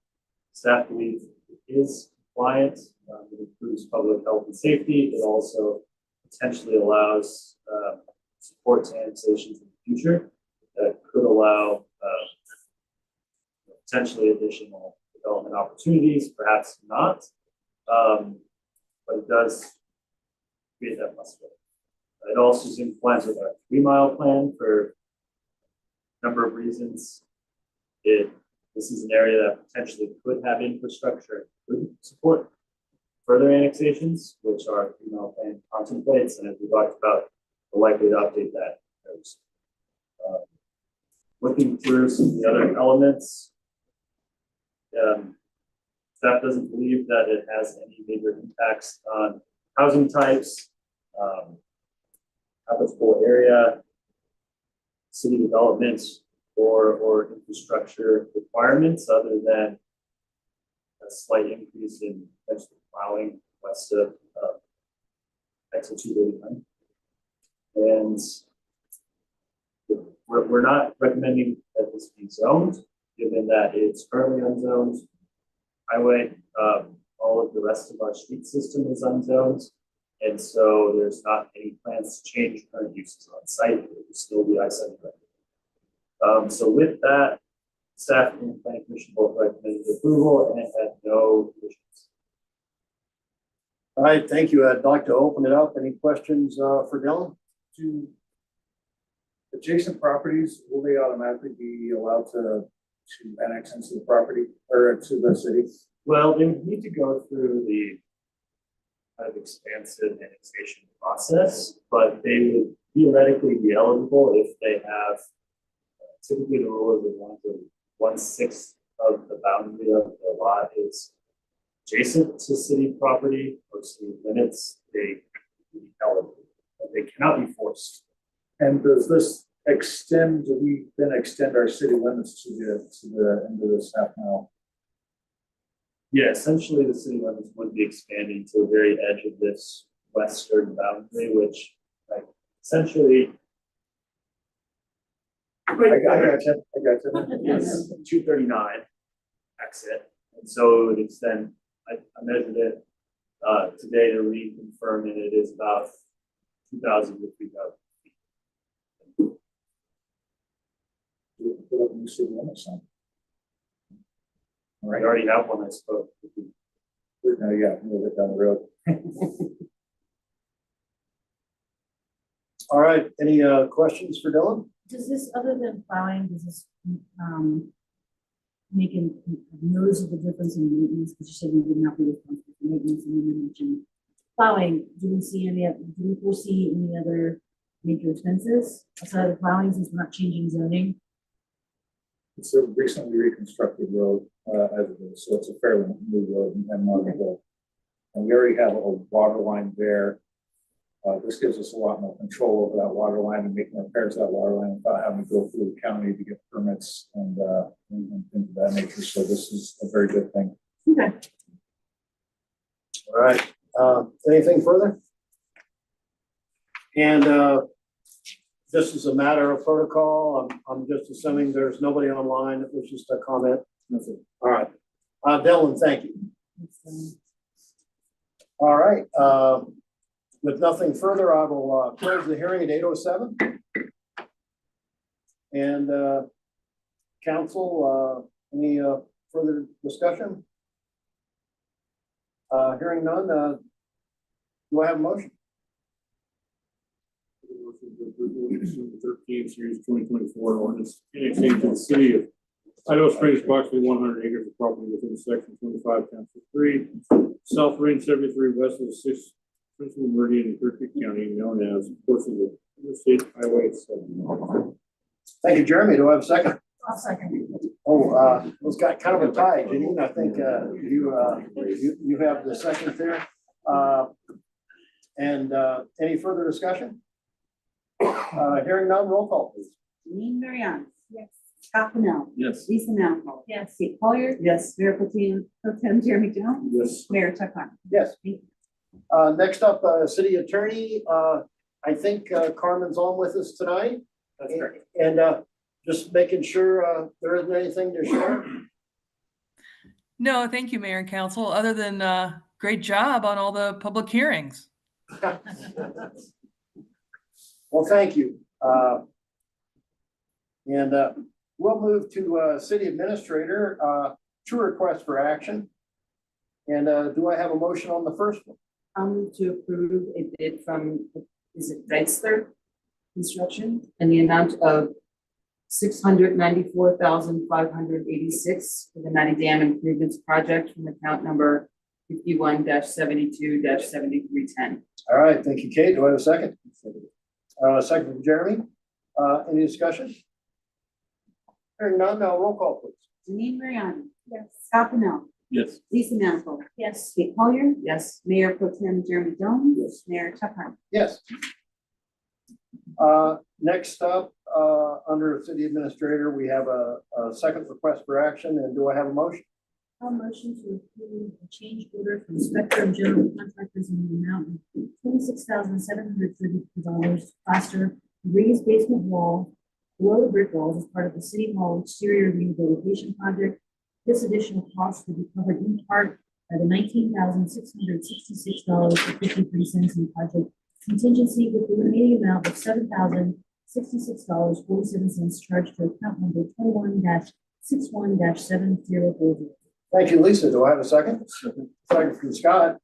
Staff believes it is compliant. It improves public health and safety. It also potentially allows support to annexations in the future that could allow potentially additional development opportunities, perhaps not, but it does create that possibility. It also is in compliance with our 3-mile plan for a number of reasons. This is an area that potentially could have infrastructure, could support further annexations, which our 3-mile plan contemplates, and as we talked about, we're likely to update that. Looking through some of the other elements, staff doesn't believe that it has any major impacts on housing types, habitable area, city development, or infrastructure requirements, other than a slight increase in potential plowing west of exit 289. And we're not recommending that this be zoned, given that it's currently unzoned highway. All of the rest of our street system is unzoned. And so there's not any plans to change current uses on site. It will still be I-75. So with that, staff and the planning commission both recommended approval and it had no conditions. All right, thank you. I'd like to open it up. Any questions for Dylan? Do adjacent properties, will they automatically be allowed to annex into the property or to the city? Well, they would need to go through the kind of expansive annexation process, but they would theoretically be eligible if they have, typically the rule is 1/6 of the boundary of the lot is adjacent to city property or city limits, they would be eligible, but they cannot be forced. And does this extend, do we then extend our city limits to the end of this half mile? Yeah, essentially the city limits would be expanding to the very edge of this western boundary, which like essentially I got you. is 239 exit. And so it would extend, I measured it today to reconfirm and it is about 2,000 to 3,000 feet. Put up new city limits then. All right, I already have one I spoke. Yeah, move it down the road. All right, any questions for Dylan? Does this, other than plowing, does this, make a noticeable difference in maintenance? Because you said we would not be responsible for maintenance, and you mentioned plowing. Do we foresee any other major expenses outside of plowing, since we're not changing zoning? It's a recently reconstructed road, as it is, so it's a fairly new road and navigable. And we already have a water line there. This gives us a lot more control over that water line and making repairs to that water line without having to go through the county to get permits and things of that nature. So this is a very good thing. Okay. All right, anything further? And just as a matter of protocol, I'm just assuming there's nobody online that wishes to comment. Nothing. All right, Dylan, thank you. All right, with nothing further, I will close the hearing at 8:07. And council, any further discussion? Hearing none, do I have a motion? to approve ordinance number 13, series 2024, ordinance annexing to the city of Idaho Springs approximately 100 acres of property within section 25, township 3, south range 73, west of the 6th principal meridian in Clear Creek County, known as portion of the Interstate Highway 7. Thank you, Jeremy. Do I have a second? I'll second. Oh, it was got kind of a tie, Janine. I think, you have the second there. And any further discussion? Hearing none, roll call, please. Janine Mariani. Yes. Scott Pennell. Yes. Lisa Manifold. Yes. Kate Collier. Yes. Mayor Pro Tem Jeremy Jones. Yes. Mayor Chuck Harmon. Yes. Thank you. Next up, city attorney. I think Carmen's on with us tonight. That's great. And just making sure there isn't anything to share. No, thank you, Mayor and Council, other than great job on all the public hearings. Well, thank you. And we'll move to city administrator, two requests for action. And do I have a motion on the first one? To approve a bid from, is it Deitzler Construction, in the amount of $694,586 for the 90 dam improvements project from account number 51-72-7310. All right, thank you, Kate. Do I have a second? Second from Jeremy. Any discussion? Hearing none, now roll call, please. Janine Mariani. Yes. Scott Pennell. Yes. Lisa Manifold. Yes. Kate Collier. Yes. Mayor Pro Tem Jeremy Jones. Yes. Mayor Chuck Harmon. Yes. Next up, under city administrator, we have a second request for action, and do I have a motion? I'll motion to approve a change order from Spectrum General Contractors in the amount of $26,732 to plaster raised basement wall below the brick walls as part of the City Hall exterior rehabilitation project. This additional cost will be covered in part by the $19,666.53 in the project contingency, with the remaining amount of $7,066.47 charged to account number 21-61-7040. Thank you, Lisa. Do I have a second? Second from Scott.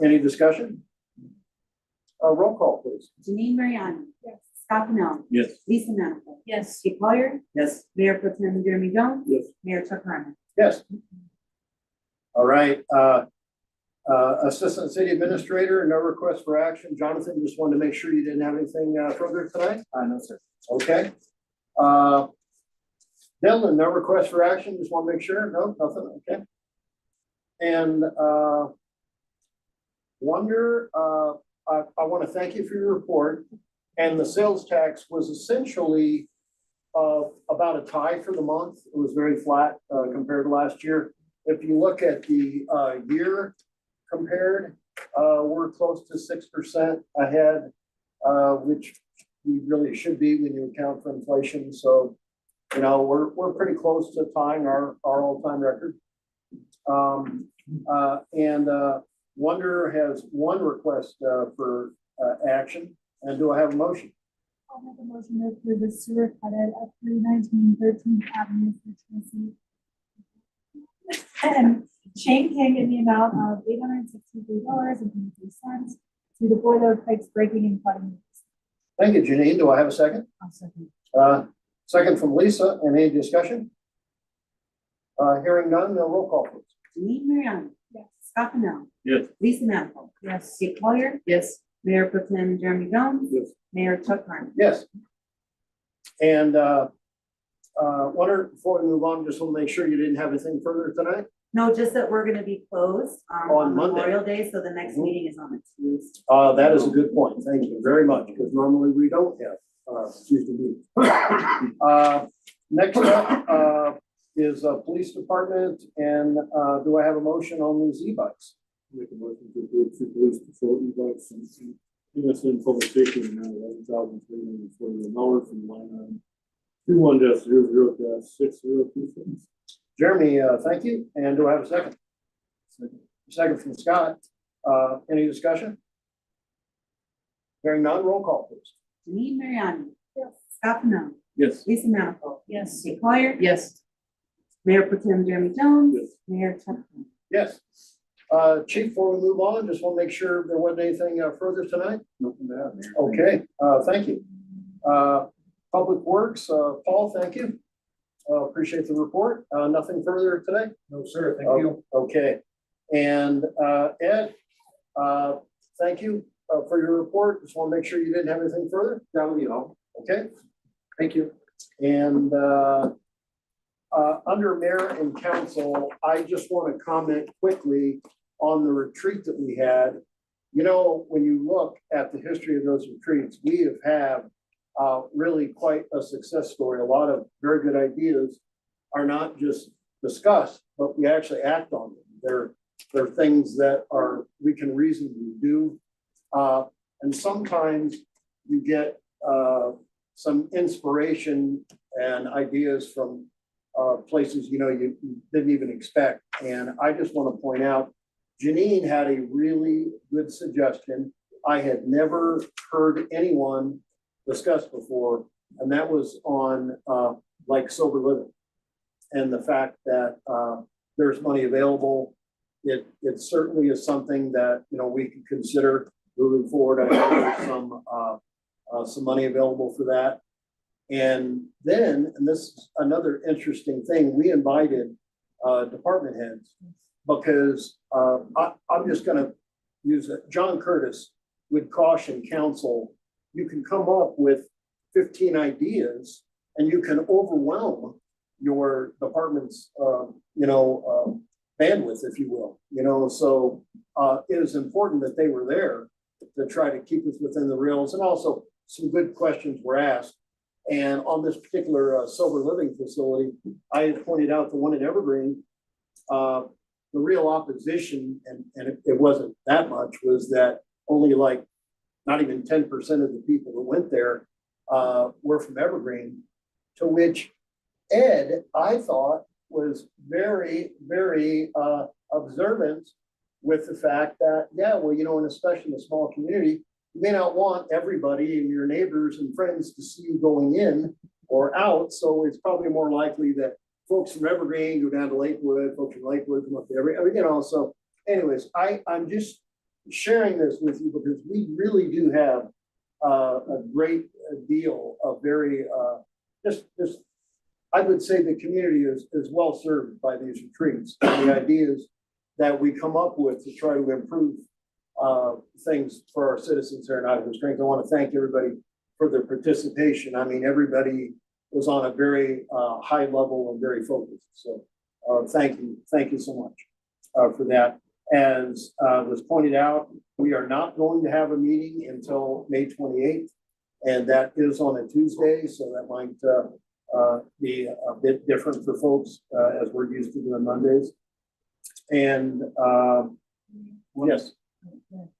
Any discussion? Roll call, please. Janine Mariani. Yes. Scott Pennell. Yes. Lisa Manifold. Yes. Kate Collier. Yes. Mayor Pro Tem Jeremy Jones. Yes. Mayor Chuck Harmon. Yes. All right, Assistant City Administrator, no request for action. Jonathan, just wanted to make sure you didn't have anything further tonight? No, sir. Okay. Dylan, no request for action, just want to make sure? No, nothing, okay. And Wonder, I want to thank you for your report. And the sales tax was essentially about a tie for the month. It was very flat compared to last year. If you look at the year compared, we're close to 6% ahead, which we really should be when you account for inflation. So, you know, we're pretty close to tying our all-time record. Wonder has one request for action. And do I have a motion? I'll make a motion to approve the sewer cut at 319 13th Avenue for Tracy. And Shane King in the amount of $863.23 to the boiler pipes breaking and cutting. Thank you, Janine. Do I have a second? I'll second. Second from Lisa. And any discussion? Hearing none, no roll call, please. Janine Mariani. Yes. Scott Pennell. Yes. Lisa Manifold. Yes. Kate Collier. Yes. Mayor Pro Tem Jeremy Jones. Yes. Mayor Chuck Harmon. Yes. And Wonder, before we move on, just want to make sure you didn't have anything further tonight? No, just that we're gonna be closed On on Monday. Memorial Day, so the next meeting is on a Tuesday. That is a good point. Thank you very much, because normally we don't have Tuesday meetings. Next up is Police Department, and do I have a motion on these e-bikes? Make a motion to approve two police patrol e-bikes and innocent public safety in the amount of $11,341 from line item 21-00-6026. Jeremy, thank you. And do I have a second? Second from Scott. Any discussion? Hearing none, roll call, please. Janine Mariani. Yes. Scott Pennell. Yes. Lisa Manifold. Yes. Kate Collier. Yes. Mayor Pro Tem Jeremy Jones. Yes. Mayor Chuck Harmon. Yes. Chief, before we move on, just want to make sure there wasn't anything further tonight. Nothing to add, Mayor. Okay, thank you. Public Works, Paul, thank you. Appreciate the report. Nothing further today? No, sir, thank you. Okay, and Ed, thank you for your report. Just want to make sure you didn't have anything further. That would be all. Okay, Thank you. and under mayor and council, I just want to comment quickly on the retreat that we had. You know, when you look at the history of those retreats, we have had really quite a success story. A lot of very good ideas are not just discussed, but we actually act on them. They're things that we can reasonably do. And sometimes you get some inspiration and ideas from places you didn't even expect. And I just want to point out, Janine had a really good suggestion I had never heard anyone discuss before, and that was on like sober living and the fact that there's money available. It certainly is something that we could consider moving forward. I know there's some money available for that. And then, and this is another interesting thing, we invited department heads because I'm just going to use it. John Curtis would caution council, you can come up with 15 ideas and you can overwhelm your department's, bandwidth, if you will, so it is important that they were there to try to keep us within the rails, and also some good questions were asked. And on this particular sober living facility, I had pointed out the one in Evergreen, the real opposition, and it wasn't that much, was that only like not even 10% of the people that went there were from Evergreen, to which Ed, I thought, was very, very observant with the fact that, and especially in a small community, you may not want everybody and your neighbors and friends to see you going in or out. So it's probably more likely that folks from Evergreen go down to Lakewood, folks from Lakewood come up to Evergreen, So anyways, I'm just sharing this with you because we really do have a great deal of very, I would say the community is well served by these retreats, and the ideas that we come up with to try to improve things for our citizens here in Idaho Springs. I want to thank everybody for their participation. I mean, everybody was on a very high level and very focused. So thank you so much for that. As was pointed out, we are not going to have a meeting until May 28th, and that is on a Tuesday, so that might be a bit different for folks as we're used to doing Mondays. And yes.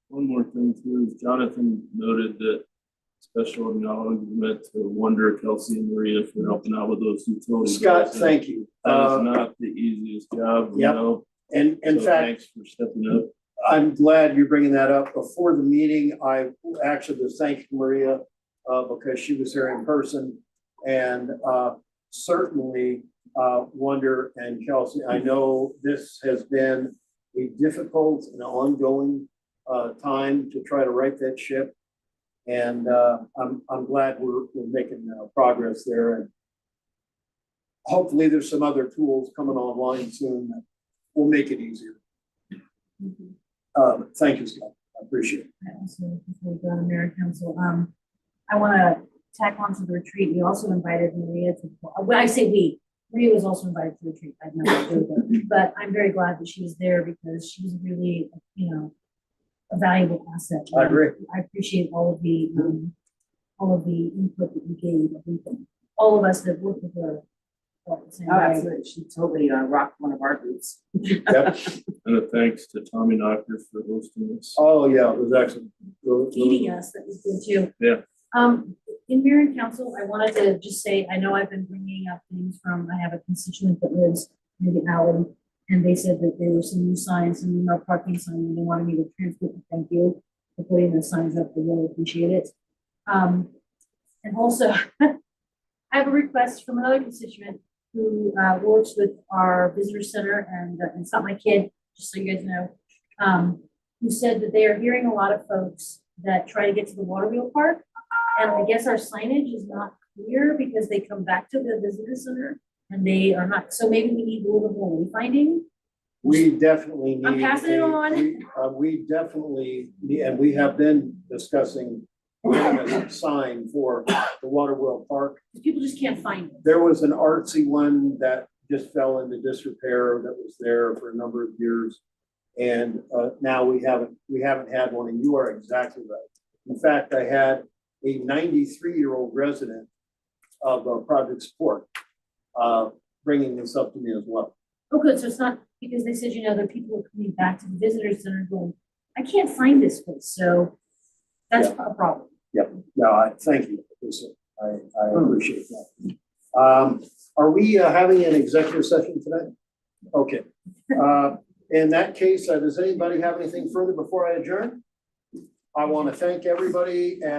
One more thing too is Jonathan noted that special acknowledgement to Wonder, Kelsey, and Maria for helping out with those utilities. Scott, thank you. That is not the easiest job, And in fact, thanks for stepping up. I'm glad you're bringing that up. Before the meeting, I actually was thanking Maria because she was here in person, and certainly Wonder and Kelsey. I know this has been a difficult and ongoing time to try to right that ship, and I'm glad we're making progress there, and hopefully there's some other tools coming online soon that will make it easier. Thank you, Scott. I appreciate it. I also, before we go to Mayor and Council, I want to tack on to the retreat. We also invited Maria to, when I say we, Maria was also invited to the retreat. I've never do that, but I'm very glad that she was there because she's really, a valuable asset. I agree. I appreciate all of the input that you gave. I think all of us that worked with her. Absolutely. She totally rocked one of our booths. Yep. And a thanks to Tommy Knocker for hosting us. Oh, yeah, it was excellent. Feeding us, that was good too. Yeah. In Mayor and Council, I wanted to just say, I know I've been bringing up things from, I have a constituent that lives near the alley, and they said that there were some new signs, some no parking signs, and they wanted me to transmit the thank you for putting those signs up. They really appreciate it. And also, I have a request from another constituent who works with our visitor center, and it's not my kid, just so you guys know. who said that they are hearing a lot of folks that try to get to the water wheel park. And I guess our signage is not clear because they come back to the visitor center and they are not, so maybe we need a little more wayfinding. We definitely need. I'm passing it on. We definitely, and we have been discussing a sign for the water wheel park. People just can't find it. There was an artsy one that just fell into disrepair that was there for a number of years. And now we haven't had one, and you are exactly right. In fact, I had a 93-year-old resident of Project Support bringing this up to me as well. Oh, good, so it's not, because they said, there are people who are coming back to the visitor center going, I can't find this place, so that's a problem. Yep, no, thank you, I appreciate that. Are we having an executive session today? Okay. In that case, does anybody have anything further before I adjourn? I want to thank everybody and